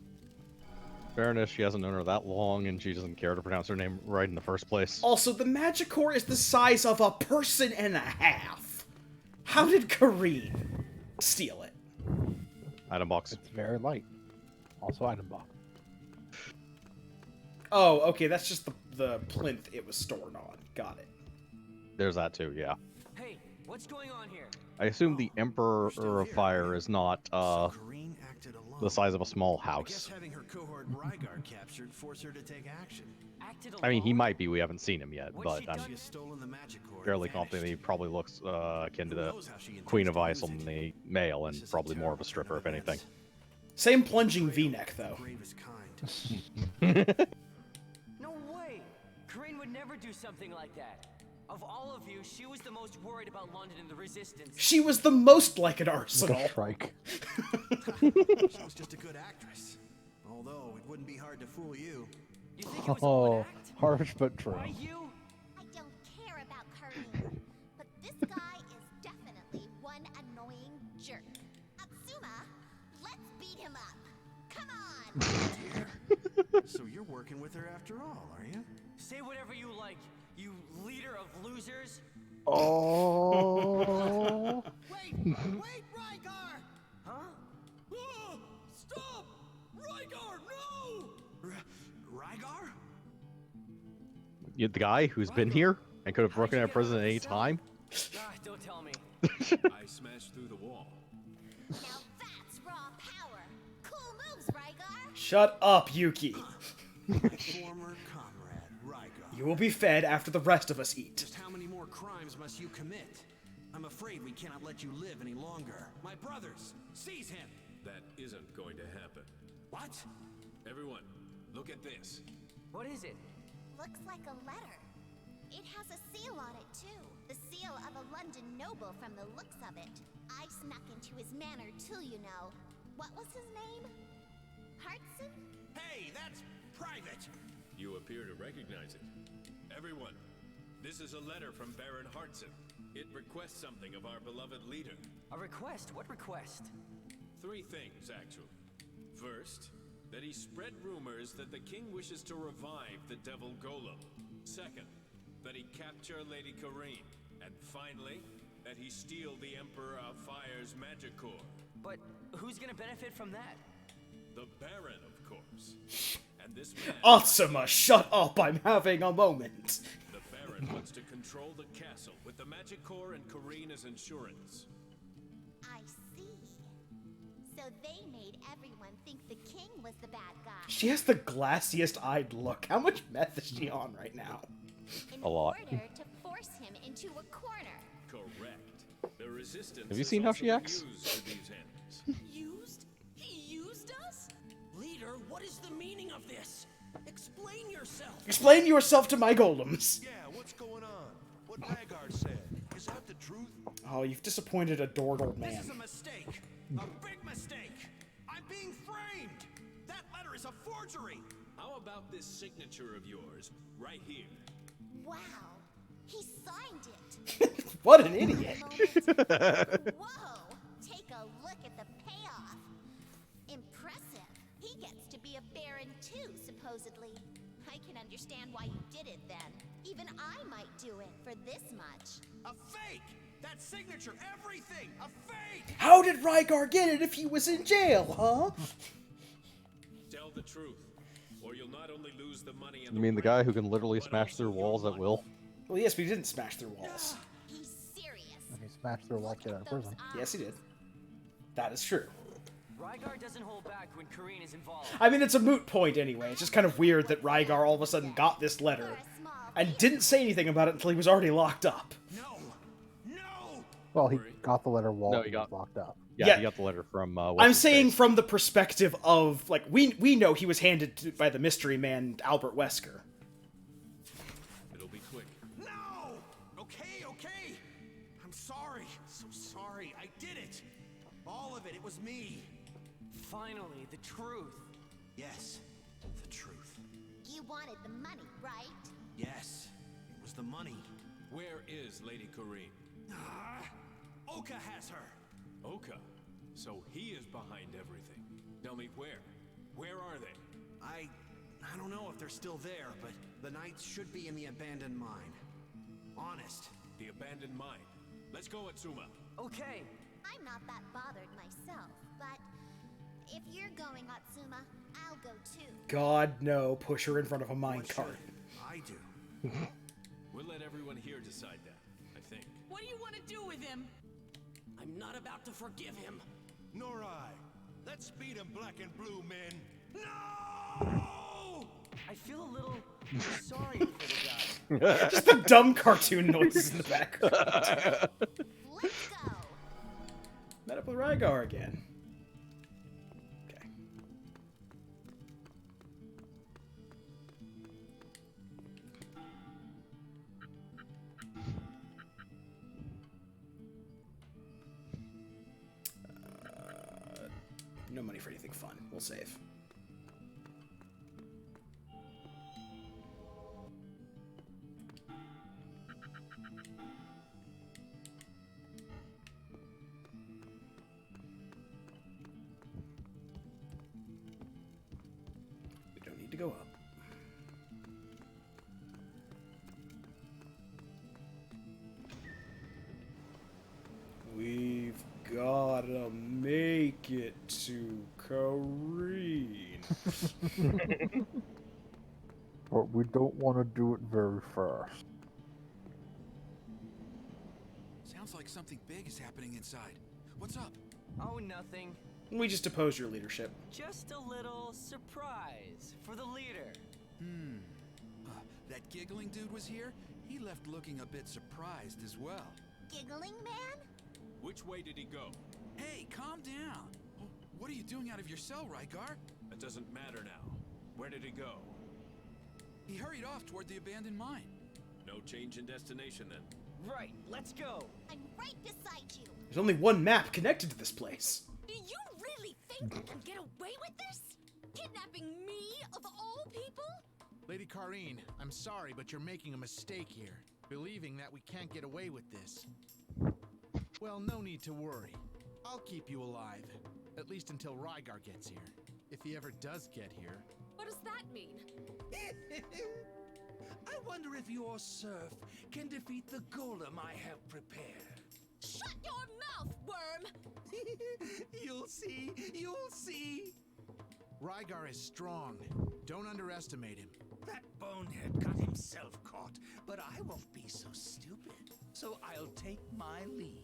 C: Fairness, she hasn't known her that long, and she doesn't care to pronounce her name right in the first place.
A: Also, the Magicore is the size of a person and a half. How did Kareen steal it?
C: Item box.
B: It's very light. Also item box.
A: Oh, okay, that's just the plinth it was stored on. Got it.
C: There's that too, yeah.
D: Hey, what's going on here?
C: I assume the Emperor of Fire is not
E: Kareen acted alone.
C: the size of a small
E: I guess
C: house.
E: having her cohort Rygar captured forced her to take action.
D: Acted
C: I mean, he
D: alone?
C: might be. We haven't seen him yet,
D: What's
C: but
D: she
C: I'm
D: done?
E: She has stolen the magic core. and
C: fairly
E: vanished.
C: confident he probably looks akin to
E: Who
C: the
E: knows how she intends
C: Queen of
E: to
C: Ice
E: use
C: on
E: it.
C: the male, and
E: This is
C: probably more of a
E: terrible
C: stripper,
E: turn
C: if
E: of
C: anything.
E: events.
A: Same plunging V-neck, though.
E: Bravest kind.
D: No way! Kareen would never do something like that. Of all of you, she was the most worried about London and the Resistance.
A: She was the most like an
B: Like
A: arsenal.
B: a shrike.
E: She was just a good actress. Although it wouldn't be hard to fool you.
D: You think it was all
B: Oh,
D: an act?
B: harsh but true.
D: Why you?
F: I don't care about Kareen, but this guy is definitely one annoying jerk. Atsuma, let's beat him up. Come on.
E: So you're working with her after all, are you?
D: Say whatever you like, you leader of losers.
B: Oh.
E: Wait, Rygar!
D: Huh?
E: Oh, stop! Rygar, no! Rygar?
C: You, the guy who's been here and could have broken out of prison at any time?
D: Ah, don't tell me.
H: I smashed through the wall.
F: Now that's raw power. Cool moves, Rygar.
A: Shut up, Yuki.
E: My former comrade, Rygar.
A: You will be fed after the rest of us eat.
E: Just how many more crimes must you commit? I'm afraid we cannot let you live any longer. My brothers, seize him!
H: That isn't going to happen.
E: What?
H: Everyone, look at this.
D: What is it?
F: Looks like a letter. It has a seal on it, too. The seal of a London noble from the looks of it. I snuck into his manor, too, you know. What was his name? Hartson?
E: Hey, that's private!
H: You appear to recognize it. Everyone, this is a letter from Baron Hartson. It requests something of our beloved leader.
D: A request? What request?
H: 3 things, actually. First, that he spread rumors that the king wishes to revive the Devil Golem. Second, that he capture Lady Corrine. And finally, that he steal the Emperor of Fire's magic core.
D: But who's gonna benefit from that?
H: The Baron, of course. And this man...
A: Atsuma, shut up! I'm having a moment.
H: The Baron wants to control the castle with the magic core and Corrine as insurance.
F: I see. So they made everyone think the king was the bad guy.
A: She has the glassiest-eyed look. How much meth is she on right now?
F: In
C: A lot.
F: order to force him into a corner.
H: Correct. The resistance
C: Have you
H: is
C: seen how
H: also
C: she acts?
H: used with these enemies.
G: Used? He used us? Leader, what is the meaning of this? Explain yourself.
A: Explain yourself to my golems.
J: Yeah, what's going on? What Raggard said. Is that the truth?
A: Oh, you've disappointed a adored old
E: This
A: man.
E: is a mistake. A big mistake. I'm being framed. That letter is a forgery.
H: How about this signature of yours, right here?
F: Wow. He signed it.
A: What an idiot.
F: Whoa! Take a look at the payoff. Impressive. He gets to be a baron too, supposedly. I can understand why you did it then. Even I might do it for this much.
E: A fake. That signature, everything. A fake.
A: How did Rygar get it if he was in jail, huh?
H: Tell the truth, or you'll not only lose the money and
C: You mean the guy who can literally
H: but
C: smash
H: also
C: through
H: your
C: walls at
H: life.
C: will?
A: Well, yes, but he didn't smash through walls.
F: He's serious.
B: And he smashed through a wall to get out of prison.
A: Yes, he did. That is true.
D: Rygar doesn't hold back when Corrine is involved.
A: I mean, it's a moot point anyway. It's just kind of weird that Rygar all of a sudden got this letter and didn't say anything about it until he was already locked up.
E: No. No.
B: Well, he got the letter while
C: No,
B: he
C: he
B: was
C: got-
B: locked up.
C: Yeah,
A: Yeah.
C: he got the letter from.
A: I'm saying from the perspective of, like, we know he was handed to, by the mystery man, Albert Wesker.
H: It'll be quick.
E: No. Okay. Okay. I'm sorry. So sorry. I did it. All of it. It was me.
D: Finally, the truth.
E: Yes. The truth.
F: You wanted the money, right?
E: Yes. It was the money.
H: Where is Lady Corrine?
E: Oka has her.
H: Oka. So he is behind everything. Tell me where. Where are they?
E: I don't know if they're still there, but the knights should be in the abandoned mine. Honest.
H: The abandoned mine. Let's go, Atsuma.
D: Okay.
F: I'm not that bothered myself, but if you're going, Atsuma, I'll go too.
A: God, no. Push her in front of a
E: What
A: minecart.
E: should I do?
H: We'll let everyone here decide that, I think.
G: What do you want to do with him? I'm not about to forgive him.
J: Nor I. Let's beat him black and blue, men.
E: No!
D: I feel a little sorry for the guy.
A: Just the dumb cartoon noises in the background.
F: Let's go.
A: Met up with Rygar again. Okay. No money for anything fun. We'll save. We don't need to go up. We've gotta make it to Corrine.
B: But we don't want to do it very fast.
M: Sounds like something big is happening inside. What's up?
D: Oh, nothing.
A: We just deposed your leadership.
D: Just a little surprise for the leader.
M: That giggling dude was here? He left looking a bit surprised as well.
F: Giggling man?
H: Which way did he go?
M: Hey, calm down. What are you doing out of your cell, Rygar?
H: That doesn't matter now. Where did he go?
M: He hurried off toward the abandoned mine.
H: No change in destination then.
D: Right, let's go.
F: I'm right beside you.
A: There's only one map connected to this place.
I: Do you really think you can get away with this? Kidnapping me, of all people?
J: Lady Karine, I'm sorry, but you're making a mistake here, believing that we can't get away with this. Well, no need to worry. I'll keep you alive, at least until Rygar gets here. If he ever does get here.
I: What does that mean?
G: I wonder if your serf can defeat the golem I have prepared.
I: Shut your mouth, worm!
G: You'll see, you'll see.
J: Rygar is strong. Don't underestimate him.
G: That bonehead got himself caught, but I won't be so stupid. So I'll take my leave.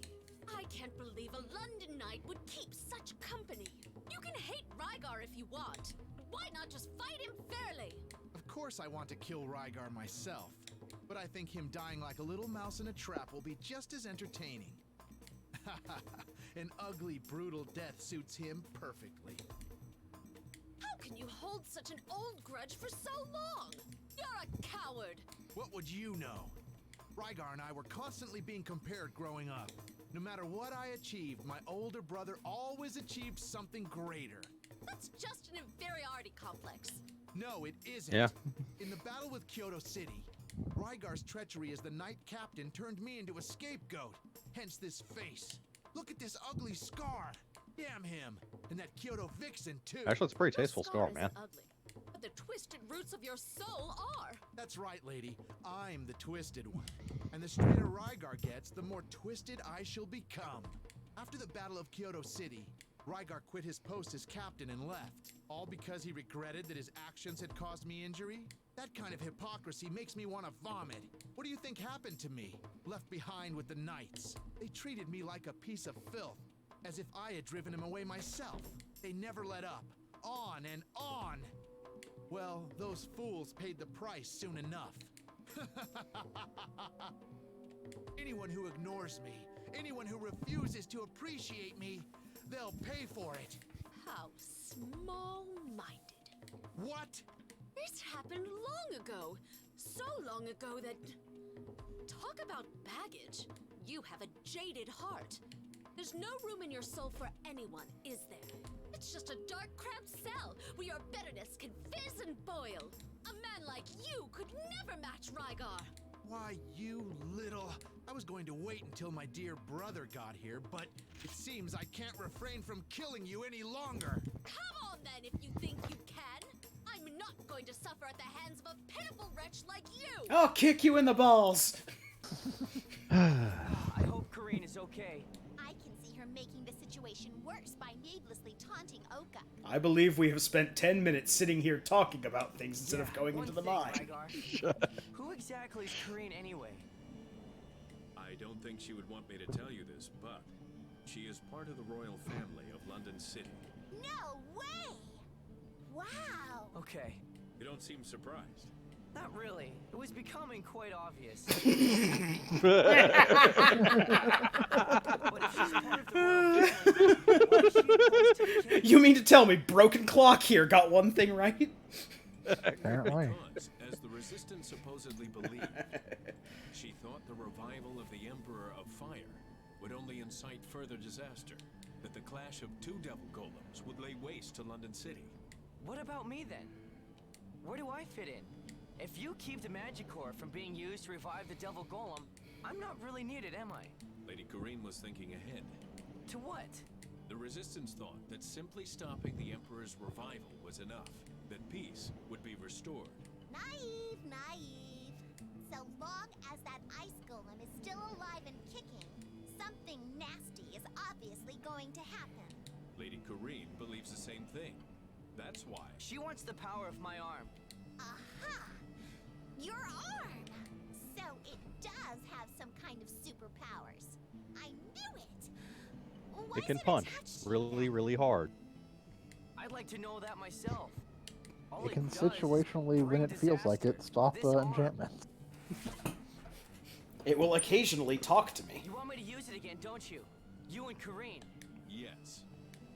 I: I can't believe a London knight would keep such company. You can hate Rygar if you want. Why not just fight him fairly?
J: Of course I want to kill Rygar myself, but I think him dying like a little mouse in a trap will be just as entertaining. An ugly, brutal death suits him perfectly.
I: How can you hold such an old grudge for so long? You're a coward.
J: What would you know? Rygar and I were constantly being compared growing up. No matter what I achieved, my older brother always achieved something greater.
I: That's just an inferiority complex.
J: No, it isn't.
C: Yeah.
J: In the battle with Kyoto City, Rygar's treachery as the knight captain turned me into a scapegoat. Hence this face. Look at this ugly scar. Damn him. And that Kyoto vixen, too.
C: Actually, it's a pretty
I: Your
C: tasteful scar,
I: is
C: man.
I: ugly, but the twisted roots of your soul are.
J: That's right, lady. I'm the twisted one. And the straighter Rygar gets, the more twisted I shall become. After the Battle of Kyoto City, Rygar quit his post as captain and left. All because he regretted that his actions had caused me injury? That kind of hypocrisy makes me want to vomit. What do you think happened to me? Left behind with the knights. They treated me like a piece of filth, as if I had driven him away myself. They never let up. On and on. Well, those fools paid the price soon enough. Anyone who ignores me, anyone who refuses to appreciate me, they'll pay for it.
I: How small-minded.
J: What?
I: This happened long ago. So long ago that... Talk about baggage. You have a jaded heart. There's no room in your soul for anyone, is there? It's just a dark, cramped cell where your bitterness can fizz and boil. A man like you could never match Rygar.
J: Why, you little... I was going to wait until my dear brother got here, but it seems I can't refrain from killing you any longer.
I: Come on then if you think you can. I'm not going to suffer at the hands of a pitiful wretch like you.
A: I'll kick you in the balls.
D: I hope Karine is okay.
F: I can see her making the situation worse by needlessly taunting Oka.
A: I believe we have spent 10 minutes sitting here talking about things instead of going
D: one
A: into the
D: thing,
A: mine.
D: Rygar. Who exactly is Karine anyway?
H: I don't think she would want me to tell you this, but she is part of the royal family of London City.
F: No way! Wow!
D: Okay,
H: You don't seem surprised.
D: not really. It was becoming quite obvious. But if she's part of the royal family, why is she opposed to the king?
A: You mean to tell me Broken Clock here got one thing right?
B: Apparently.
H: Because, as the Resistance supposedly believed, she thought the revival of the Emperor of Fire would only incite further disaster, that the clash of two devil golems would lay waste to London City.
D: What about me then? Where do I fit in? If you keep the Magicore from being used to revive the Devil Golem, I'm not really needed, am I?
H: Lady Karine was thinking ahead.
D: To what?
H: The Resistance thought that simply stopping the Emperor's revival was enough, that peace would be restored.
F: Naive, naive. So long as that ice golem is still alive and kicking, something nasty is obviously going to happen.
H: Lady Karine believes the same thing. That's why.
D: She wants the power of my arm.
F: Aha! Your arm! So it does have some kind of superpowers. I knew it! Why
C: It can
F: is
C: punch
F: attached to
C: really,
F: them?
C: really hard.
D: I'd like to know that myself. All
B: It can
D: does is
B: situationally, when
D: bring
B: it feels like it,
D: disaster.
B: stop
D: This arm.
B: enchantment.
A: It will occasionally talk to me.
D: You want me to use it again, don't you? You and Karine.
H: Yes.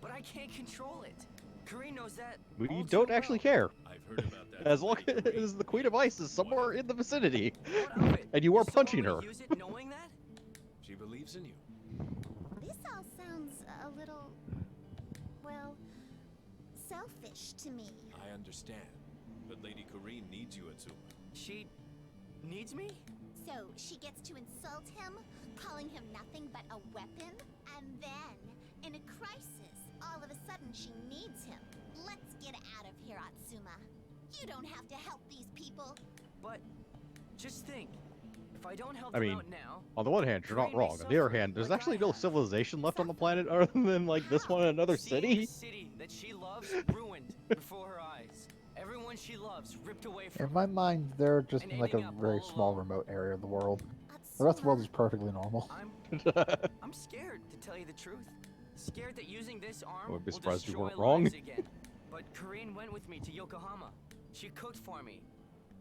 D: But I can't control it. Karine knows that.
C: We
D: all too
C: don't actually
D: well.
C: care.
H: I I've heard about that.
C: As
H: from
C: long
H: Lady Kareem.
C: as the Queen of Ice is somewhere in the vicinity,
D: What of it?
C: and you are
D: Still
C: punching
D: only
C: her.
D: Use it knowing that?
H: She believes in you.
F: This all sounds a little, well, selfish to me.
H: I understand. But Lady Kareem needs you, Atsuma.
D: She needs me?
F: So she gets to insult him, calling him nothing but a weapon? And then, in a crisis, all of a sudden she needs him. Let's get out of here, Atsuma. You don't have to help these people.
D: But just think, if I don't help
C: I
D: them
C: mean,
D: out now,
C: on the one hand, you're not
D: Kareem may
C: wrong. On the other
D: suffer
C: hand, there's
D: like
C: actually
D: I
C: no
D: have.
C: civilization left on the planet other than like this one and another
D: seeing
C: city.
D: the city that she loves ruined before her eyes. Everyone she loves ripped away from
B: In my mind, they're just
D: And
B: in like a
D: ending up
B: very
D: all
B: small
D: alone.
B: remote area of the world. The rest of the world is
F: Atsuma,
B: perfectly normal.
D: I'm scared, to tell you the truth. Scared that using this arm
C: I wouldn't be
D: will
C: surprised if you
D: destroy
C: weren't wrong.
D: lives again. But Kareen went with me to Yokohama. She cooked for me.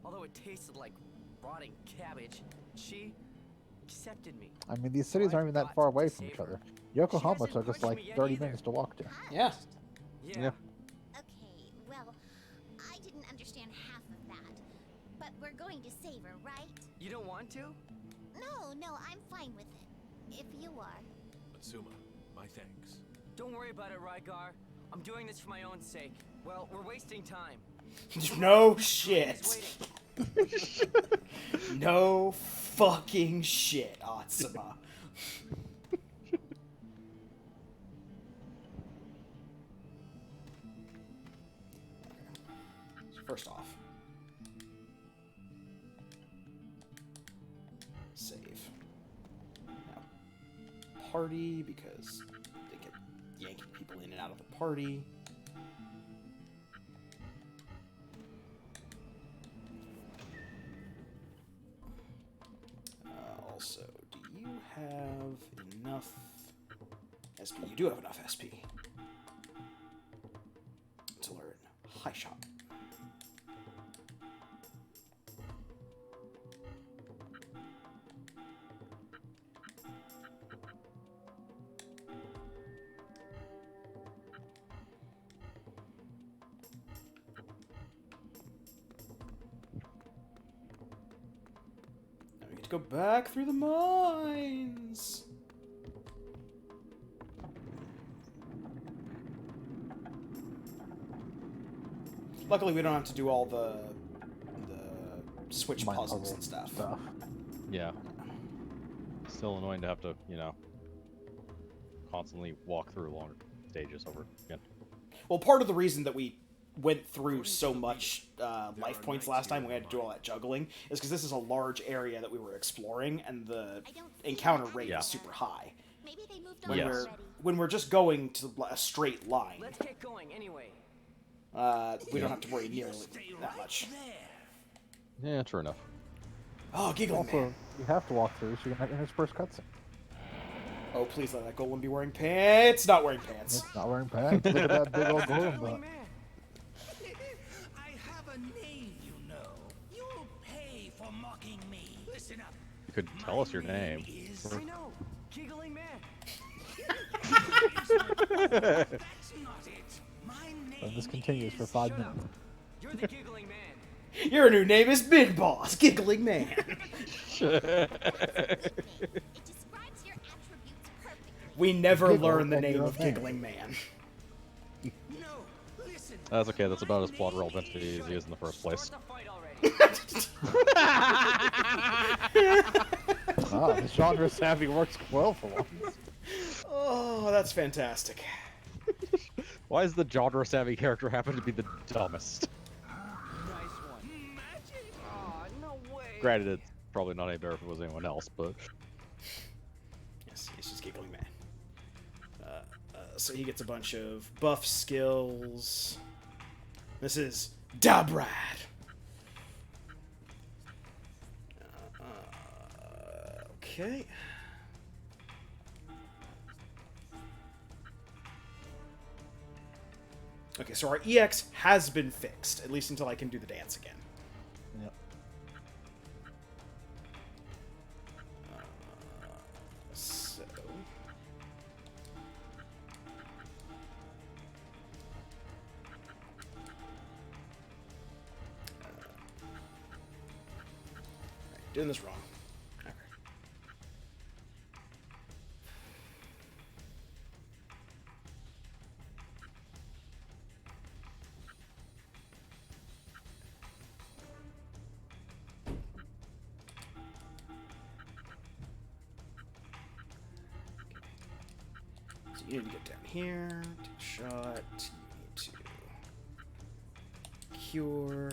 D: Although it tasted like rotting cabbage, she accepted me.
B: I mean, these cities
D: I've
B: aren't even that
D: got
B: far
D: to
B: away from
D: save
B: each
D: her.
B: other. Yokohama
D: hasn't
B: took us
D: punched
B: like
D: me yet
B: 30
D: either.
B: minutes to walk to.
A: Yeah.
D: Yeah.
F: okay, well, I didn't understand half of that. But we're going to save her, right?
D: You don't want to?
F: No, I'm fine with it. If you are.
H: Atsuma, my thanks.
D: Don't worry about it, Rygar. I'm doing this for my own sake. Well, we're wasting time.
A: No
D: Kareen is
A: shit.
D: waiting.
A: No fucking shit, Atsuma. First off, save. Now, party, because they get yanking people in and out of the party. Also, do you have enough SP? You do have enough SP to learn High Shot. Now we get to go back through the mines. Luckily, we don't have to do all the switch
B: Mine
A: puzzles
B: puzzle
A: and stuff.
C: Yeah. Still annoying to have to, you know, constantly walk through longer stages over again.
A: Well, part of the reason that we went through so much life points last time, we had to do all that juggling, is because this is a large area that we were exploring, and the encounter rate is super high.
F: Maybe they moved on
A: When
C: Yes.
A: we're
F: already.
A: when we're just going to a straight line,
D: Let's get going anyway.
A: we don't have to worry nearly that much.
C: Yeah, true enough.
A: Oh, giggling
B: Also,
A: man!
B: you have to walk through so you can intersperse cutscene.
A: Oh, please let that golem be wearing pants. Not wearing pants.
B: It's not wearing pants. Look at that big old golem butt.
G: I have a name, you know. You'll pay for mocking me. Listen up.
C: You could tell us your name.
D: I know, giggling man.
G: That's not it. My name
B: And this continues for 5
D: Shut up.
B: minutes.
D: You're the giggling man.
A: Your new name is Big Boss, Giggling Man.
F: It describes your attributes perfectly.
A: We never
B: Giggle
A: learn the
B: and
A: name
B: you're
A: of
B: okay.
A: Giggling Man.
G: No, listen.
C: That's okay, that's about as plot relevant as he is in the first place.
D: Start the fight already.
B: Ah, the genre savvy works well for once.
A: Oh, that's fantastic.
C: Why does the genre savvy character happen to be the dumbest?
D: Nice one. Magic? Aw, no way.
C: Granted, it's probably not any better if it was anyone else, but
A: Yes, he's just Giggling Man. So he gets a bunch of buff skills. This is Dabrad. Okay. Okay, so our EX has been fixed, at least until I can do the dance again.
B: Yep.
A: So... Doing this wrong. Okay. So you need to get down here, take a shot, you need to cure.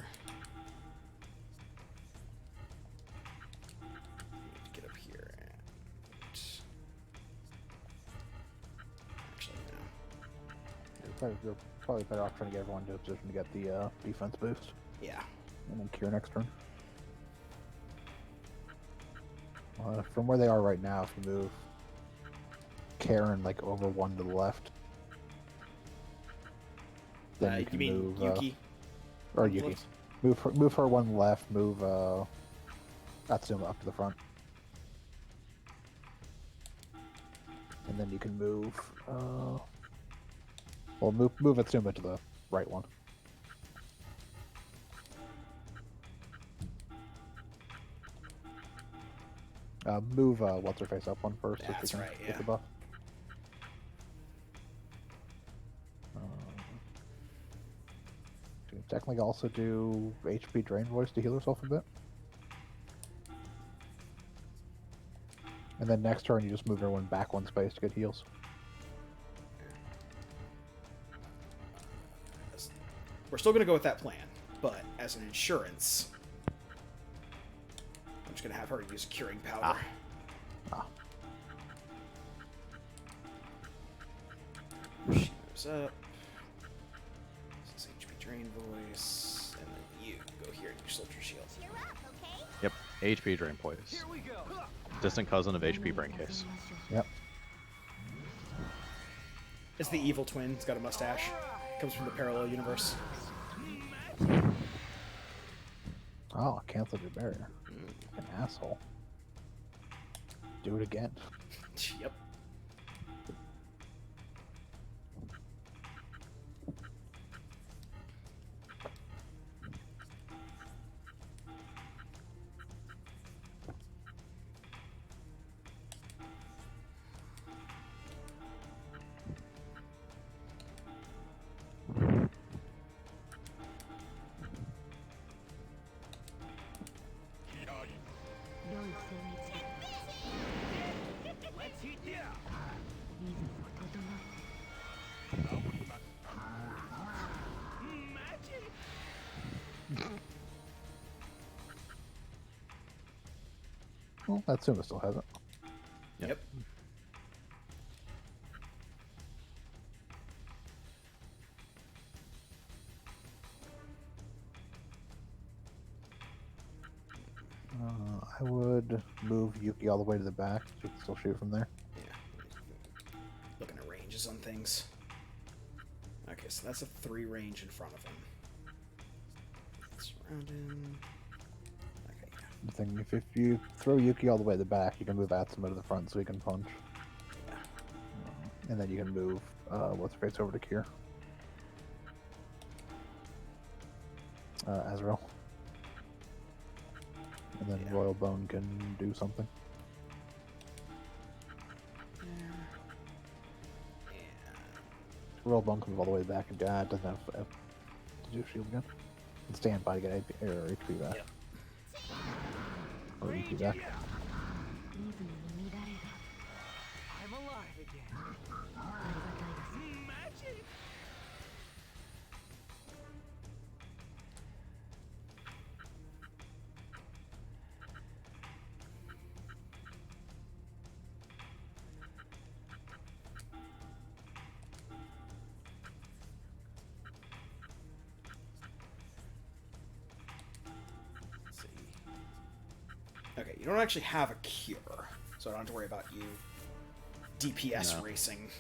A: Get up here and actually no.
B: You're probably better off trying to get everyone to a position to get the defense boost.
A: Yeah.
B: And then cure next turn. From where they are right now, if you move Karen like over one to the left, then you can
A: mean
B: move
A: Yuki?
B: or Yuki. Move her one left. Move Atsuma up to the front. And then you can move, move Atsuma to the right one. Move what's-her-face up one first.
A: That's
B: so she can
A: right,
B: get
A: yeah.
B: the buff. You can technically also do HP drain voice to heal herself a bit. And then next turn you just move everyone back one space to get heals.
A: We're still going to go with that plan, but as an insurance, I'm just going to have her use curing powder. She moves up. This is HP drain voice, and then you go here and use soldier shield.
F: Cheer up, okay?
C: Yep. HP drain poise. Distant cousin of HP brain case.
B: Yep.
A: It's the evil twin. It's got a mustache. Comes from the parallel universe.
B: Oh, canceled your barrier. An asshole. Do it again.
A: Yep.
B: Well, Atsuma still has it.
A: Yep.
B: I would move Yuki all the way to the back so you can still shoot from there.
A: Yeah. Looking at ranges on things. Okay, so that's a 3 range in front of him. Surround him. Okay, yeah.
B: The thing, if you throw Yuki all the way to the back, you can move Atsuma to the front so he can punch.
A: Yeah.
B: And then you can move what's-her-face over to Kier. Azrael. And then
A: Yeah.
B: Royal Bone can do something. Royal Bone comes all the way back and doesn't have to do shield again. And stand by to get AP, or HP back.
A: Yep.
B: Or EP back.
D: I'm alive again. Magic!
A: Let's see. Okay, you don't actually have a cure, so I don't have to worry about you DPS
C: No.
A: racing.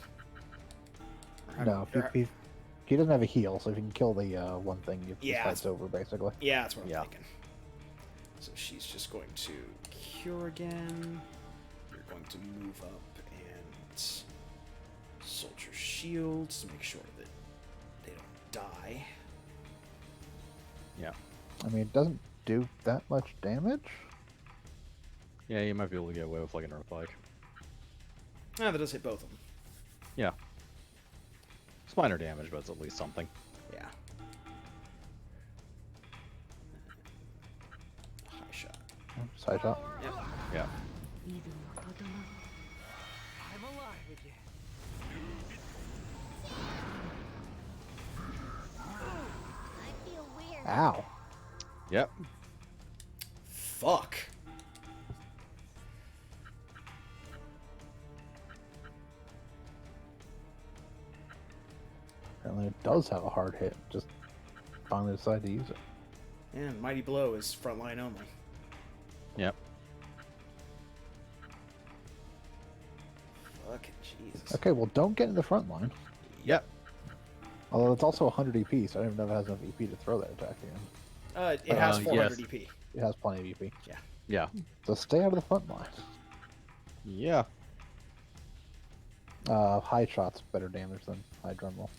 B: No, he doesn't have a heal, so if you can kill the one thing, you
A: Yeah,
B: fight's over, basically.
A: Yeah, that's what I'm
C: Yeah.
A: thinking. So she's just going to cure again. You're going to move up and soldier shields to make sure that they don't die.
C: Yeah.
B: I mean, it doesn't do that much damage.
C: Yeah, you might be able to get away with like an Earthquake.
A: Ah, that does hit both of them.
C: Yeah. It's minor damage, but it's at least something.
A: Yeah. High shot.
B: Side shot.
A: Yep.
C: Yeah.
D: I'm alive again.
F: I feel weird.
B: Ow.
C: Yep.
A: Fuck.
B: Apparently it does have a hard hit. Just finally decided to use it.
A: And Mighty Blow is frontline only.
C: Yep.
A: Fucking Jesus.
B: Okay, well, don't get in the front line.
C: Yep.
B: Although it's also 100 EP, so I don't even know if it has enough EP to throw that attack again.
A: It has 400
C: yes.
A: EP.
B: It has plenty of EP.
A: Yeah.
C: Yeah.
B: So stay out of the front line.
C: Yeah.
B: High shot's better damage than high drum roll.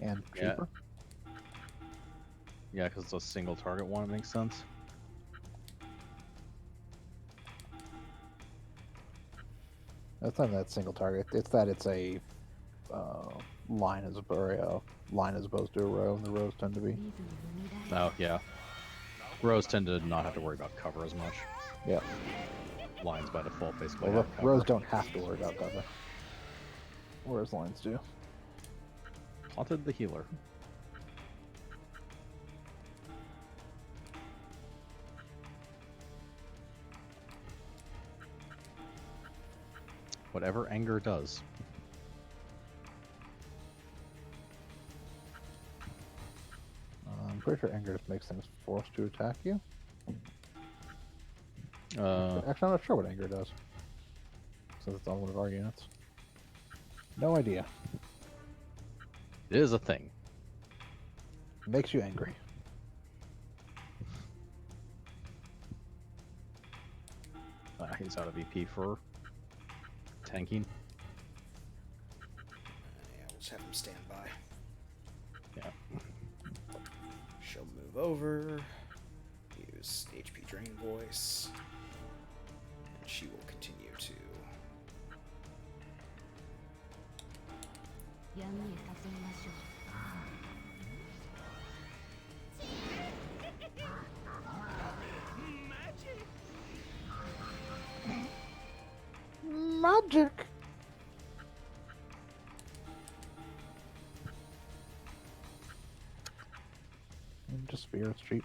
B: Yeah. And
C: Yeah.
B: cheaper.
C: Yeah, because it's a single target one, it makes sense.
B: That's not that single target. It's that it's a line as opposed to a row, and the rows tend to be.
C: Oh, yeah. Rows tend to not have to worry about cover as much.
B: Yeah.
C: Lines by default basically
B: Well,
C: have cover.
B: rows don't have to worry about cover. Whereas lines do.
C: Haunted the healer. Whatever anger does.
B: I'm pretty sure anger just makes things forced to attack you. Actually, I'm not sure what anger does. Since it's on one of our units. No idea.
C: It is a thing.
B: It makes you angry.
C: He's out of EP for tanking.
A: Yeah, we'll just have him stand by.
C: Yeah.
A: She'll move over. Use HP Drain Voice. And she will continue to.
B: Magic! Just spirits cheap.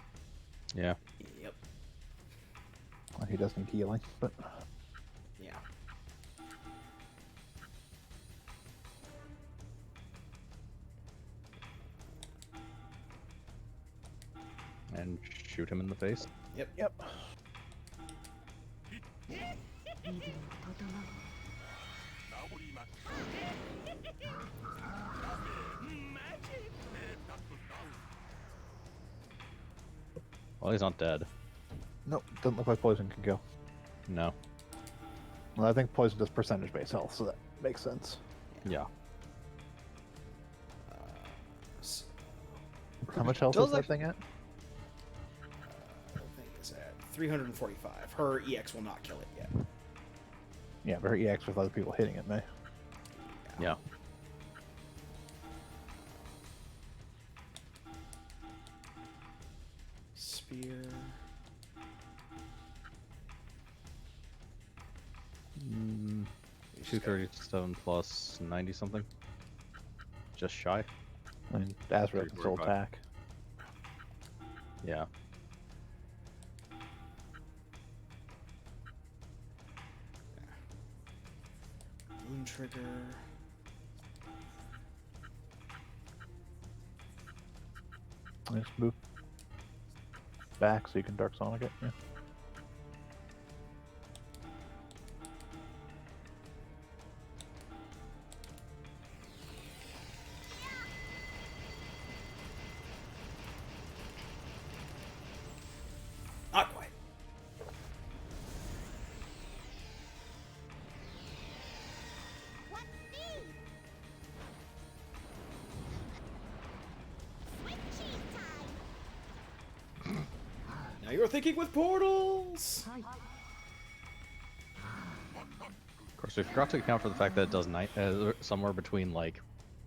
C: Yeah.
A: Yep.
B: Well, he does need healing, but
A: Yeah.
C: And shoot him in the face.
A: Yep.
B: Yep.
C: Well, he's not dead.
B: Nope, doesn't look like poison can kill.
C: No.
B: Well, I think poison does percentage base health, so that makes sense.
C: Yeah.
A: So,
B: How much health
C: Does
B: is that
C: actually-
B: thing at?
A: the thing is at 345. Her EX will not kill it yet.
B: Yeah, but her EX with other people hitting it may.
C: Yeah.
A: Spear.
C: Mm, 237 plus 90 something. Just shy.
B: I mean, Azrael can still
C: 345.
B: attack.
C: Yeah.
A: Moon Trigger.
B: Just move back so you can Dark Sonic it. Yeah.
A: Not quite.
F: What speed? Swift cheese time.
A: Now Now you're thinking with portals!
C: Of course, we forgot to account for the fact that it does somewhere between, like,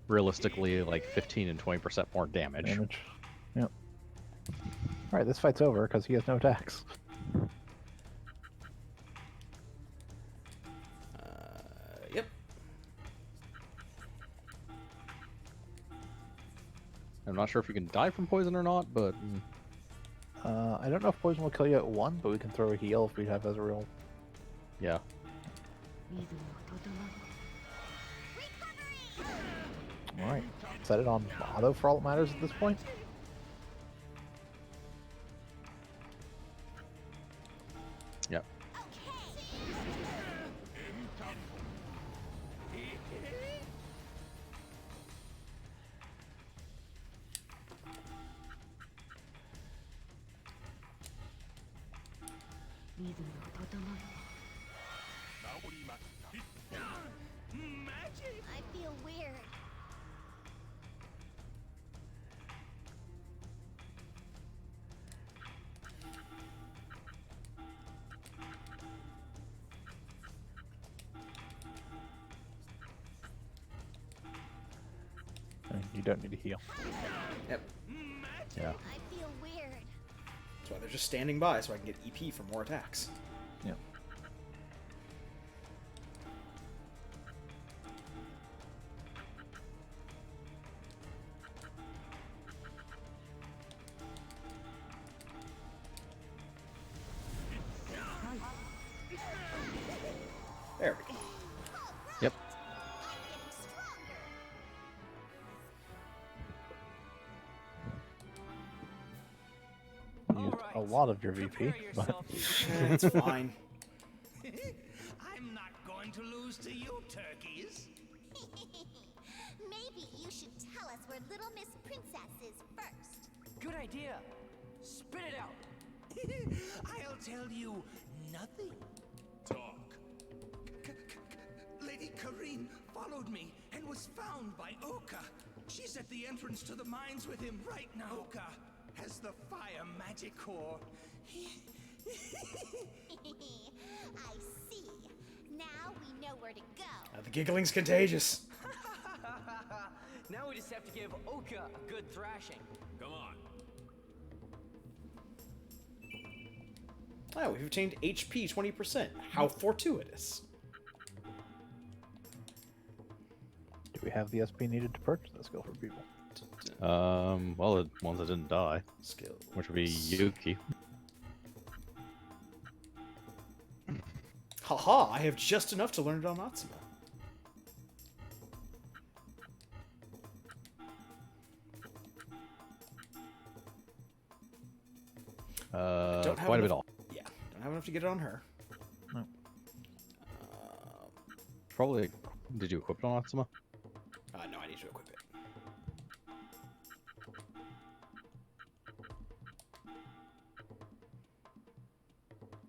C: realistically, like 15 and 20% more damage.
B: Yep. Alright, this fight's over because he has no attacks.
A: Yep.
C: I'm not sure if you can die from poison or not, but...
B: I don't know if poison will kill you at 1, but we can throw a heal if we have Ezreal.
C: Yeah.
B: Alright. Set it on auto for all that matters at this point.
C: Yep.
F: I feel weird.
B: You don't need to heal.
A: Yep.
C: Yeah.
F: I feel weird.
A: That's why they're just standing by, so I can get EP for more attacks.
B: Yep.
A: There we go.
C: Yep.
B: Used a lot of your VP, but
A: It's fine.
G: I'm not going to lose to you, turkeys.
F: Maybe you should tell us where Little Miss Princess is first.
D: Good idea. Spit it out.
G: I'll tell you nothing.
H: Talk.
G: Lady Kareen followed me and was found by Oka. She's at the entrance to the mines with him right now. Oka has the fire magic core.
F: I see. Now we know where to go.
A: The giggling's contagious.
D: Now we just have to give Oka a good thrashing.
H: Come on.
A: Oh, we've obtained HP 20%. How fortuitous.
B: do we have the SP needed to purchase this skill for people?
C: Well, the ones that didn't die,
A: Skills.
C: which would be Yuki.
A: Haha, I have just enough to learn it on Natsuma. Don't have
C: Quite a bit
A: enough-
C: off.
A: Yeah, don't have enough to get it on her.
B: No.
C: Probably. Did you equip it on Atsuma?
A: No, I need to equip it.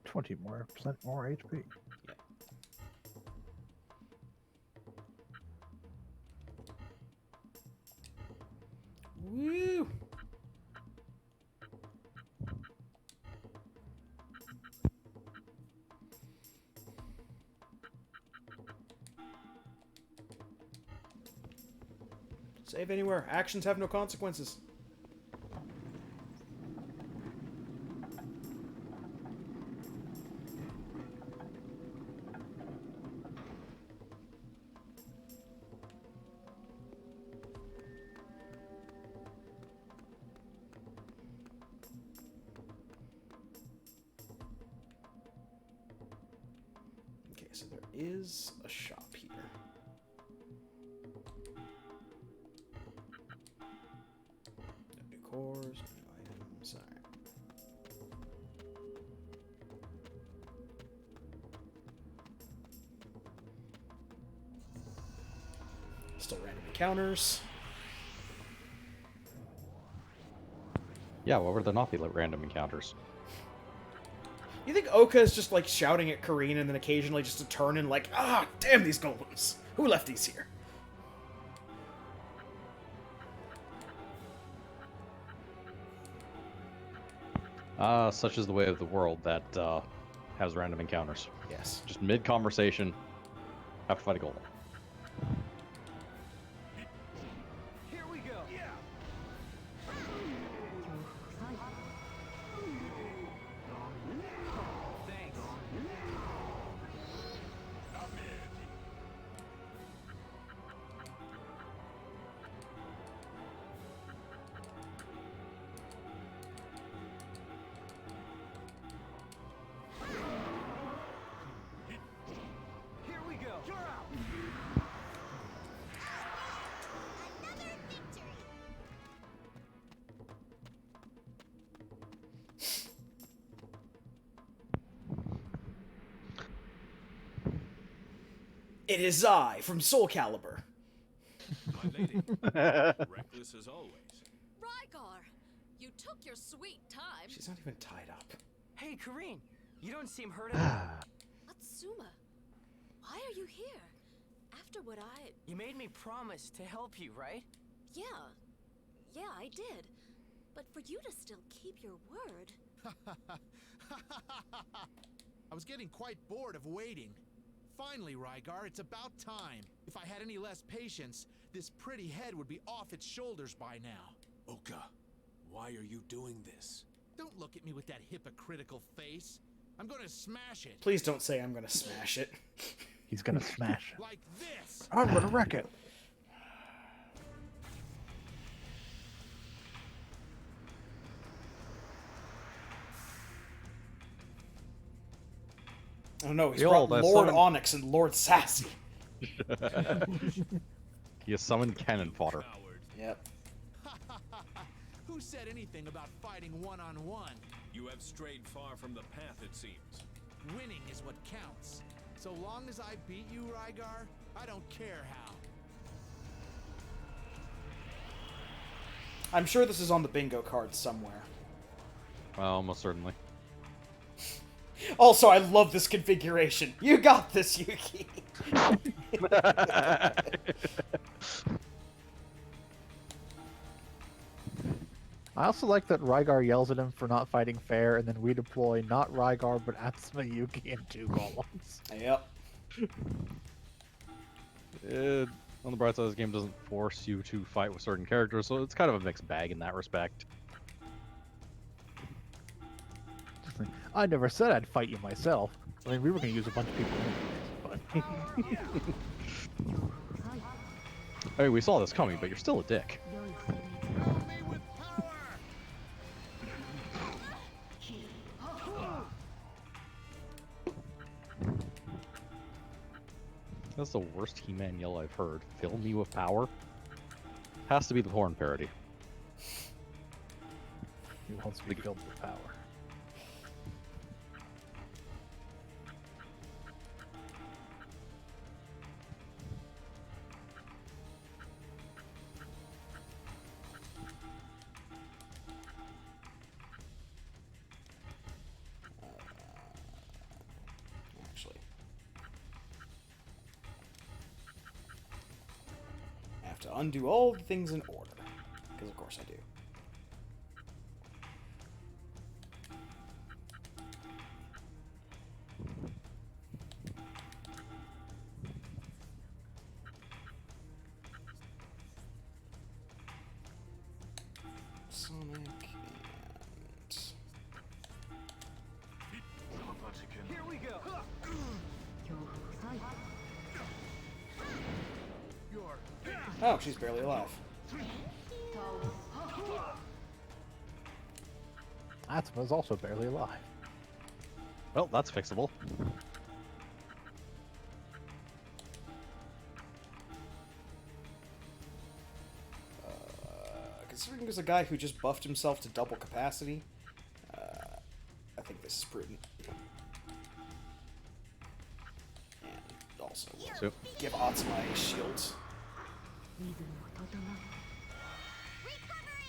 B: 20% more HP.
A: Woo! Save anywhere. Actions have no consequences. Okay, so there is a shop here. No new cores, no new items. Alright. Still random encounters.
C: Yeah, why would there not be like random encounters?
A: You think Oka is just like shouting at Kareen and then occasionally just to turn and like, ah, damn these golems. Who left these here?
C: Such is the way of the world that has random encounters.
A: Yes.
C: Just mid-conversation, have to fight a golem.
D: Here we go. Yeah. Thanks. Here we go. You're out.
F: Another victory.
A: It is I from Soul Calibur.
H: My lady, reckless as always.
I: Rygar, you took your sweet time.
A: She's not even tied up.
D: Hey, Kareen, you don't seem hurt at all.
I: Atsuma, why are you here? After what I...
D: You made me promise to help you, right?
I: Yeah, I did. But for you to still keep your word...
J: I was getting quite bored of waiting. Finally, Rygar, it's about time. If I had any less patience, this pretty head would be off its shoulders by now.
H: Oka, why are you doing this?
J: Don't look at me with that hypocritical face. I'm gonna smash it.
A: Please don't say I'm gonna smash it.
B: He's gonna smash it.
J: Like this.
B: I'm gonna wreck it.
A: Oh no, he's
C: Behold,
A: brought
C: I
A: Lord
C: summoned-
A: Onyx and Lord Sassy.
C: He has summoned cannon fodder.
H: Coward.
A: Yep.
J: Who said anything about fighting one-on-one?
H: You have strayed far from the path, it seems.
J: Winning is what counts. So long as I beat you, Rygar, I don't care how.
A: I'm sure this is on the bingo card somewhere.
C: Well, almost certainly.
A: Also, I love this configuration. You got this, Yuki.
B: I also like that Rygar yells at him for not fighting fair, and then we deploy not Rygar but Atsuma, Yuki, and 2 golems.
A: Yep.
C: On the bright side, this game doesn't force you to fight with certain characters, so it's kind of a mixed bag in that respect.
B: I never said I'd fight you myself. I mean, we were gonna use a bunch of people anyways, but...
C: I mean, we saw this coming, but you're still a dick. That's the worst He-Man yell I've heard. Fill me with power? Has to be the porn parody.
B: He wants to be filled with power.
A: Actually, I have to undo all the things in order, because of course I do. Sonic and...
D: Here we go.
A: Oh, she's barely alive.
B: Atsuma's also barely alive.
C: Well, that's fixable.
A: Considering there's a guy who just buffed himself to double capacity, I think this is prudent. And also,
C: So,
A: give Atsuma a shield.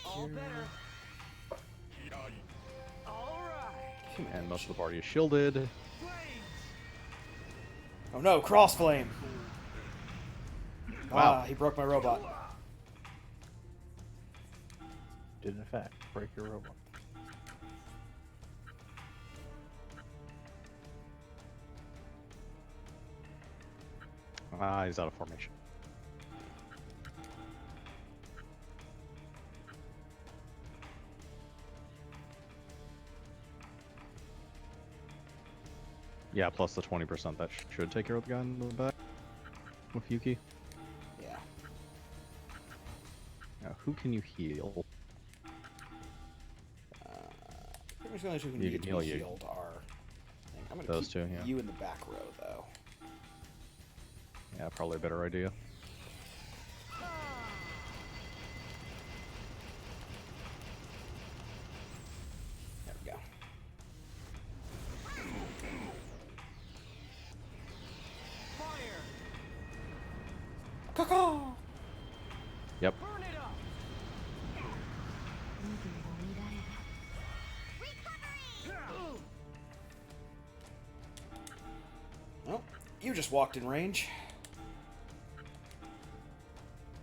D: All better. All right.
C: and most of the party is shielded.
A: Oh no, Crossflame!
C: Wow.
A: Ah, he broke my robot.
B: Did in fact break your robot.
C: He's out of formation. Yeah, plus the 20% that should take care of the guy in the back with Yuki.
A: Yeah.
C: Now, who can you heal?
A: Pretty much the only two who
C: You
A: need
C: can
A: to be
C: heal you.
A: healed are. I'm gonna
C: Those
A: keep
C: two, yeah.
A: you in the back row, though.
C: Yeah, probably a better idea.
A: There we go. Caw-caw!
C: Yep.
D: Burn it up!
A: Well, you just walked in range.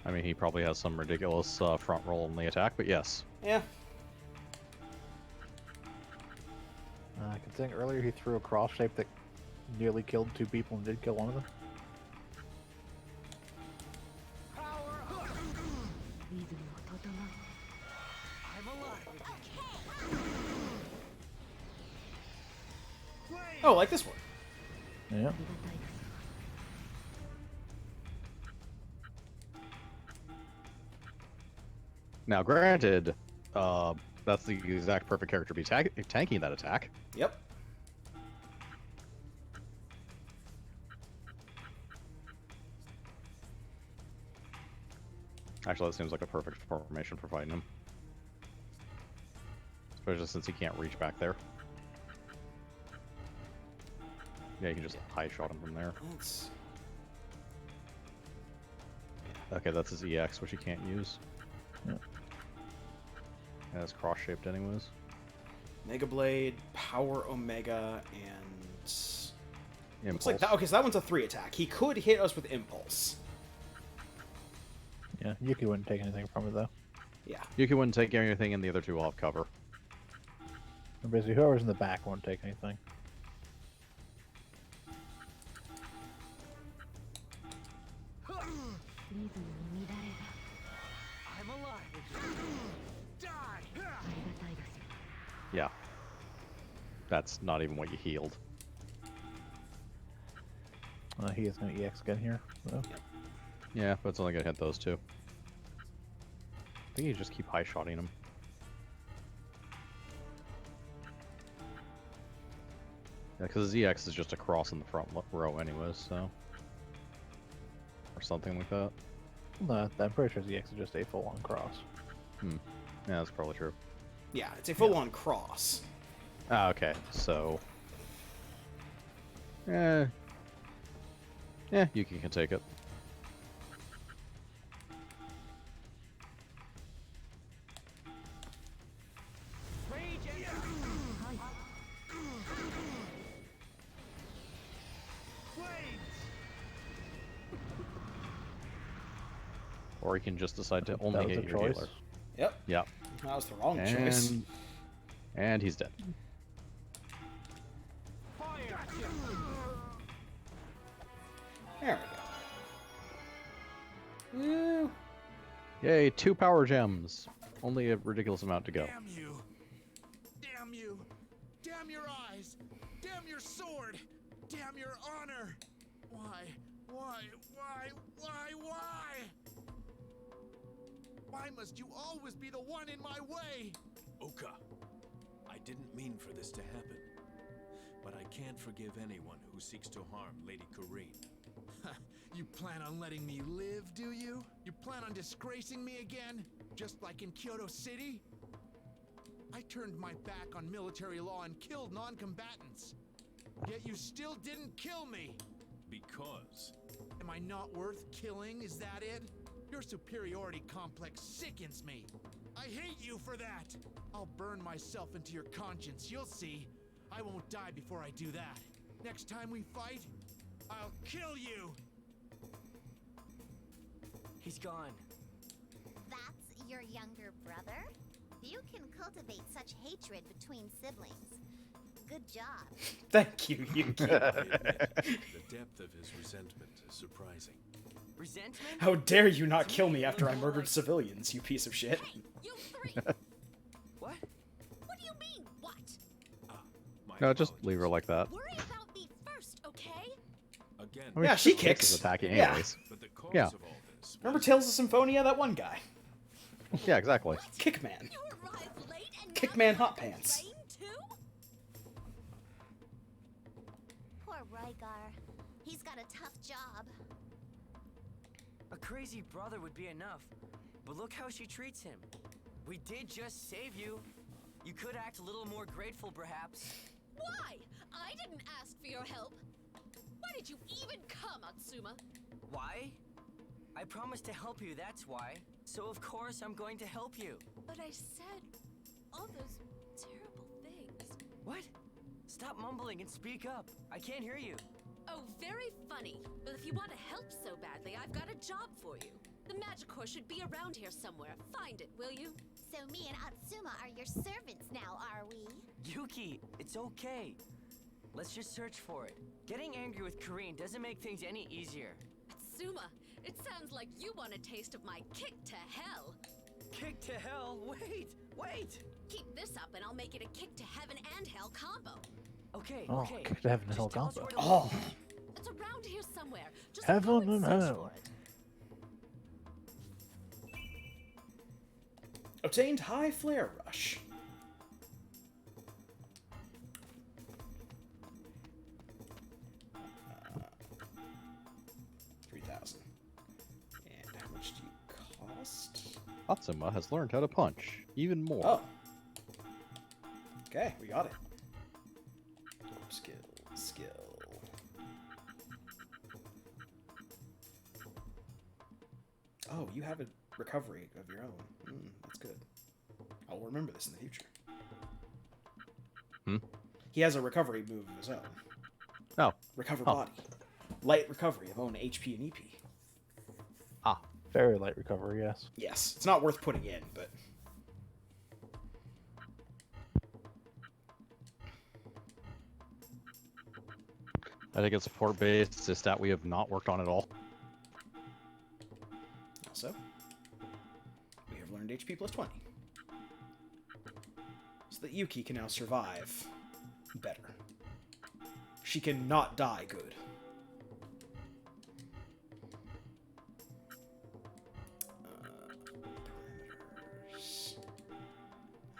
C: I mean, he probably has some ridiculous front roll in the attack, but yes.
A: Yeah.
B: Considering earlier he threw a cross shape that nearly killed 2 people and did kill one of them.
D: I'm alive again.
A: Oh, like this one.
B: Yeah.
C: Now, granted, that's the exact perfect character to be tanking that attack.
A: Yep.
C: Actually, that seems like a perfect formation for fighting him. Especially since he can't reach back there. Yeah, you can just high shot him from there.
A: That's...
C: Okay, that's his EX, which he can't use.
B: Yep.
C: And it's cross-shaped anyways.
A: Mega Blade, Power Omega, and...
C: Impulse.
A: Looks like that. Okay, so that one's a 3 attack. He could hit us with Impulse.
B: Yeah, Yuki wouldn't take anything from it though.
A: Yeah.
C: Yuki wouldn't take anything, and the other two will have cover.
B: And basically, whoever's in the back won't take anything.
D: I'm alive again. Die!
C: Yeah. That's not even what you healed.
B: He is going to EX again here. So.
C: Yeah, but it's only gonna hit those two. I think you just keep high shotting him. Yeah, because his EX is just a cross in the front row anyways, so. Or something like that.
B: No, I'm pretty sure his EX is just a full-on cross.
C: Hmm. Yeah, that's probably true.
A: Yeah, it's a full-on cross.
C: Ah, okay, so. Yeah, Yuki can take it.
D: Rage and
C: Or he can just decide to
B: That
C: only
B: was
C: hit
B: a
C: your
B: choice.
C: healer.
A: Yep.
C: Yep.
A: That was the wrong choice.
C: And he's dead.
D: fire!
A: There we go. Woo.
C: Yay, 2 power gems. Only a ridiculous amount to go.
J: Damn you! Damn you! Damn your eyes! Damn your sword! Damn your honor! Why? Why must you always be the one in my way?
H: Oka, I didn't mean for this to happen. But I can't forgive anyone who seeks to harm Lady Corrine.
J: You plan on letting me live, do you? You plan on disgracing me again? Just like in Kyoto City? I turned my back on military law and killed non-combatants. Yet you still didn't kill me!
H: Because
J: Am I not worth killing, is that it? Your superiority complex sickens me. I hate you for that! I'll burn myself into your conscience, you'll see. I won't die before I do that. Next time we fight, I'll kill you!
D: He's gone.
F: That's your younger brother? You can cultivate such hatred between siblings. Good job.
A: Thank you, Yuki.
H: I admit, the depth of his resentment is surprising.
D: Resentment?
A: How dare you not
D: To
A: kill
D: me,
A: me
D: it
A: after I
D: looked more
A: murdered
D: like-
A: civilians, you piece of shit.
I: Hey, you three!
D: What?
I: What do you mean, what?
H: My
C: No, just leave her
H: apologies.
C: like that.
I: Worry about me first, okay?
H: Again.
C: I mean,
A: Yeah, she
C: Six
A: kicks.
C: is attacking
A: Yeah.
C: anyways.
H: But the cause
C: Yeah.
H: of all this.
A: Remember
H: was-
A: Tales of Symphonia? That one guy.
C: Yeah, exactly.
A: Kickman.
I: You arrived late and
A: Kickman
I: now you
A: Hot
I: wanna
A: Pants.
I: complain too?
F: Poor Rygar. He's got a tough job.
D: A crazy brother would be enough. But look how she treats him. We did just save you. You could act a little more grateful, perhaps.
I: Why? I didn't ask for your help. Why did you even come, Atsuma?
D: Why? I promised to help you, that's why. So of course I'm going to help you.
I: But I said all those terrible things.
D: What? Stop mumbling and speak up. I can't hear you.
I: Oh, very funny. But if you want to help so badly, I've got a job for you. The Magicore should be around here somewhere. Find it, will you?
F: So me and Atsuma are your servants now, are we?
D: Yuki, it's okay. Let's just search for it. Getting angry with Kareen doesn't make things any easier.
I: Atsuma, it sounds like you want a taste of my kick to hell.
D: Kick to hell? Wait!
I: Keep this up and I'll make it a kick to heaven and hell combo.
D: Okay,
B: Oh,
D: okay.
B: kick to heaven and
D: Just
B: hell
D: tell us
B: combo.
D: where to
A: Oh.
D: look.
I: It's around here somewhere. Just
B: Heaven
I: go and
B: and
I: search
B: hell.
I: for it.
A: Obtained High Flare Rush. Uh, 3,000. And how much do you cost?
C: Atsuma has learned how to punch even more.
A: Oh. Okay, we got it. Skill. Oh, you have a recovery of your own. That's good. I'll remember this in the future.
C: Hmm?
A: He has a recovery move of his own.
C: Oh.
A: Recover
C: Oh.
A: body. Light recovery of own HP and EP.
C: Ah.
B: Very light recovery, yes.
A: Yes, it's not worth putting in, but...
C: I think it's support based, a stat we have not worked on at all.
A: Also, we have learned HP plus 20. So that Yuki can now survive better. She can not die good. Parameters.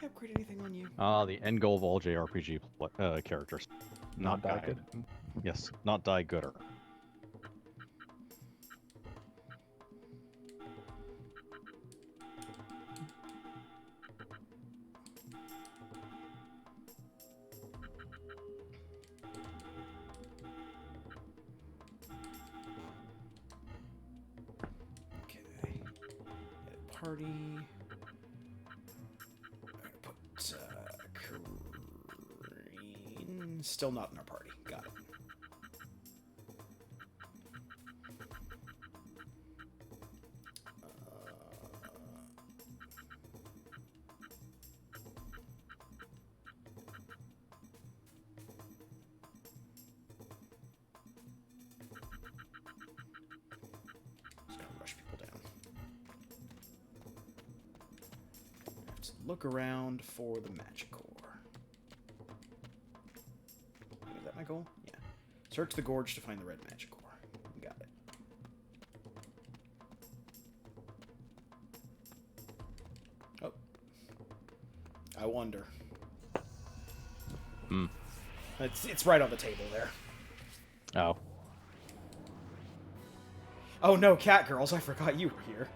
A: I upgrade anything on you?
C: The end goal of all JRPG characters.
B: Not die
C: good. Yes, not die gooder.
A: Okay. Edit party. Put Kareen. Still not in our party. Got it. Just gotta rush people down. I have to look around for the Magicore. Is that my goal? Yeah. Search the gorge to find the red Magicore. Got it. Oh. I wonder.
C: Hmm.
A: It's right on the table there.
C: Oh.
A: Oh no, cat girls! I forgot you were here.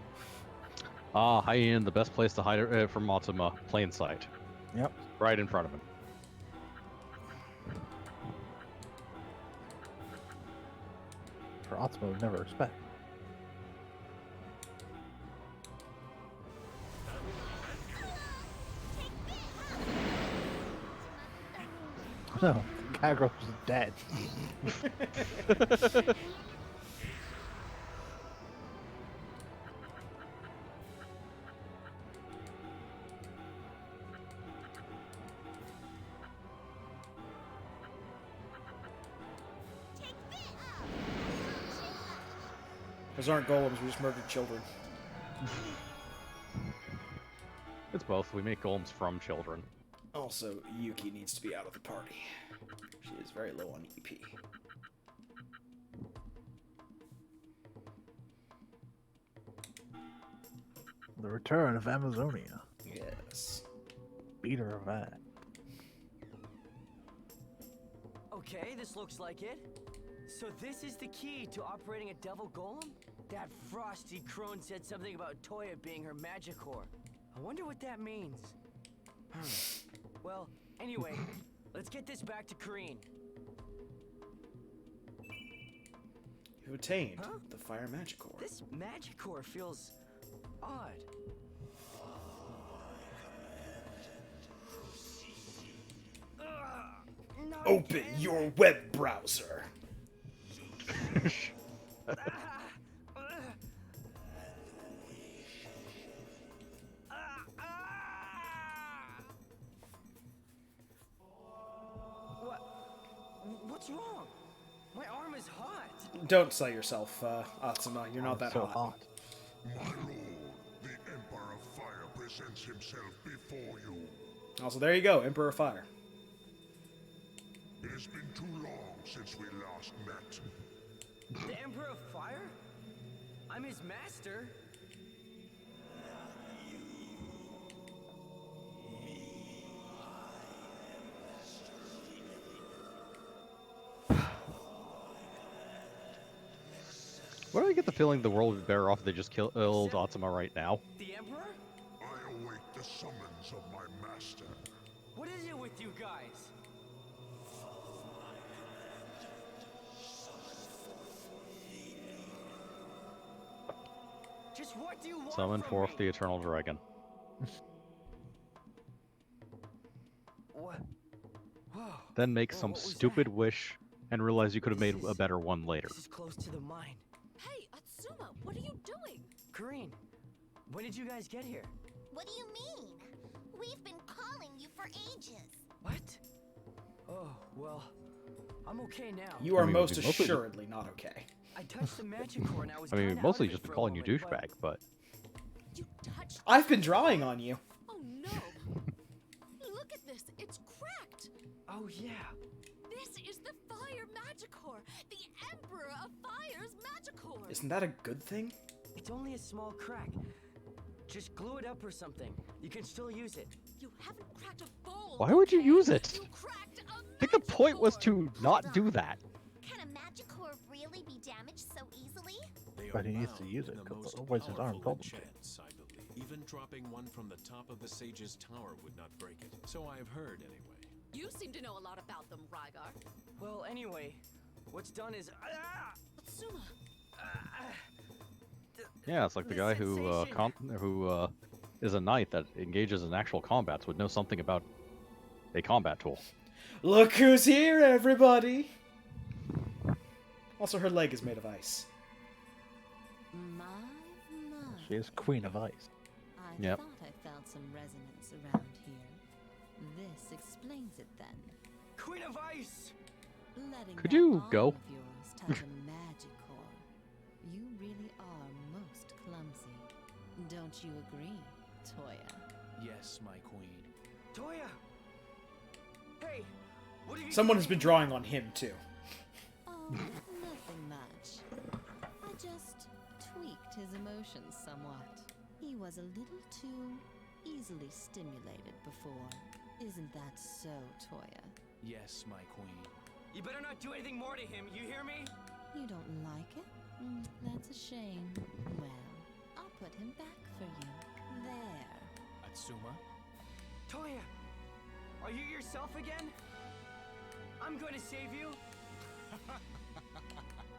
C: Hi Ian, the best place to hide from Atsuma, plain sight.
B: Yep.
C: Right in front of him.
B: For Atsuma would never expect. No, Kagros is dead.
A: Those aren't golems, we just murdered children.
C: It's both. We make golems from children.
A: Also, Yuki needs to be out of the party. She is very low on EP.
B: The return of Amazonia.
A: Yes.
B: Beater of that.
D: Okay, this looks like it. So this is the key to operating a devil golem? That frosty crone said something about Toya being her magic core. I wonder what that means. Well, anyway, let's get this back to Kareen.
A: You obtained the fire magic core.
D: This magic core feels odd.
A: Open your web browser.
D: What's wrong? My arm is hot.
A: Don't sell yourself, Atsuma. You're not that
B: so
A: hot.
N: My lord, the Emperor of Fire presents himself before you.
A: Also, there you go, Emperor of Fire.
N: It has been too long since we last met.
D: The Emperor of Fire? I'm his master.
C: Why do I get the feeling the world would be better off if they just killed Atsuma right now?
D: The Emperor?
N: I await the summons of my master.
D: What is it with you guys? Just what do you want
C: Summon
D: from
C: forth
D: me?
C: the Eternal Dragon.
D: What? Whoa.
C: Then make
D: Whoa,
C: some
D: what was
C: stupid
D: that?
C: wish and realize you could have made a better one later.
D: This is close to the mine.
I: Hey, Atsuma, what are you doing?
D: Kareen, when did you guys get here?
F: What do you mean? We've been calling you for ages.
D: What? Oh, well, I'm okay now.
A: You are
C: I mean,
A: most
C: we mostly-
A: assuredly not okay.
D: I touched the magic core and I was
C: I mean,
D: kinda
C: mostly
D: out of
C: just
D: it
C: been
D: for a
C: calling you
D: moment,
C: douchebag, but
I: You touched.
A: I've been drawing on you.
I: Oh no! Look at this. It's cracked.
D: Oh yeah.
I: This is the Fire Magicore, the Emperor of Fire's Magicore.
A: Isn't that a good thing?
D: It's only a small crack. Just glue it up or something. You can still use it.
I: You haven't cracked a bowl.
C: why would you
I: okay?
C: use it?
I: You cracked a
C: I think the point was
I: Magicore.
C: to not do that.
F: Can a magicore really be damaged so easily?
H: They
B: But
H: are
B: he needs to
H: bound
B: use
H: in
B: it,
H: the
B: 'cause
H: most
B: otherwise his arm
H: powerful
B: told him to.
H: enchants, I believe. Even dropping one from the top of the Sage's Tower would not break it. So I've heard, anyway.
I: You seem to know a lot about them, Rygar.
D: Well, anyway, what's done is
I: Atsuma.
C: Yeah, it's like the guy who is a knight that engages in actual combats would know something about a combat tool.
A: Look who's here, everybody! Also, her leg is made of ice.
O: My.
B: She is Queen of Ice.
O: I
C: Yep.
O: thought I felt some resonance around here. This explains it then.
D: Queen of Ice!
O: Letting
C: Could
O: that
C: you
O: arm
C: go?
O: of yours touch a magic core. You really are most clumsy. Don't you agree, Toya?
M: Yes, my queen.
D: Toya! Hey, what have you
A: Someone
D: done
A: has been
D: here?
A: drawing on him, too.
O: Oh, nothing much. I just tweaked his emotions somewhat. He was a little too easily stimulated before. Isn't that so, Toya?
M: Yes, my queen.
D: You better not do anything more to him, you hear me?
O: You don't like it? That's a shame. Well, I'll put him back for you. There.
M: Atsuma?
D: Toya! Are you yourself again? I'm going to save you.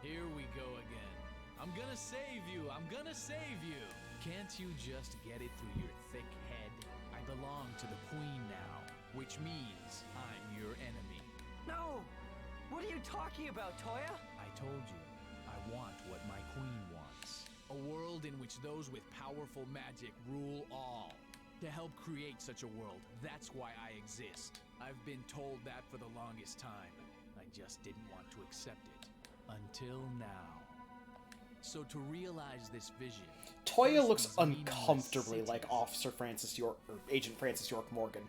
M: Here we go again. I'm gonna save you. I'm gonna save you. Can't you just get it through your thick head? I belong to the queen now, which means I'm your enemy.
D: No! What are you talking about, Toya?
M: I told you, I want what my queen wants. A world in which those with powerful magic rule all. To help create such a world, that's why I exist. I've been told that for the longest time. I just didn't want to accept it. Until now. So to realize this vision,
A: Toya
M: first
A: looks
M: these meaningless
A: uncomfortably like
M: cities
A: Officer Francis York, or Agent Francis York Morgan,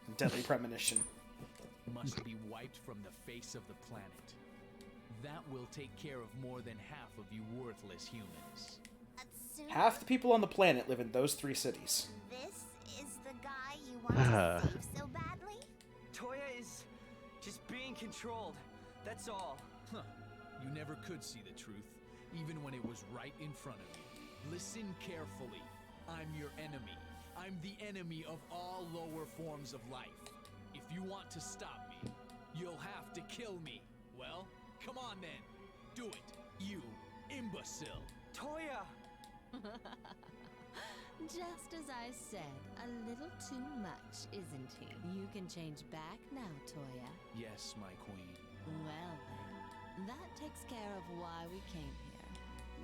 A: from Deadly Premonition.
M: must be wiped from the face of the planet. That will take care of more than half of you worthless humans.
A: Half the people on the planet live in those 3 cities.
F: This is the guy you want to save so badly?
D: Toya is just being controlled. That's all.
M: Huh. You never could see the truth, even when it was right in front of you. Listen carefully. I'm your enemy. I'm the enemy of all lower forms of life. If you want to stop me, you'll have to kill me. Well, come on then. Do it, you imbecile.
D: Toya!
O: Just as I said, a little too much, isn't he? You can change back now, Toya.
M: Yes, my queen.
O: Well then, that takes care of why we came here.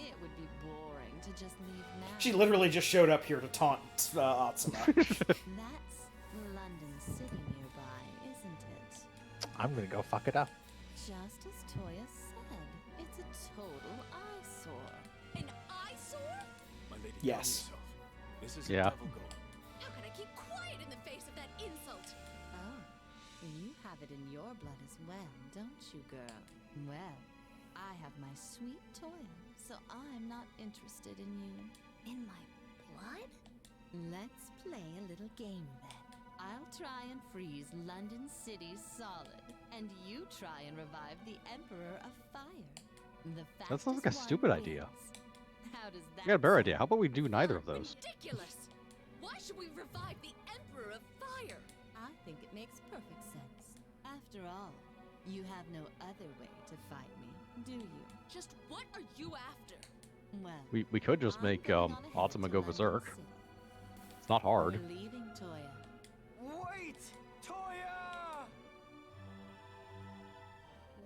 O: It would be boring to just leave now.
A: She literally just showed up here to taunt Atsuma.
O: That's London City nearby, isn't it?
B: I'm gonna go fuck it up.
O: Just as Toya said, it's a total eyesore.
I: An eyesore?
H: My lady,
A: Yes.
H: calm yourself. This is
C: Yeah.
H: a devil golem.
I: How can I keep quiet in the face of that insult?
O: Oh, you have it in your blood as well, don't you, girl? Well, I have my sweet Toya, so I'm not interested in you.
F: In my blood?
O: Let's play a little game then. I'll try and freeze London City solid, and you try and revive the Emperor of Fire.
C: That sounds like a stupid idea.
O: How does that
C: I got a better idea. How about we do neither of those?
I: Ridiculous! Why should we revive the Emperor of Fire?
O: I think it makes perfect sense. After all, you have no other way to fight me, do you?
I: Just what are you after?
O: Well,
C: We could just make
O: going on ahead
C: Atsuma
O: to
C: go
O: London
C: berserk.
O: City.
C: It's not hard.
O: We're leaving, Toya.
D: Wait! Toya!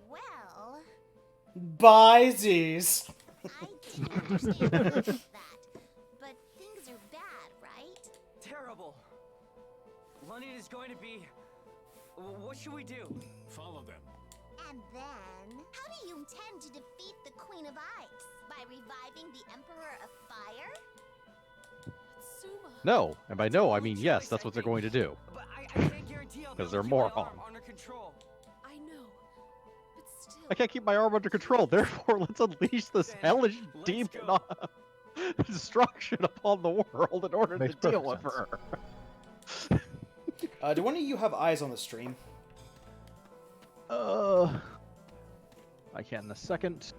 F: Well,
A: Bye-sies.
F: I do understand all of that. But things are bad, right?
D: Terrible. London is going to be... What should we do?
H: Follow them.
F: And then, how do you intend to defeat the Queen of Ice? By reviving the Emperor of Fire?
I: Suma.
C: No, and by no, I mean yes, that's what they're going to do.
D: But I can't guarantee I'll be
C: 'Cause
D: able
C: they're
D: to keep my arm
C: morons.
D: under control.
I: I know, but still.
C: I can't keep my arm under control, therefore let's unleash this
D: Then
C: hellish
D: let's
C: demon
D: go.
C: destruction upon the world in order
B: Makes
C: to deal
B: perfect
C: with
B: sense.
C: her.
A: Do one of you have eyes on the stream?
C: I can in a second.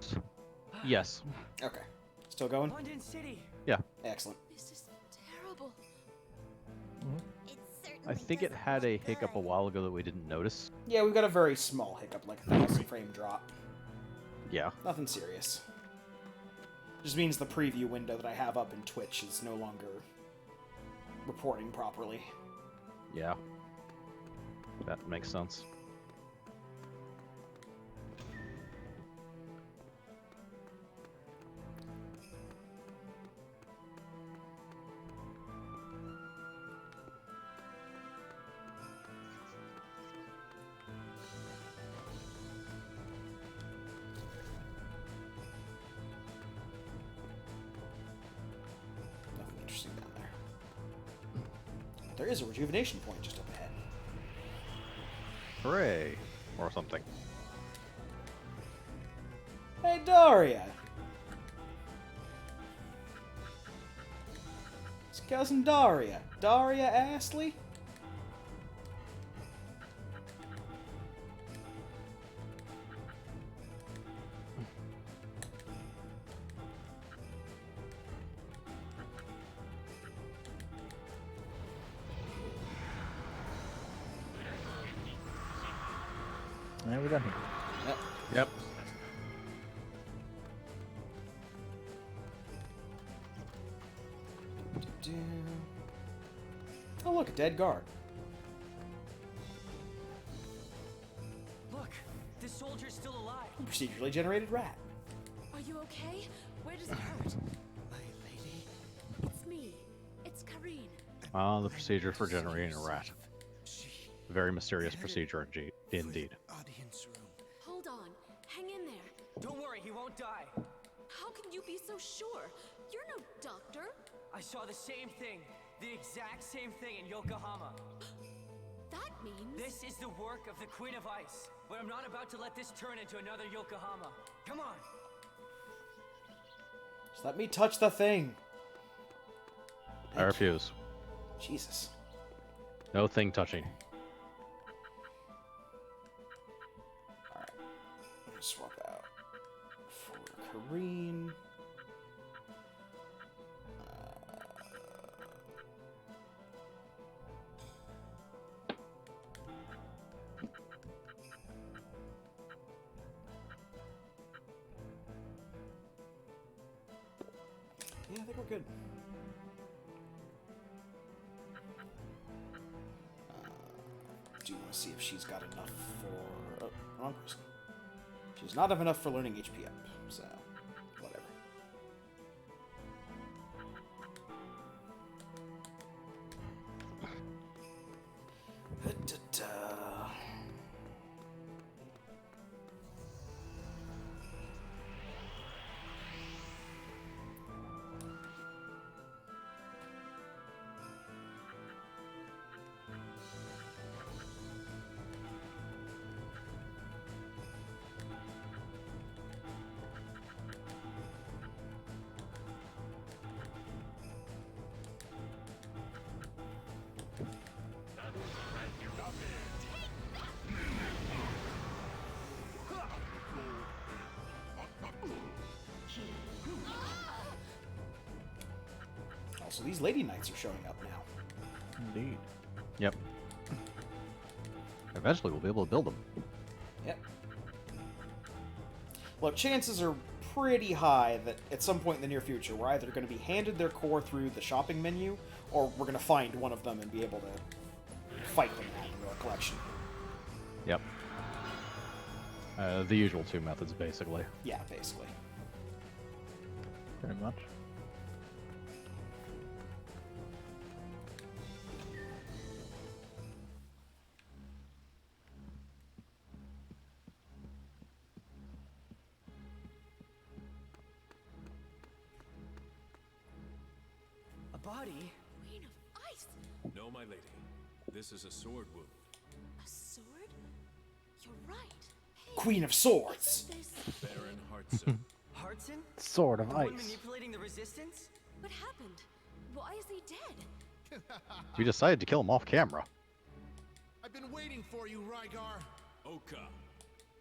C: Yes.
A: Okay. Still going?
D: London City.
C: Yeah.
A: Excellent.
I: This is terrible.
F: It certainly
C: I think it
F: doesn't
C: had a
F: look
C: hiccup a
F: good.
C: while ago that we didn't notice.
A: Yeah, we've got a very small hiccup, like a 1,000 frame drop.
C: Yeah.
A: Nothing serious. Just means the preview window that I have up in Twitch is no longer reporting properly.
C: Yeah. That makes sense.
A: Nothing interesting down there. There is a rejuvenation point just up ahead.
C: Hooray. Or something.
A: Hey, Daria! It's cousin Daria. Daria Astley?
B: And we're done here.
A: Yep.
C: Yep.
A: Oh, look, a dead guard.
D: Look, this soldier's still alive.
A: Procedurally generated rat.
I: Are you okay? Where does it hurt?
E: My lady.
I: It's me. It's Kareen.
C: The procedure for generating a rat. Very mysterious procedure indeed.
E: Audience room.
I: Hold on. Hang in there.
D: Don't worry, he won't die.
I: How can you be so sure? You're no doctor.
D: I saw the same thing, the exact same thing in Yokohama.
I: That means...
D: This is the work of the Queen of Ice, but I'm not about to let this turn into another Yokohama. Come on.
A: Just let me touch the thing.
C: I refuse.
A: Jesus.
C: No thing touching.
A: Alright. I'm gonna swap out for Kareen. Yeah, I think we're good. Do you want to see if she's got enough for... Oh, wrong person. She does not have enough for learning HP up, so whatever. So these Lady Knights are showing up now.
C: Indeed. Yep. Eventually we'll be able to build them.
A: Yep. Well, chances are pretty high that at some point in the near future we're either going to be handed their core through the shopping menu, or we're going to find one of them and be able to fight them out in our collection.
C: Yep. The usual two methods, basically.
A: Yeah, basically.
B: Pretty much.
D: Body?
I: Queen of Ice?
H: No, my lady. This is a sword wound.
I: A sword? You're right. Hey,
A: Queen of Swords!
H: Baron Hartson.
D: Hartson?
B: Sword of
D: The one
B: Ice.
D: manipulating the resistance?
I: What happened? Why is he dead?
C: We decided to kill him off camera.
J: I've been waiting for you, Rygar.
H: Oka.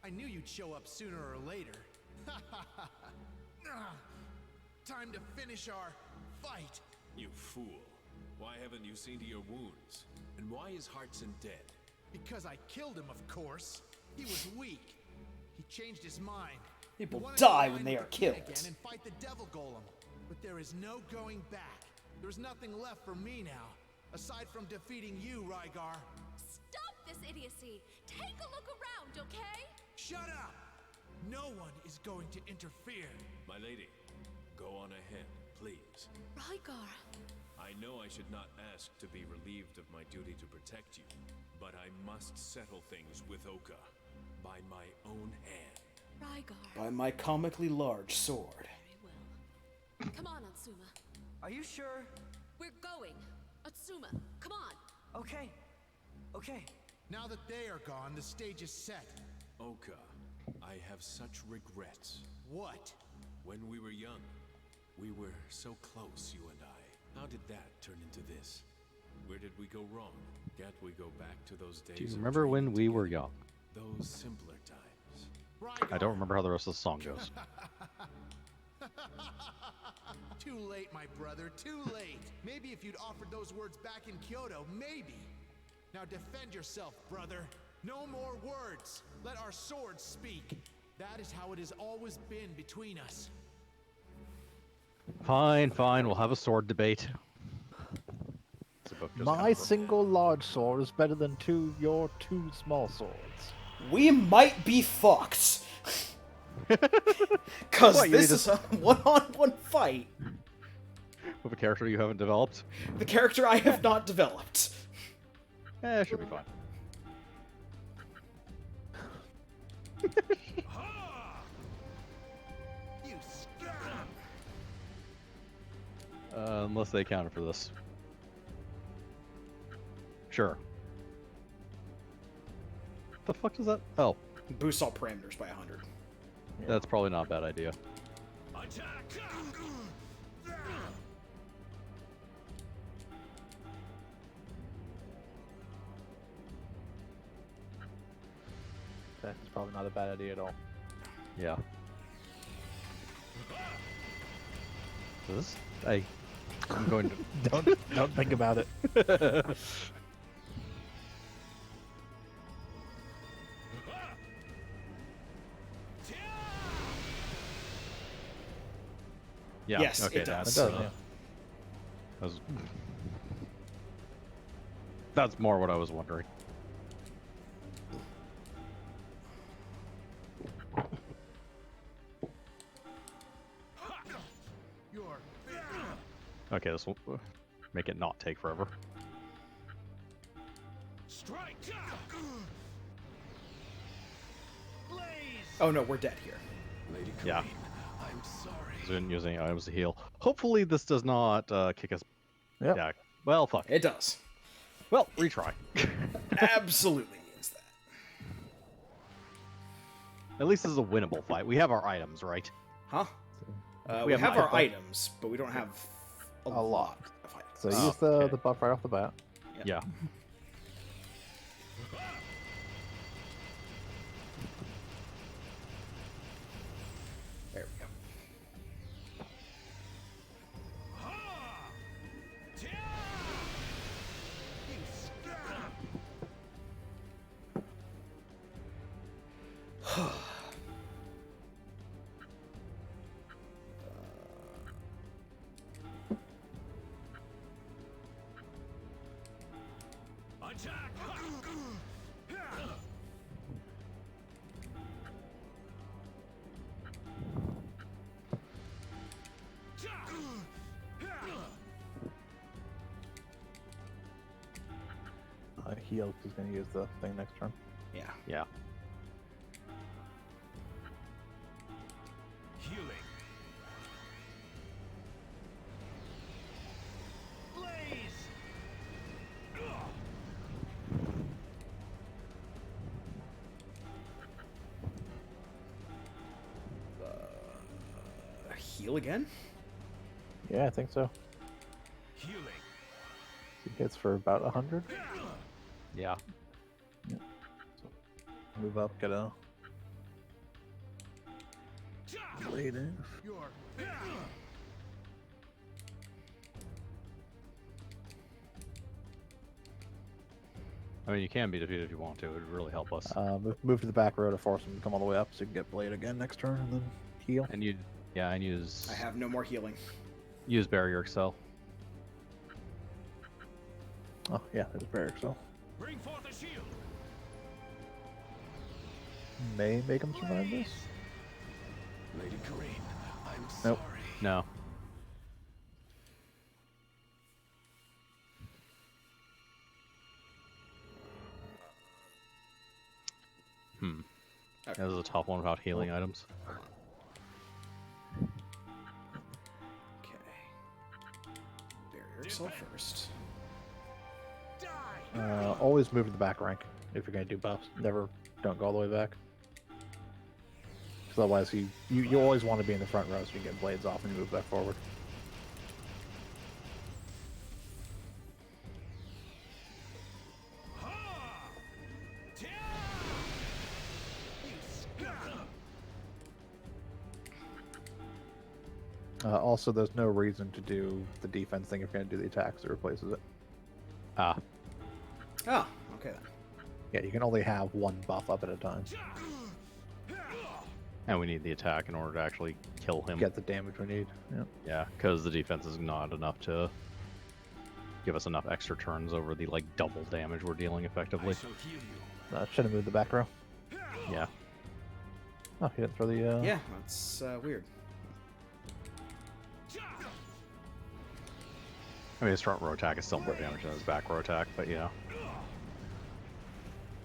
J: I knew you'd show up sooner or later. Time to finish our fight.
H: You fool. Why haven't you seen to your wounds? And why is Hartson dead?
J: Because I killed him, of course. He was weak. He changed his mind.
A: People
J: He wanted
A: die
J: to
A: when
J: align
A: they
J: with
A: are
J: the king
A: killed.
J: again and fight the Devil Golem. But there is no going back. There's nothing left for me now, aside from defeating you, Rygar.
I: Stop this idiocy! Take a look around, okay?
J: Shut up! No one is going to interfere.
H: My lady, go on ahead, please.
I: Rygar.
H: I know I should not ask to be relieved of my duty to protect you, but I must settle things with Oka by my own hand.
I: Rygar.
A: By my comically large sword.
I: Very well. Come on, Atsuma.
D: Are you sure?
I: We're going. Atsuma, come on.
D: Okay. Okay.
J: Now that they are gone, the stage is set.
H: Oka, I have such regrets.
J: What?
H: When we were young, we were so close, you and I. How did that turn into this? Where did we go wrong? Can't we go back to those days?
C: Do you
H: of
C: remember when
H: dreaming
C: we were
H: together?
C: young?
H: Those simpler times.
J: Rygar.
C: I don't remember how the rest of the song goes.
J: Too late, my brother, too late. Maybe if you'd offered those words back in Kyoto, maybe. Now defend yourself, brother. No more words. Let our swords speak. That is how it has always been between us.
C: Fine, fine, we'll have a sword debate. It's a book just
B: My
C: covered.
B: single large sword is better than your two small swords.
A: We might be fucked. Because
C: What, you
A: this
C: need
A: is a one-on-one fight.
C: With a character you haven't developed?
A: The character I have not developed.
C: It should be fine.
J: You scum!
C: Unless they accounted for this. Sure. What the fuck does that? Oh,
A: Boosts all parameters by 100.
C: that's probably not a bad idea.
B: That's probably not a bad idea at all.
C: Yeah. This? I'm going to.
B: Don't think about it.
C: Yeah.
A: Yes,
C: okay,
A: it does.
B: It does, yeah.
C: That's, that's more what I was wondering. Okay, this will make it not take forever.
G: Strike!
A: Oh no, we're dead here.
H: Lady
C: Yeah.
H: Queen, I'm sorry.
C: Isn't using items to heal. Hopefully this does not kick us.
B: Yep.
C: Yeah. Well, fuck.
A: It does.
C: Well, retry.
A: Absolutely means that.
C: At least this is a winnable fight. We have our items, right?
A: Huh?
C: We
A: We
C: have
A: have
C: an
A: our
C: item.
A: items, but we don't have a
B: lot.
A: lot of items.
B: So
C: Oh,
B: use the
C: okay.
B: the buff right off the bat.
C: Yeah.
A: There we go.
G: Attack!
B: Heal, he's going to use the thing next turn.
A: Yeah.
C: Yeah.
G: Healing. Blaze!
A: Heal again?
B: Yeah, I think so.
G: Healing.
B: He hits for about 100.
C: Yeah.
B: Move up, get a blade in.
C: I mean, you can be defeated if you want to. It would really help us.
B: Move to the back row to force him to come all the way up so you can get blade again next turn and then heal.
C: And you, yeah, and use
A: I have no more healing.
C: use barrier excel.
B: Oh, yeah, there's barrier so.
G: Bring forth a shield.
B: May make him survive this.
H: Lady Queen, I'm
B: Nope.
H: sorry.
C: No.
A: Okay.
C: This is a tough one about healing items.
A: Okay. Barrier Excel first.
B: Always move to the back rank if you're going to do buffs. Never, don't go all the way back. Because otherwise you always want to be in the front row so you can get blades off and you move back forward. Also, there's no reason to do the defense thing if you're going to do the attacks. It replaces it.
C: Ah.
A: Oh, okay then.
B: Yeah, you can only have one buff up at a time.
C: And we need the attack in order to actually kill him.
B: Get the damage we need. Yeah.
C: Yeah, because the defense is not enough to give us enough extra turns over the like double damage we're dealing effectively.
B: Should have moved the back row.
C: Yeah.
B: Oh, he didn't throw the.
A: Yeah, that's weird.
C: I mean, his front row attack is still more damage than his back row attack, but yeah.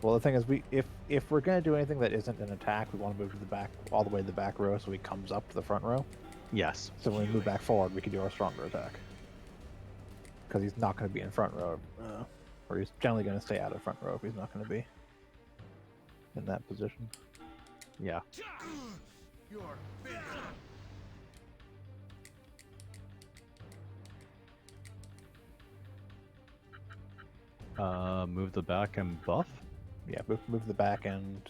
B: Well, the thing is, if we're gonna do anything that isn't an attack, we want to move to the back, all the way to the back row, so he comes up to the front row.
C: Yes.
B: So when we move back forward, we can do our stronger attack. because he's not going to be in front row, or he's generally going to stay out of front row if he's not going to be in that position.
C: Yeah.
J: You're finished.
C: Move the back and buff.
B: Yeah, move the back and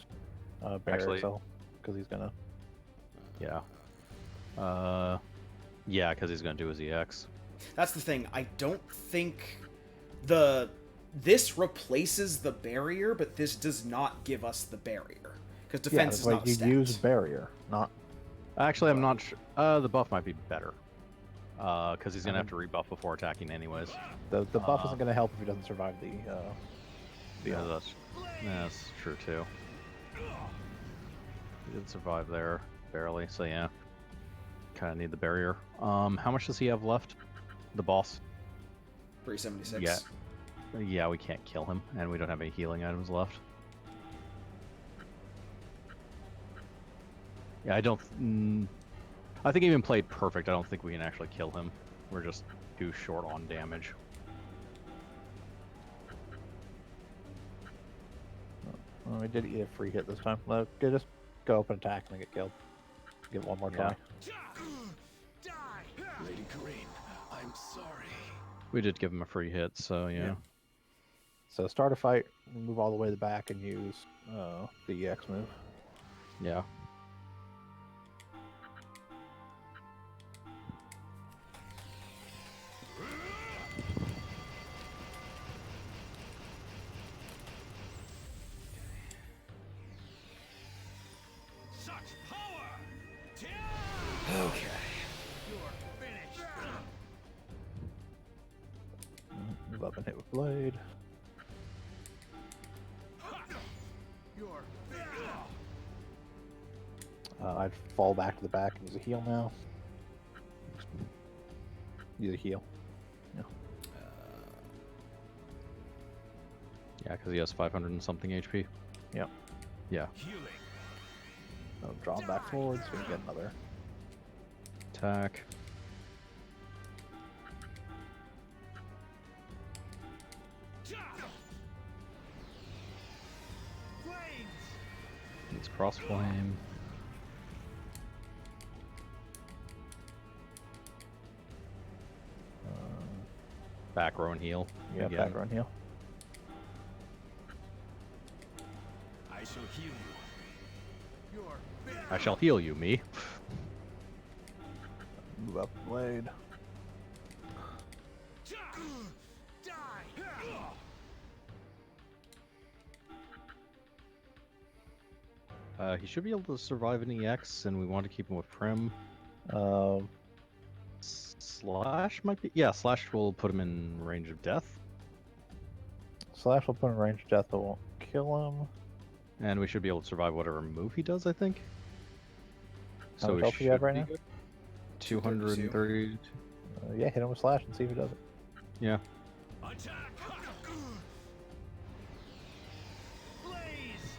C: Actually-
B: barrier because he's gonna.
C: Yeah. Yeah, because he's gonna do his EX.
A: That's the thing. I don't think this replaces the barrier, but this does not give us the barrier because defense is not
B: you
A: stacked.
B: use barrier, not.
C: Actually, I'm not sure. The buff might be better. Because he's gonna have to rebuff before attacking anyways.
B: The buff isn't gonna help if he doesn't survive the.
C: Yeah, that's true too. He did survive there barely, so yeah. Kind of need the barrier. How much does he have left? The boss.
A: 376.
C: Yeah, we can't kill him, and we don't have any healing items left. Yeah, I don't. I think even played perfect, I don't think we can actually kill him. We're just too short on damage.
B: Well, we did eat a free hit this time. Just go up and attack and then get killed. Give it one more try.
G: Lady Corinne, I'm sorry.
C: We did give him a free hit, so yeah.
B: So start a fight, move all the way to the back, and use the EX move.
C: Yeah.
A: Okay.
B: Move up and hit with blade. I'd fall back to the back and use a heal now. Use a heal. Yeah.
C: Yeah, because he has 500 and something HP.
B: Yep.
C: Yeah.
B: I'll draw him back forward so we can get another
C: attack. It's cross flame. Back row and heal.
B: Yeah,
C: again.
B: back row and heal.
G: I shall heal you.
C: I shall heal you, me.
B: Move up blade.
C: He should be able to survive an EX, and we want to keep him with Prim. Slash might be. Yeah, Slash will put him in range of death.
B: Slash will put him in range of death, but won't kill him.
C: And we should be able to survive whatever move he does, I think.
B: How much health do you have right now?
C: 230.
B: Yeah, hit him with Slash and see if he does it.
C: Yeah.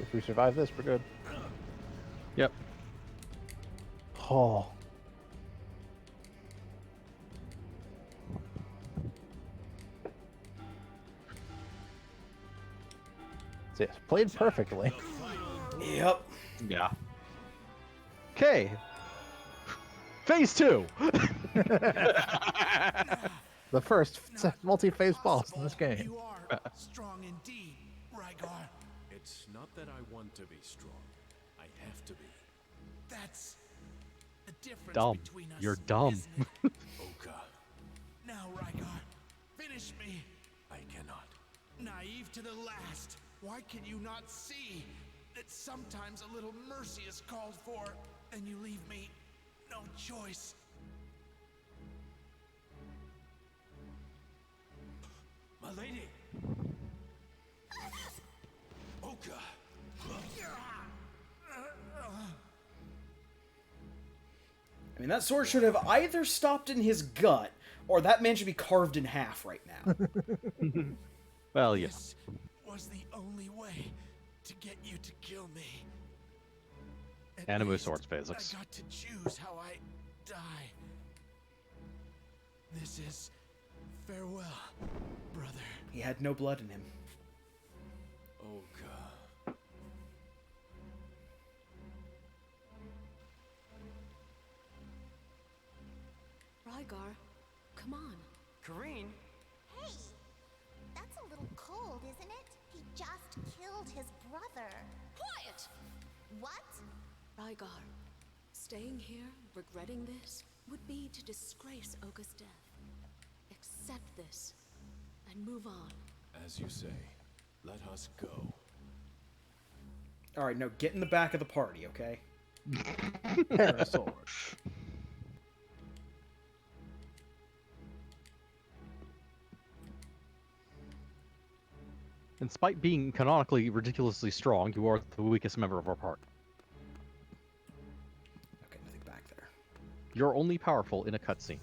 B: If we survive this, we're good.
C: Yep.
B: Oh. So yes, played perfectly.
A: Yep.
C: Yeah. Okay. Phase 2.
B: The first multi-phase boss in this game.
E: You are strong indeed, Rygar.
H: It's not that I want to be strong. I have to be.
E: That's the difference
C: Dumb.
E: between us.
C: You're dumb.
E: isn't it?
H: Oka,
E: Now, Rygar, finish me.
H: I cannot.
E: Naive to the last. Why can you not see that sometimes a little mercy is called for, and you leave me no choice?
H: My lady! Oka!
A: I mean, that sword should have either stopped in his gut, or that man should be carved in half right now.
C: Well, yeah.
E: This was the only way to get you to kill me. At
C: Animu
E: least
C: swords physics.
E: I got to choose how I die. This is
G: Farewell, brother.
A: He had no blood in him.
H: Oh god.
I: Rygar, come on.
D: Kareen?
F: Hey, that's a little cold, isn't it? He just killed his brother.
I: Quiet!
F: What?
I: Rygar, staying here, regretting this, would be to disgrace Oka's death. Accept this, and move on.
H: As you say, let us go.
A: Alright, now get in the back of the party, okay?
B: And a sword.
C: Despite being canonically ridiculously strong, you are the weakest member of our party.
A: Okay, nothing back there.
C: You're only powerful in a cutscene.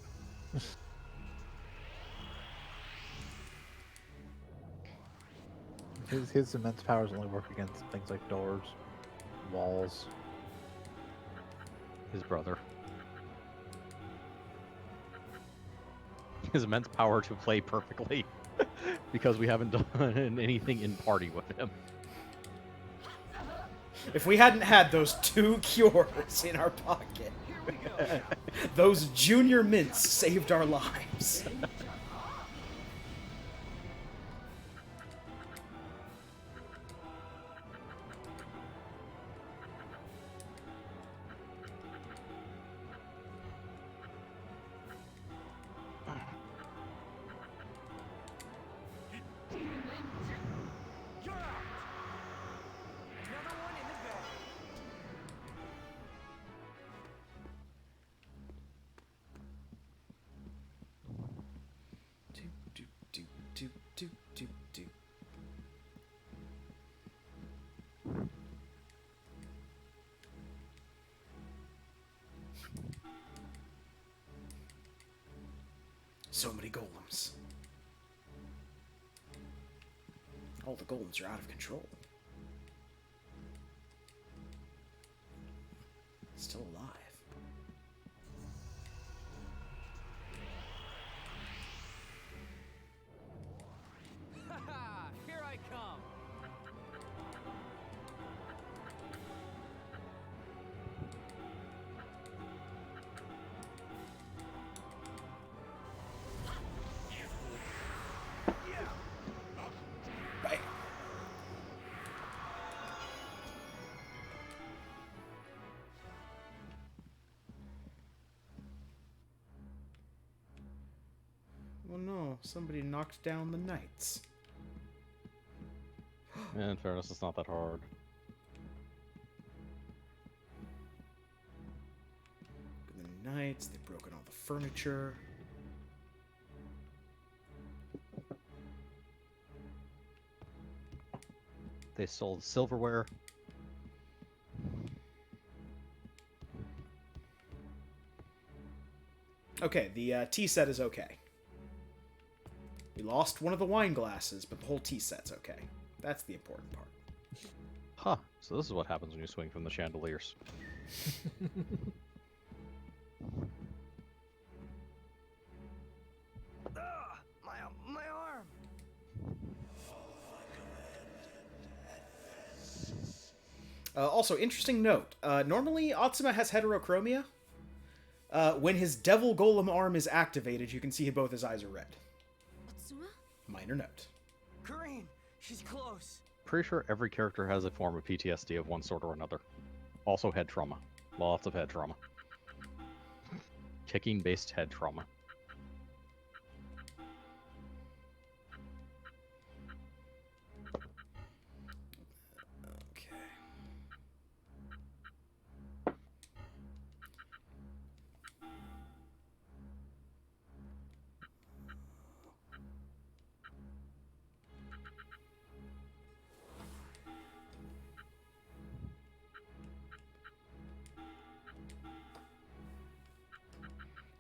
B: His immense powers only work against things like doors, walls.
C: His brother. His immense power to play perfectly. Because we haven't done anything in party with him.
A: If we hadn't had those 2 cures in our pocket, those junior mints saved our lives.
D: Another one in the bag.
A: Do, do, do, do, do, do, do. So many golems. All the golems are out of control. Still alive.
D: Haha, here I come.
A: Bam. Oh no, somebody knocked down the knights.
C: In fairness, it's not that hard.
A: The knights, they've broken all the furniture.
C: They stole the silverware.
A: Okay, the tea set is okay. We lost one of the wine glasses, but the whole tea set's okay. That's the important part.
C: Huh. So this is what happens when you swing from the chandeliers.
D: My arm.
A: Also, interesting note. Normally, Atsuma has heterochromia. When his devil golem arm is activated, you can see both his eyes are red.
I: Atsuma?
A: Minor note.
D: Kareen, she's close.
C: Pretty sure every character has a form of PTSD of one sort or another. Also head trauma. Lots of head trauma. Kicking-based head trauma.
A: Okay.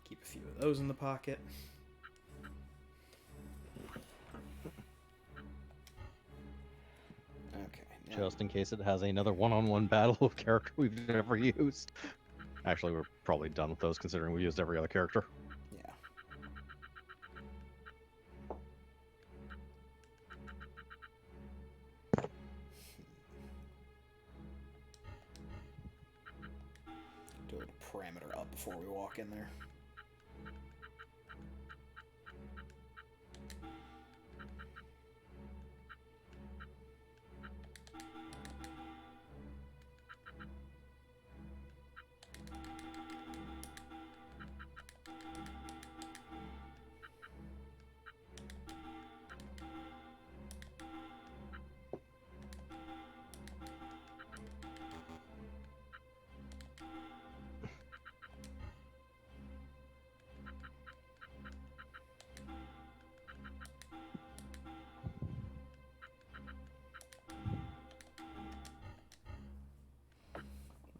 A: Keep a few of those in the pocket. Okay. Now,
C: Just in case it has another one-on-one battle with character we've never used. Actually, we're probably done with those considering we used every other character.
A: yeah. parameter up before we walk in there.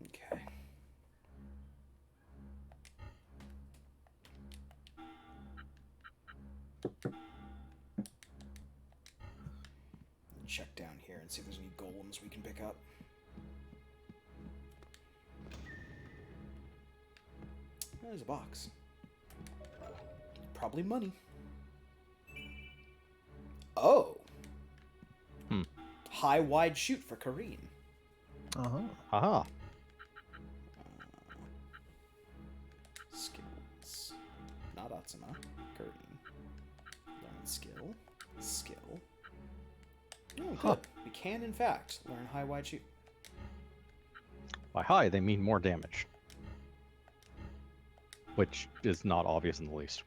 A: Okay. Check down here and see if there's any golems we can pick up. There's a box. Probably money. Oh. High wide shoot for Kareen.
C: Haha.
A: Skills. Not Atsuma. Kareen. Learn skill. Skill. Oh, good. We can, in fact, learn high wide shoot.
C: By high, they mean more damage. Which is not obvious in the least.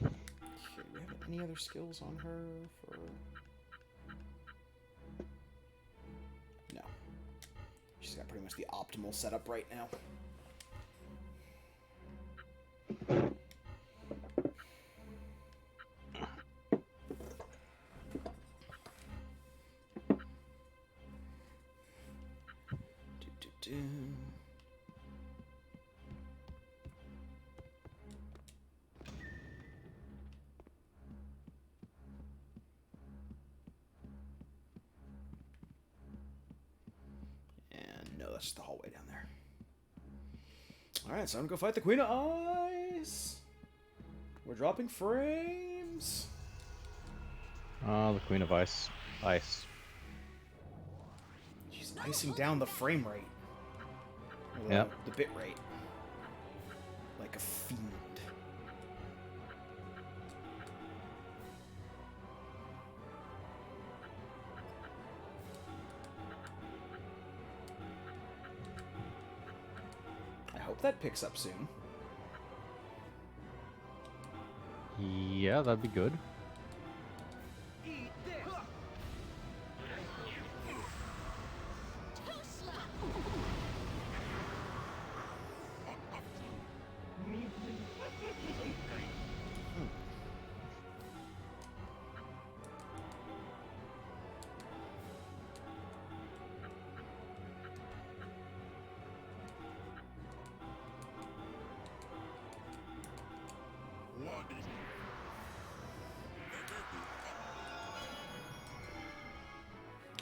A: Okay, we have any other skills on her for... No. She's got pretty much the optimal setup right now. Do. And no, that's the hallway down there. Alright, so I'm gonna go fight the Queen of Ice. We're dropping frames.
C: The Queen of Ice. Ice.
A: She's icing down the frame rate. Or
C: Yep.
A: The bit rate. Like a fiend. I hope that picks up soon.
C: Yeah, that'd be good.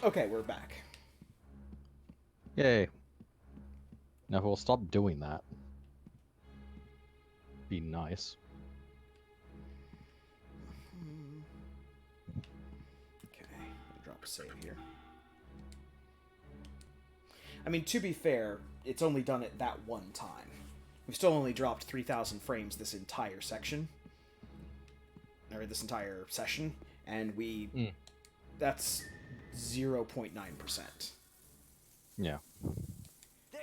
A: Okay, we're back.
C: Yay. Now if we'll stop doing that. Be nice.
A: Okay, I'll drop a save here. I mean, to be fair, it's only done it that one time. We've still only dropped 3,000 frames this entire section. Or this entire session. And we... That's 0.9%.
C: Yeah.
D: There!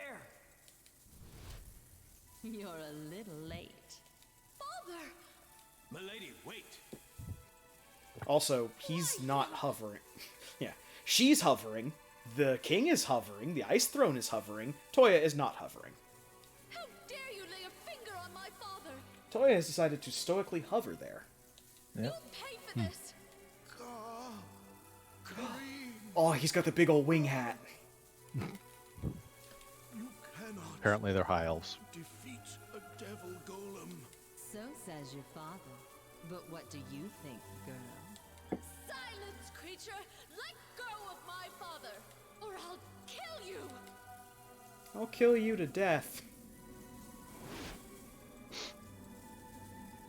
O: You're a little late.
I: Father!
E: Milady, wait!
A: Also, he's not hovering. Yeah. She's hovering. The king is hovering. The ice throne is hovering. Toya is not hovering.
I: How dare you lay a finger on my father!
A: Toya has decided to stoically hover there.
I: You'll pay for this!
A: Oh, he's got the big old wing hat.
C: Apparently they're high elves.
N: Defeat a devil golem.
O: So says your father. But what do you think, girl?
I: Silence, creature! Let go of my father, or I'll kill you!
A: I'll kill you to death.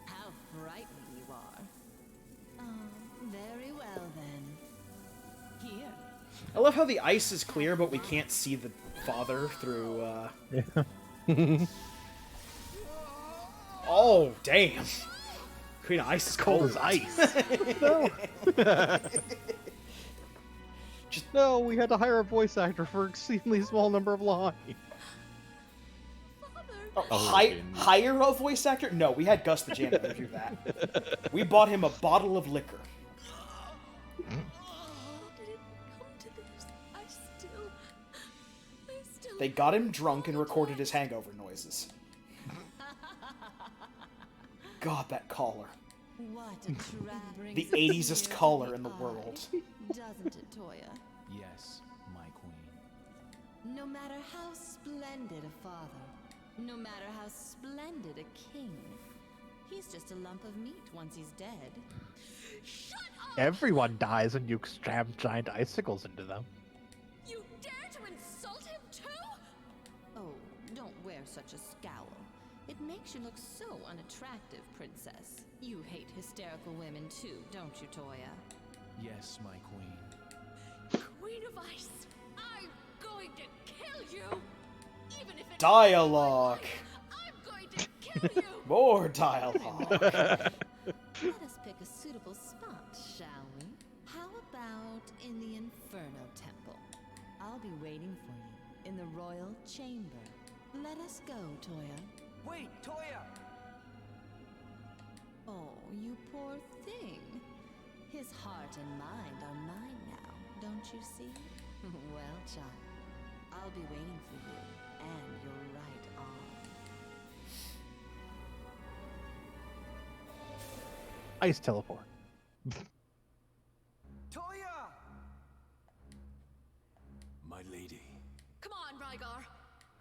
O: How frightened you are.
A: I love how the ice is clear, but we can't see the father through. Oh damn! Queen of Ice is
B: Cold
A: cold
B: as ice.
C: No. No, we had to hire a voice actor for an exceedingly small number of lines.
A: Hire a voice actor? No, we had Gus the janitor do that. We bought him a bottle of liquor. They got him drunk and recorded his hangover noises. God, that collar.
O: What a trap.
A: The 80s-est collar in the world.
O: Doesn't it, Toya?
M: Yes, my queen.
O: No matter how splendid a father, no matter how splendid a king, he's just a lump of meat once he's dead.
F: Shut up!
B: Everyone dies when you jam giant icicles into them.
I: You dare to insult him too?
O: Oh, don't wear such a scowl. It makes you look so unattractive, princess. You hate hysterical women too, don't you, Toya?
M: Yes, my queen.
I: Queen of Ice, I'm going to kill you! Even if it
A: Dialogue!
I: I'm going to kill you!
A: More dialogue!
O: Let us pick a suitable spot, shall we? How about in the Inferno Temple? I'll be waiting for you in the royal chamber. Let us go, Toya.
D: Wait, Toya!
O: Oh, you poor thing. His heart and mind are mine now, don't you see? Well, child, I'll be waiting for you and your right arm.
B: Ice teleport.
D: Toya!
H: My lady.
I: Come on, Rygar.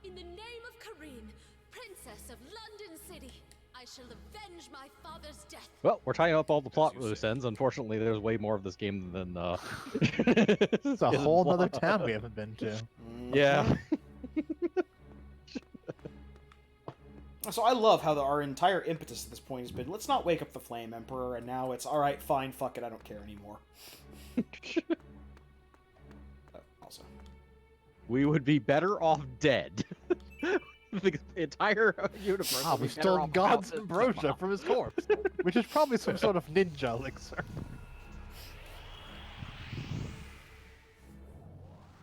I: In the name of Kareen, Princess of London City, I shall avenge my father's death.
C: Well, we're tying up all the plot loose ends. Unfortunately, there's way more of this game than
B: It's a whole nother town we haven't been to.
C: Yeah.
A: So I love how our entire impetus at this point has been, let's not wake up the Flame Emperor, and now it's, alright, fine, fuck it, I don't care anymore. Also.
C: We would be better off dead. The entire universe.
B: Ah,
C: would be
B: we
C: better
B: stole
C: off
B: God's
C: without
B: ambrosia
C: this
B: from his corpse, which is probably some sort of ninja elixir.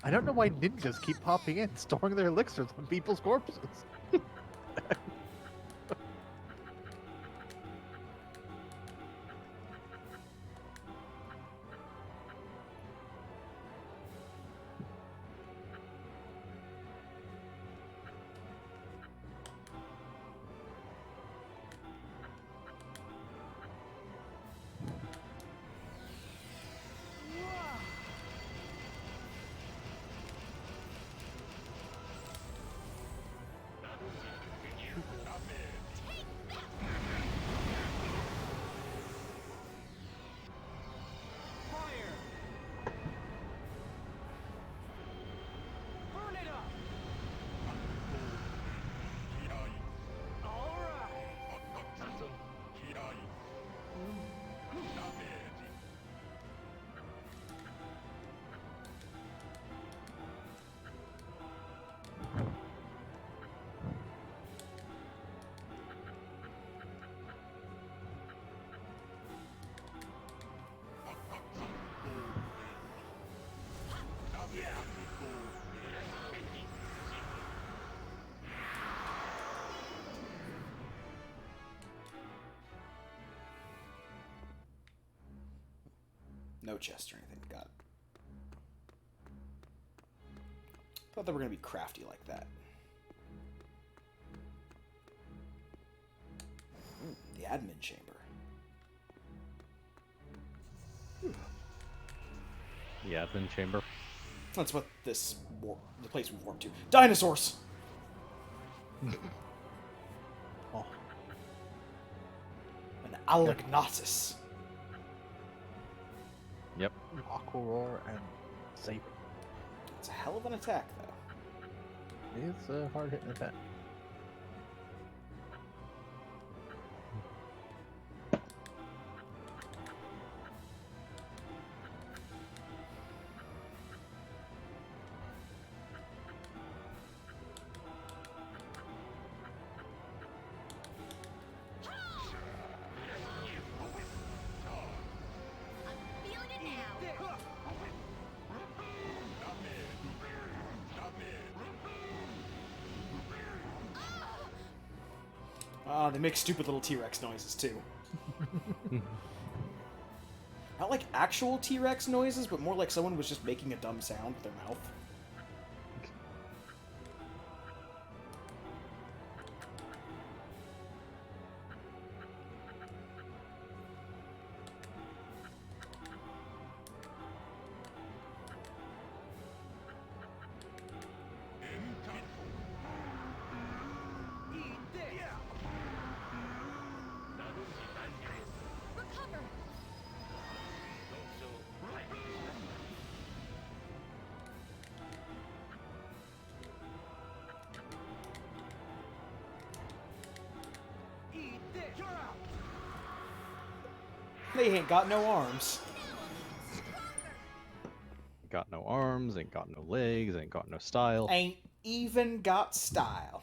B: I don't know why ninjas keep popping in, storing their elixirs on people's corpses.
D: Burn it up! Alright!
A: No chest or anything, got it. Thought they were gonna be crafty like that. The admin chamber.
C: The admin chamber.
A: That's what the place we've warped to. Dinosaurs!
B: Oh.
A: An Alagnosis.
C: Yep.
B: Aquaroar and Saber.
A: It's a hell of an attack, though.
B: It's a hard-hitting attack.
A: They make stupid little T-Rex noises, too. Not like actual T-Rex noises, but more like someone was just making a dumb sound with their mouth.
I: Recover!
A: They ain't got no arms.
C: Got no arms, ain't got no legs, ain't got no style.
A: Ain't even got style.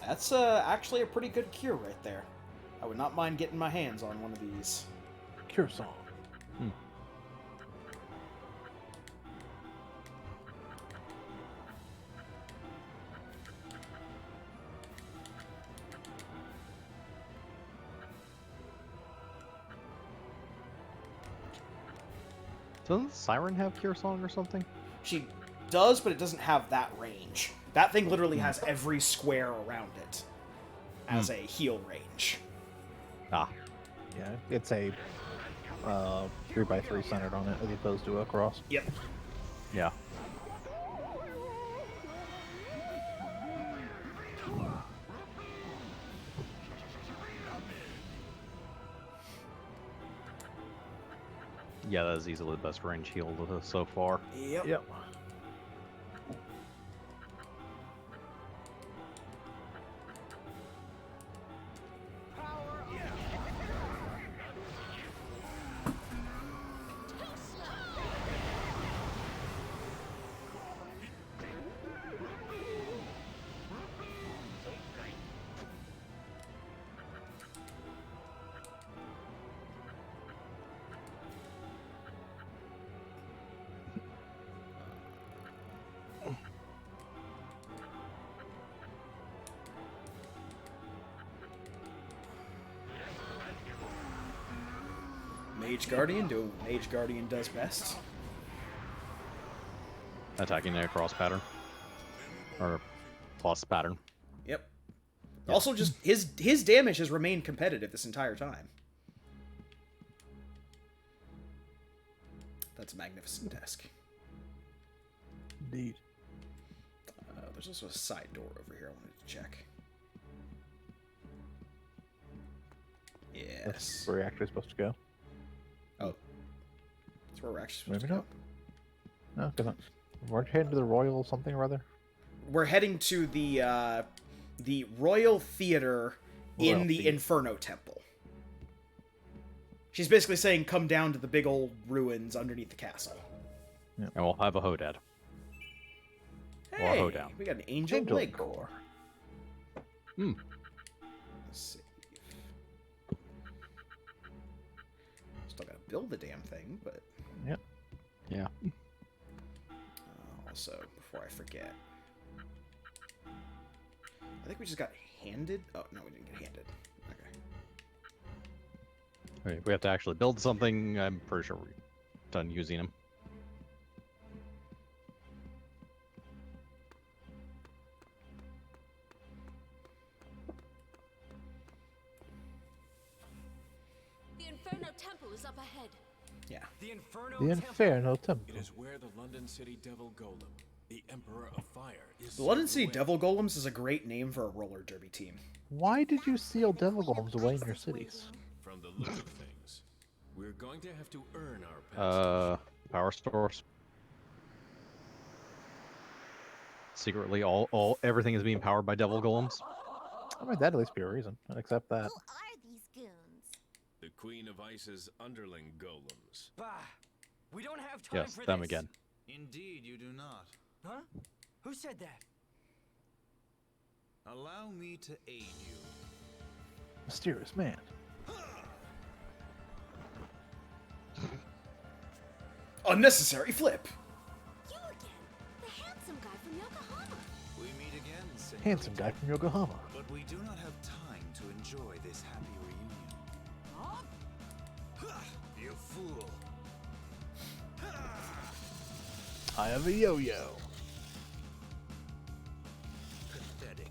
A: That's actually a pretty good cure right there. I would not mind getting my hands on one of these.
B: Cure song.
C: Doesn't Siren have Cure Song or something?
A: She does, but it doesn't have that range. That thing literally has every square around it as a heal range.
C: Ah.
B: Yeah, it's a 3x3 centered on it as opposed to a cross.
A: Yep.
C: Yeah. Yeah, that is easily the best range heal so far.
A: Yep. Mage Guardian, do what Mage Guardian does best.
C: Attacking a cross pattern. Or plus pattern.
A: Yep. Also, just his damage has remained competitive this entire time. That's a magnificent desk.
B: Indeed.
A: There's also a side door over here I wanted to check. Yes.
B: That's where you're actually supposed to go.
A: Oh. That's where we're actually supposed
B: Maybe
A: to
B: not.
A: go.
B: No, because weren't you heading to the Royal something or other?
A: We're heading to the Royal Theater in the Inferno Temple. She's basically saying, come down to the big old ruins underneath the castle.
C: Yeah. And we'll have a Hodad.
A: Hey,
C: or a Hoedown.
A: We got an Angel Leg Core. Let's see. Still gotta build the damn thing, but...
B: Yep.
C: Yeah.
A: Also, before I forget... I think we just got handed... Oh, no, we didn't get handed. Okay.
C: Okay, we have to actually build something. I'm pretty sure we're done using them.
I: The Inferno Temple is up ahead.
A: Yeah.
D: The Inferno
B: The Inferno Temple.
H: It is where the London City Devil Golem, the Emperor of Fire, is.
A: The London City Devil Golems is a great name for a roller derby team.
B: Why did you seal devil golems away in your cities?
H: From the look of things, we're going to have to earn our
C: Power stores. Secretly, everything is being powered by devil golems.
B: I mean, that'd at least be a reason. I'd accept that.
F: Who are these goons?
H: The Queen of Ice's underling golems.
D: Bah! We don't have time
C: Yes,
D: for
C: them
D: this.
C: again.
L: Indeed, you do not.
D: Huh? Who said that?
L: Allow me to aid you.
B: Mysterious man.
A: Unnecessary flip.
I: You again, the handsome guy from Yokohama.
L: We meet again, Senor.
B: Handsome guy from Yokohama.
L: But we do not have time to enjoy this happy reunion.
D: Huh?
L: You fool.
B: I have a yo-yo.
L: Pathetic.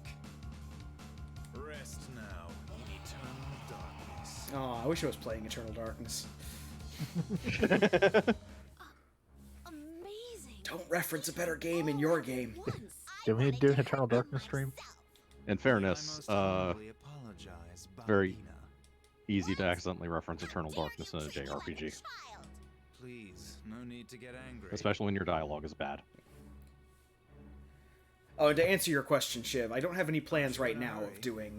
L: Rest now in eternal darkness.
A: Oh, I wish I was playing Eternal Darkness.
I: Amazing.
A: Don't reference a better game in your game.
B: Do we need to do an Eternal Darkness stream?
C: In fairness,
L: Humbly apologize,
C: very
L: Bambina.
C: easy to accidentally reference Eternal Darkness in a JRPG,
L: Please, no need to get angry.
C: especially when your dialogue is bad.
A: Oh, and to answer your question, Shiv, I don't have any plans right now of doing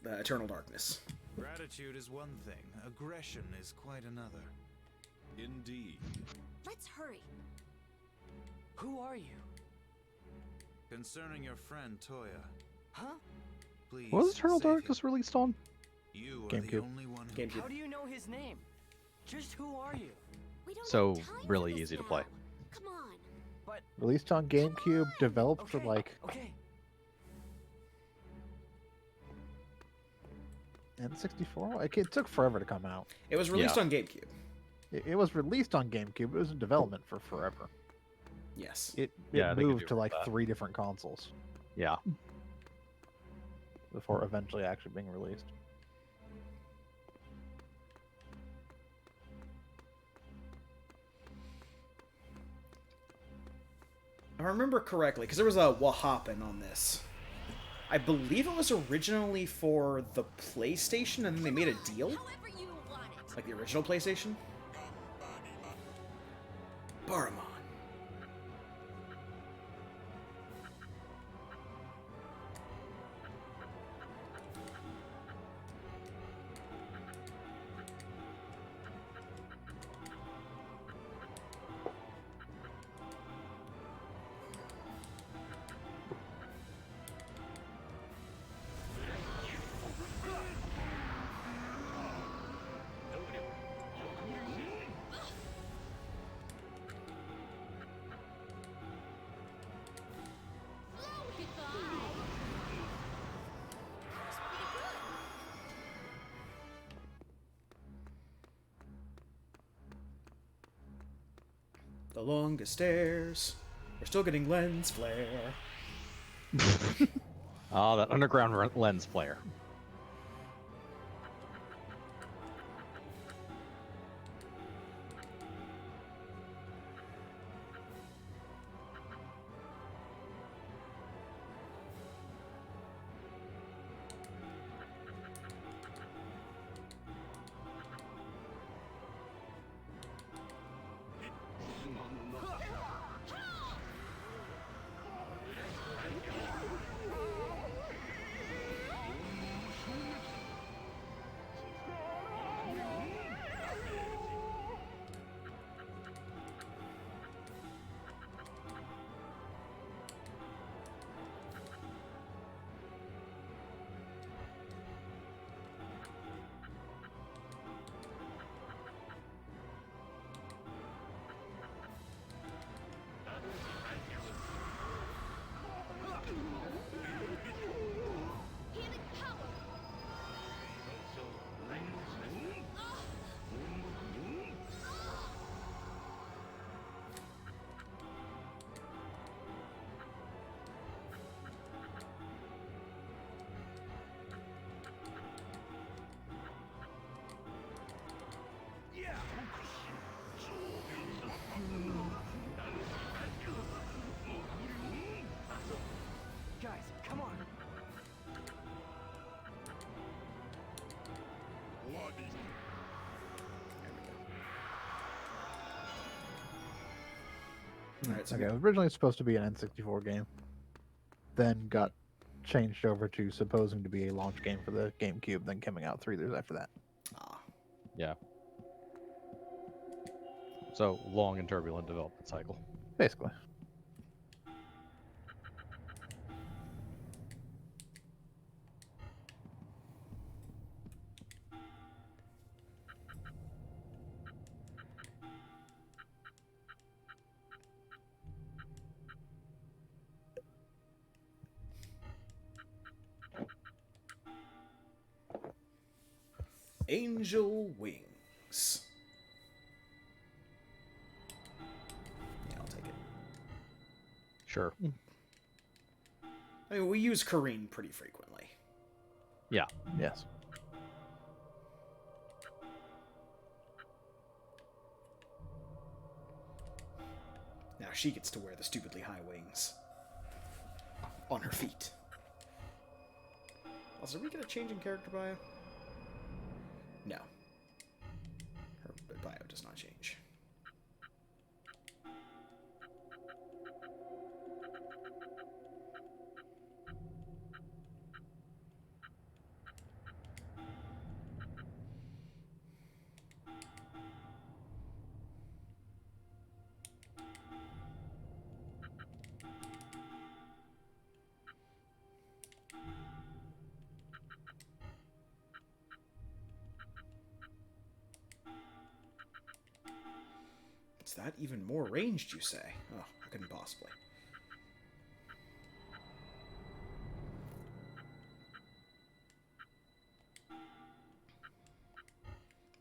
A: the Eternal Darkness.
L: Gratitude is one thing, aggression is quite another.
H: Indeed.
I: Let's hurry.
D: Who are you?
L: Concerning your friend Toya,
D: Huh?
L: please.
C: Was Eternal
L: save him.
C: Darkness released on?
L: You are the
B: GameCube.
L: only one who
A: GameCube.
D: How do you know his name? Just who are you?
I: We don't
C: So,
I: have time for
C: really
I: this
C: easy to
I: now.
C: play.
I: Come on.
D: But
B: Released on GameCube, developed for
D: okay,
B: like
D: okay.
B: N64. Like, it took forever to come out.
A: It was released
C: Yeah.
A: on GameCube.
B: It was released on GameCube. It was in development for forever.
A: Yes.
B: It
C: Yeah, I think I
B: moved
C: do
B: to like
C: remember that.
B: 3 different consoles
C: Yeah.
B: before eventually actually being released.
A: If I remember correctly, because there was a Wahopin on this. I believe it was originally for the PlayStation, and then they made a deal?
I: However you want it.
A: Like the original PlayStation? Baramon. The longest stairs. We're still getting lens flare.
C: Ah, that underground lens flare.
D: Guys, come on.
A: Alright, so
B: Okay, it was originally supposed to be an N64 game, then got changed over to supposing to be a launch game for the GameCube, then coming out 3 years after that.
C: Yeah. So, long and turbulent development cycle.
B: Basically.
A: Angel wings. Yeah, I'll take it.
C: Sure.
A: I mean, we use Kareen pretty frequently.
C: Yeah.
B: Yes.
A: Now she gets to wear the stupidly high wings on her feet. Also, did we get a change in character bio? No. Her bio does not change. Is that even more ranged, you say? Oh, I couldn't possibly.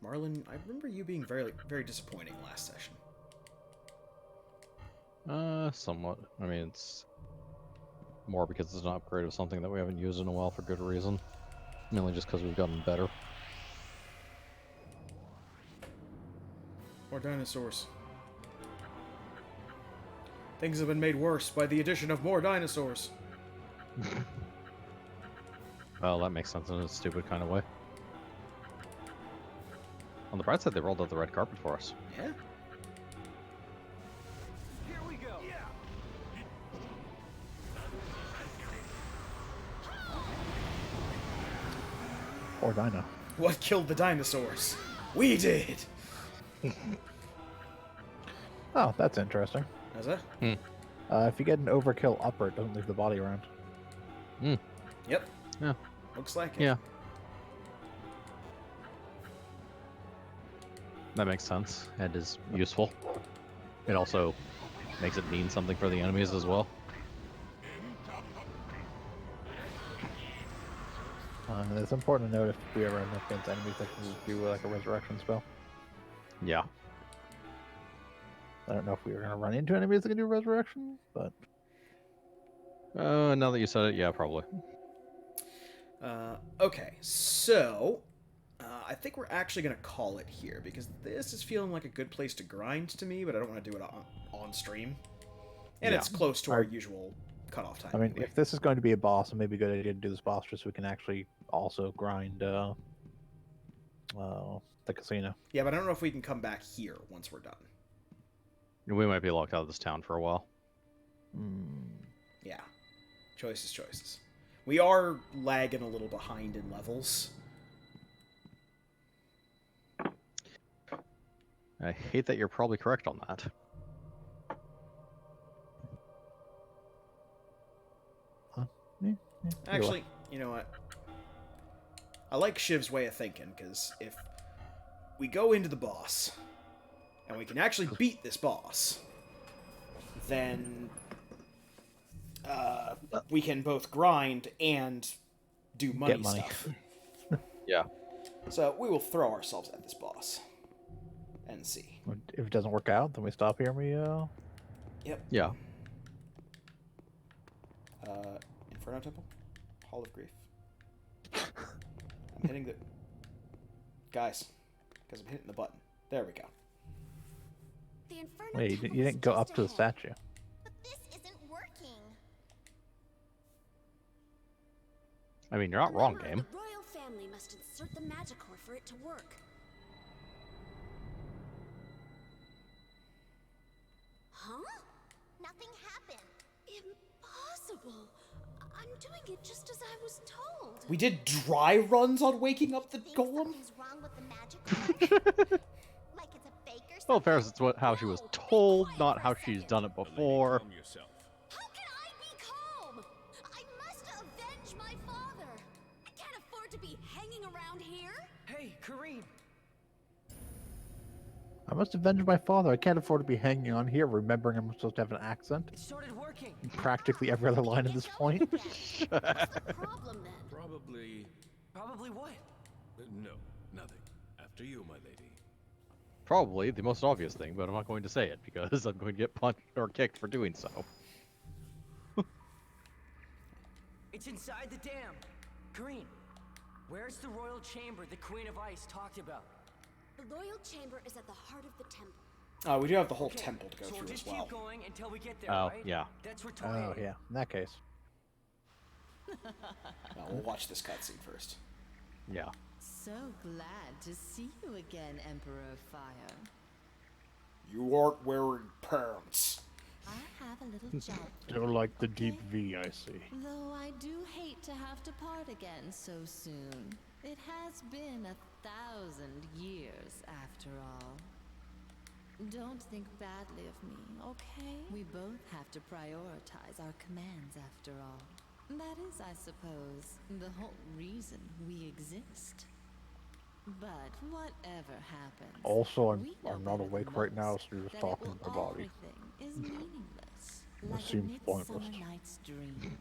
A: Marlon, I remember you being very, very disappointing last session.
C: Somewhat. I mean, it's more because it's an upgrade of something that we haven't used in a while for good reason. Mainly just because we've gotten better.
A: More dinosaurs. Things have been made worse by the addition of more dinosaurs.
C: Well, that makes sense in a stupid kind of way. On the bright side, they rolled out the red carpet for us.
A: Yeah.
D: Here we go. Yeah.
B: Or Dino.
A: What killed the dinosaurs? We did!
B: Oh, that's interesting.
A: Is it?
B: If you get an overkill upper, it doesn't leave the body around.
A: Yep.
C: Yeah.
A: Looks like it.
C: Yeah. That makes sense and is useful. It also makes it mean something for the enemies as well.
B: It's important to note if we ever end up against enemies that can just do like a resurrection spell.
C: Yeah.
B: I don't know if we were going to run into enemies that can do resurrection, but...
C: Now that you said it, yeah, probably.
A: Okay, so... I think we're actually going to call it here, because this is feeling like a good place to grind to me, but I don't want to do it on stream. And
C: Yeah.
A: it's close to our usual cutoff time.
B: I mean,
A: anyway.
B: if this is going to be a boss, it may be a good idea to do this boss just so we can actually also grind the casino.
A: Yeah, but I don't know if we can come back here once we're done.
C: We might be locked out of this town for a while.
A: Yeah. Choices. We are lagging a little behind in levels.
C: I hate that you're probably correct on that.
A: Actually, you know what? I like Shiv's way of thinking, because if we go into the boss, and we can actually beat this boss, then we can both grind and do money, stuff.
C: Yeah.
A: So we will throw ourselves at this boss and see.
B: If it doesn't work out, then we stop here and we...
A: Yep.
C: Yeah.
A: Inferno Temple? Hall of Grief. I'm hitting the... Guys, because I'm hitting the button. There we go.
F: The Inferno
B: Wait, you
F: Temple
B: didn't
F: is
B: go
F: just
B: up to the
F: ahead.
B: statue.
F: But this isn't working.
C: I mean, you're not wrong,
I: Remember,
C: game.
I: The royal family must insert the magic core for it to work. Huh?
F: Nothing happened.
I: Impossible. I'm doing it just as I was told.
A: We did dry runs on waking up the
F: Think
A: golem?
F: something's wrong with the magic core? Like it's a fake or
C: Well,
F: something?
C: Paris, it's how she was told, not how she's done it before.
H: Calm yourself.
I: How can I be calm? I must avenge my father. I can't afford to be hanging around here.
D: Hey, Kareen.
B: I must avenge my father. I can't afford to be hanging on here, remembering I'm supposed to have an accent.
D: It started working.
B: Practically every other line at this point.
I: What's the problem then?
H: Probably.
D: Probably what?
H: No, nothing. After you, my lady.
C: Probably the most obvious thing, but I'm not going to say it because I'm going to get punched or kicked for doing so.
D: It's inside the dam. Kareen, where's the royal chamber the Queen of Ice talked about?
I: The loyal chamber is at the heart of the temple.
A: We do have the whole
D: Okay,
A: temple to go
D: so
A: through
D: we'll
A: as
D: just
A: well.
D: keep going until we get there,
C: Oh,
D: right?
C: yeah.
D: That's where
B: Oh, yeah. In that case.
A: We'll watch this cutscene first.
C: Yeah.
O: So glad to see you again, Emperor of Fire.
A: You aren't wearing pants.
O: I have a little job.
B: Still like the deep V, I see.
O: Though I do hate to have to part again so soon. It has been 1,000 years after all. Don't think badly of me, okay? We both have to prioritize our commands after all. That is, I suppose, the whole reason we exist. But whatever happens,
B: Also,
O: we know
B: I'm not
O: better
B: awake
O: than
B: right now,
O: most
B: so you're just
O: that
B: talking
O: it
B: to my
O: will-
B: body.
O: everything is meaningless.
B: It
O: Like a
B: seems
O: midsummer
B: pointless.
O: night's dream.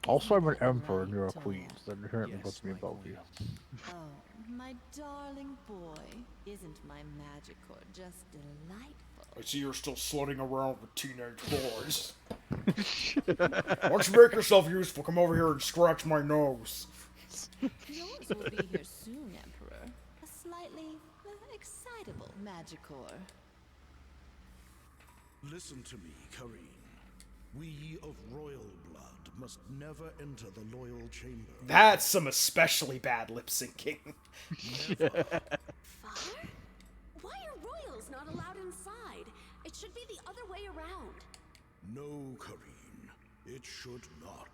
B: Also, I'm an
O: Isn't that
B: emperor and
O: right,
B: you're a
O: Tor?
B: queen, so that inherently
L: Yes,
B: puts me
L: my
B: above
L: queen.
B: you.
O: Oh, my darling boy. Isn't my magic just delightful?
A: I see you're still slutting around with teenage boys. Why don't you make yourself useful? Come over here and scratch my nose.
O: Yours will be here soon, Emperor. A slightly excitable Magicore.
N: Listen to me, Kareen. We of royal blood must never enter the loyal chamber.
A: That's some especially bad lip syncing.
I: Father? Why are royals not allowed inside? It should be the other way around.
N: No, Kareen. It should not.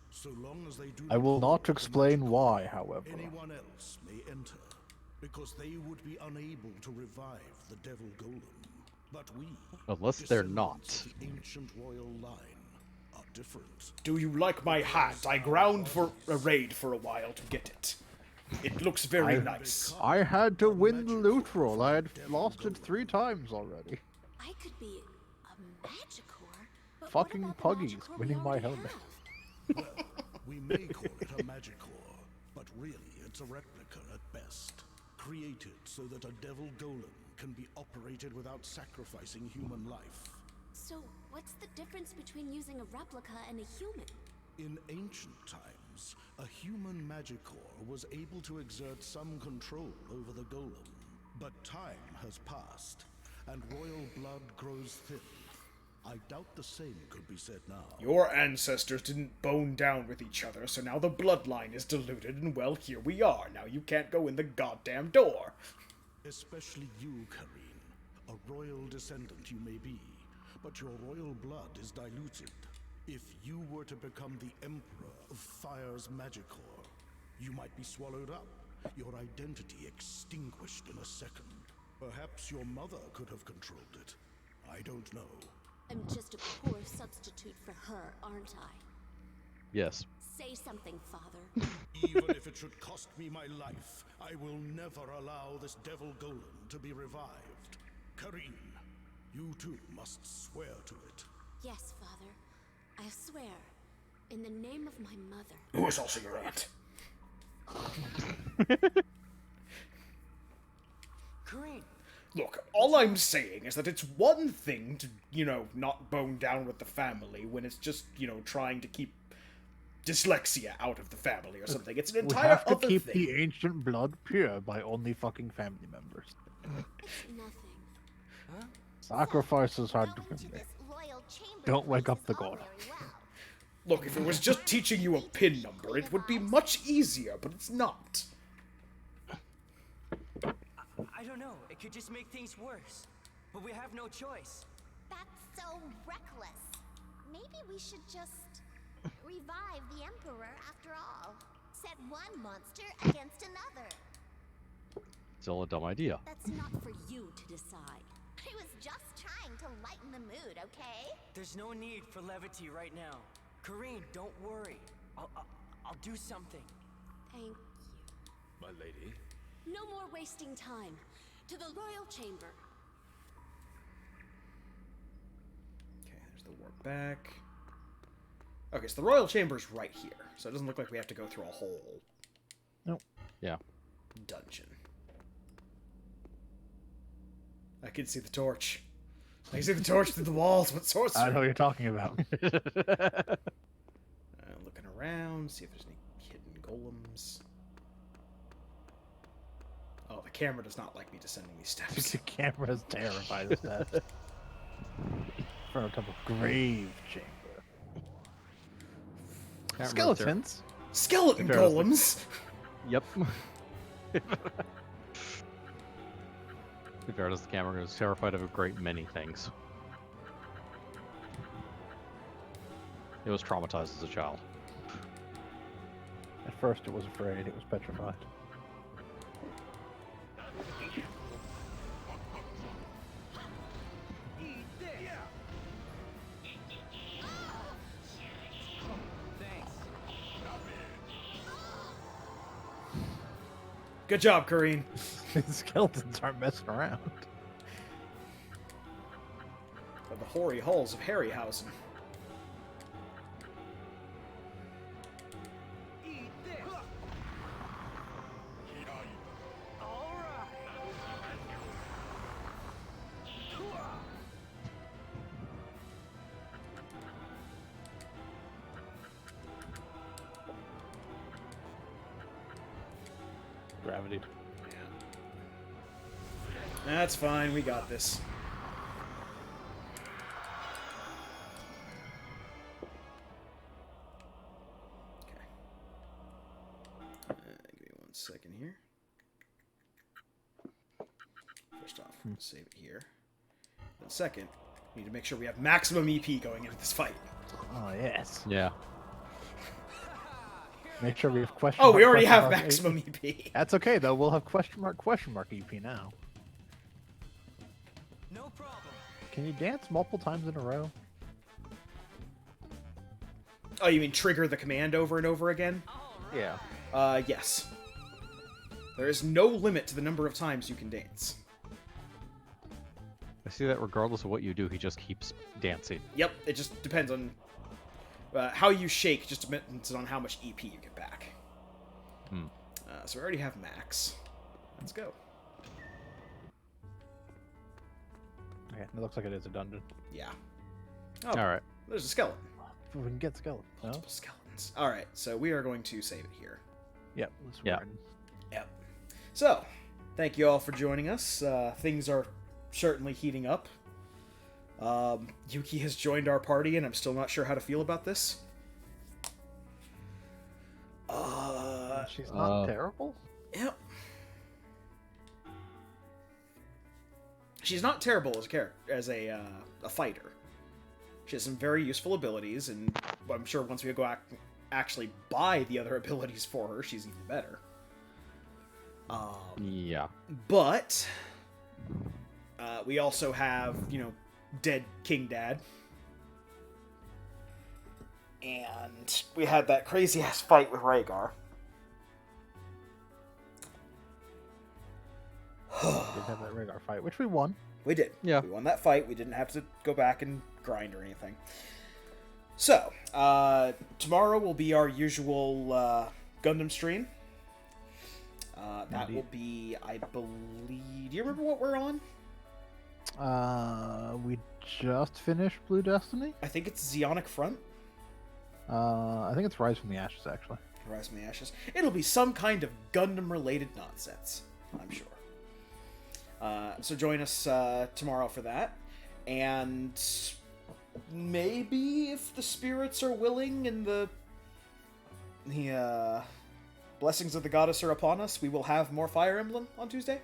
N: So long as they do
B: I will
N: call
B: not
N: the
B: explain
N: Magic
B: why,
N: Court,
B: however.
N: anyone else may enter, because they would be unable to revive the Devil Golem. But we,
C: Unless they're
N: descendants
C: not.
N: of the ancient royal line, are different.
A: Do you like my hat? I ground for a raid for a while to get it. It looks very nice.
B: I had to win the loot roll. I had lost it 3 times already.
I: I could be a Magicore. But
B: Fucking
I: what about the
B: puggies
I: Magicore
B: winning
I: we
B: my
I: already
B: helmet.
I: have?
N: Well, we may call it a Magicore, but really it's a replica at best. Created so that a Devil Golem can be operated without sacrificing human life.
I: So, what's the difference between using a replica and a human?
N: In ancient times, a human Magicore was able to exert some control over the Golem. But time has passed, and royal blood grows thin. I doubt the same could be said now.
A: Your ancestors didn't bone down with each other, so now the bloodline is diluted, and well, here we are. Now you can't go in the goddamn door.
N: Especially you, Kareen. A royal descendant you may be, but your royal blood is diluted. If you were to become the Emperor of Fire's Magicore, you might be swallowed up, your identity extinguished in a second. Perhaps your mother could have controlled it. I don't know.
I: I'm just a poor substitute for her, aren't I?
C: Yes.
I: Say something, Father.
N: Even if it should cost me my life, I will never allow this Devil Golem to be revived. Kareen, you too must swear to it.
I: Yes, Father. I swear, in the name of my mother.
A: Who is also your aunt?
D: Kareen.
A: Look, all I'm saying is that it's one thing to, not bone down with the family when it's just, trying to keep dyslexia out of the family or something. It's an
B: We
A: entire
B: have to
A: other
B: keep
A: thing.
B: the ancient blood pure by only fucking family members.
I: It's nothing.
D: Huh?
B: Sacrifices had to
F: Going
B: be
F: to
B: made.
F: this loyal chamber
B: Don't wake
F: place
B: up the
F: is all
B: god.
F: very well.
A: Look, if it was just teaching you a pin number, it would be much easier, but it's not.
D: I don't know. It could just make things worse. But we have no choice.
F: That's so reckless. Maybe we should just revive the Emperor after all. Set one monster against another.
C: Still a dumb idea.
F: That's not for you to decide. I was just trying to lighten the mood, okay?
D: There's no need for levity right now. Kareen, don't worry. I'll do something.
I: Thank you.
H: My lady.
I: No more wasting time. To the royal chamber.
A: Okay, there's the warp back. Okay, so the royal chamber's right here, so it doesn't look like we have to go through a whole
C: Yeah.
A: dungeon. I can see the torch. I can see the torch through the walls. What sorcery?
B: I know what you're talking about.
A: Looking around, see if there's any hidden golems. Oh, the camera does not like me descending these steps.
B: The camera is terrified of that. From a type of grave chamber. Skeletons.
A: Skeleton golems.
C: Yep. In fairness, the camera is terrified of a great many things. It was traumatized as a child.
B: At first it was afraid, it was petrified.
A: Good job, Kareen.
B: These skeletons aren't messing around.
A: Of the hoary halls of Harryhausen.
B: Gravity.
A: That's fine, we got this. Okay. Give me 1 second here. First off, we'll save it here. Then second, we need to make sure we have maximum EP going into this fight.
B: Oh, yes.
C: Yeah.
B: Make sure we have question
A: Oh,
B: mark,
A: we already
B: question
A: have
B: mark
A: maximum
B: EP.
A: EP.
B: That's okay, though. We'll have question mark EP now.
D: No problem.
B: Can you dance multiple times in a row?
A: Oh, you mean trigger the command over and over again?
B: Yeah.
A: Yes. There is no limit to the number of times you can dance.
C: I see that regardless of what you do, he just keeps dancing.
A: Yep, it just depends on how you shake. Just depends on how much EP you get back. So we already have max. Let's go.
B: Okay, it looks like it is a dungeon.
A: Yeah. Oh,
C: All right.
A: There's a skeleton.
B: We can get skeletons. No?
A: Multiple skeletons. All right, so we are going to save it here.
B: Yep.
A: Yep. So, thank you all for joining us. Things are certainly heating up. Yuki has joined our party, and I'm still not sure how to feel about this.
B: She's not terrible?
A: Yep. She's not terrible as a character, as a fighter. She has some very useful abilities, and I'm sure once we go actually buy the other abilities for her, she's even better.
C: Yeah.
A: But we also have, dead King Dad. And we had that crazy-ass fight with Rhaegar.
B: We did have that Rhaegar fight, which we won.
A: We did.
C: Yeah.
A: We won that fight. We didn't have to go back and grind or anything. So, tomorrow will be our usual Gundam stream. That will be, I believe... Do you remember what we're on?
B: We just finished Blue Destiny.
A: I think it's Zeonic Front.
B: I think it's Rise from the Ashes, actually.
A: Rise from the Ashes. It'll be some kind of Gundam-related nonsense, I'm sure. So join us tomorrow for that. And maybe if the spirits are willing and the blessings of the goddess are upon us, we will have more Fire Emblem on Tuesday.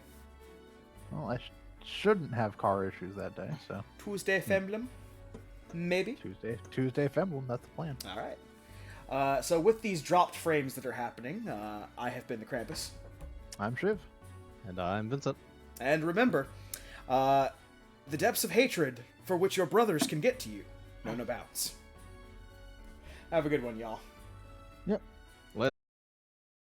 B: Well, I shouldn't have car issues that day, so...
A: Tuesday Femblem? Maybe?
B: Tuesday Femblem, that's the plan.
A: Alright. So with these dropped frames that are happening, I have been the Krampus.
B: I'm Shiv.
C: And I'm Vincent.
A: And remember, the depths of hatred for which your brothers can get to you know no bounds. Have a good one, y'all.
B: Yep.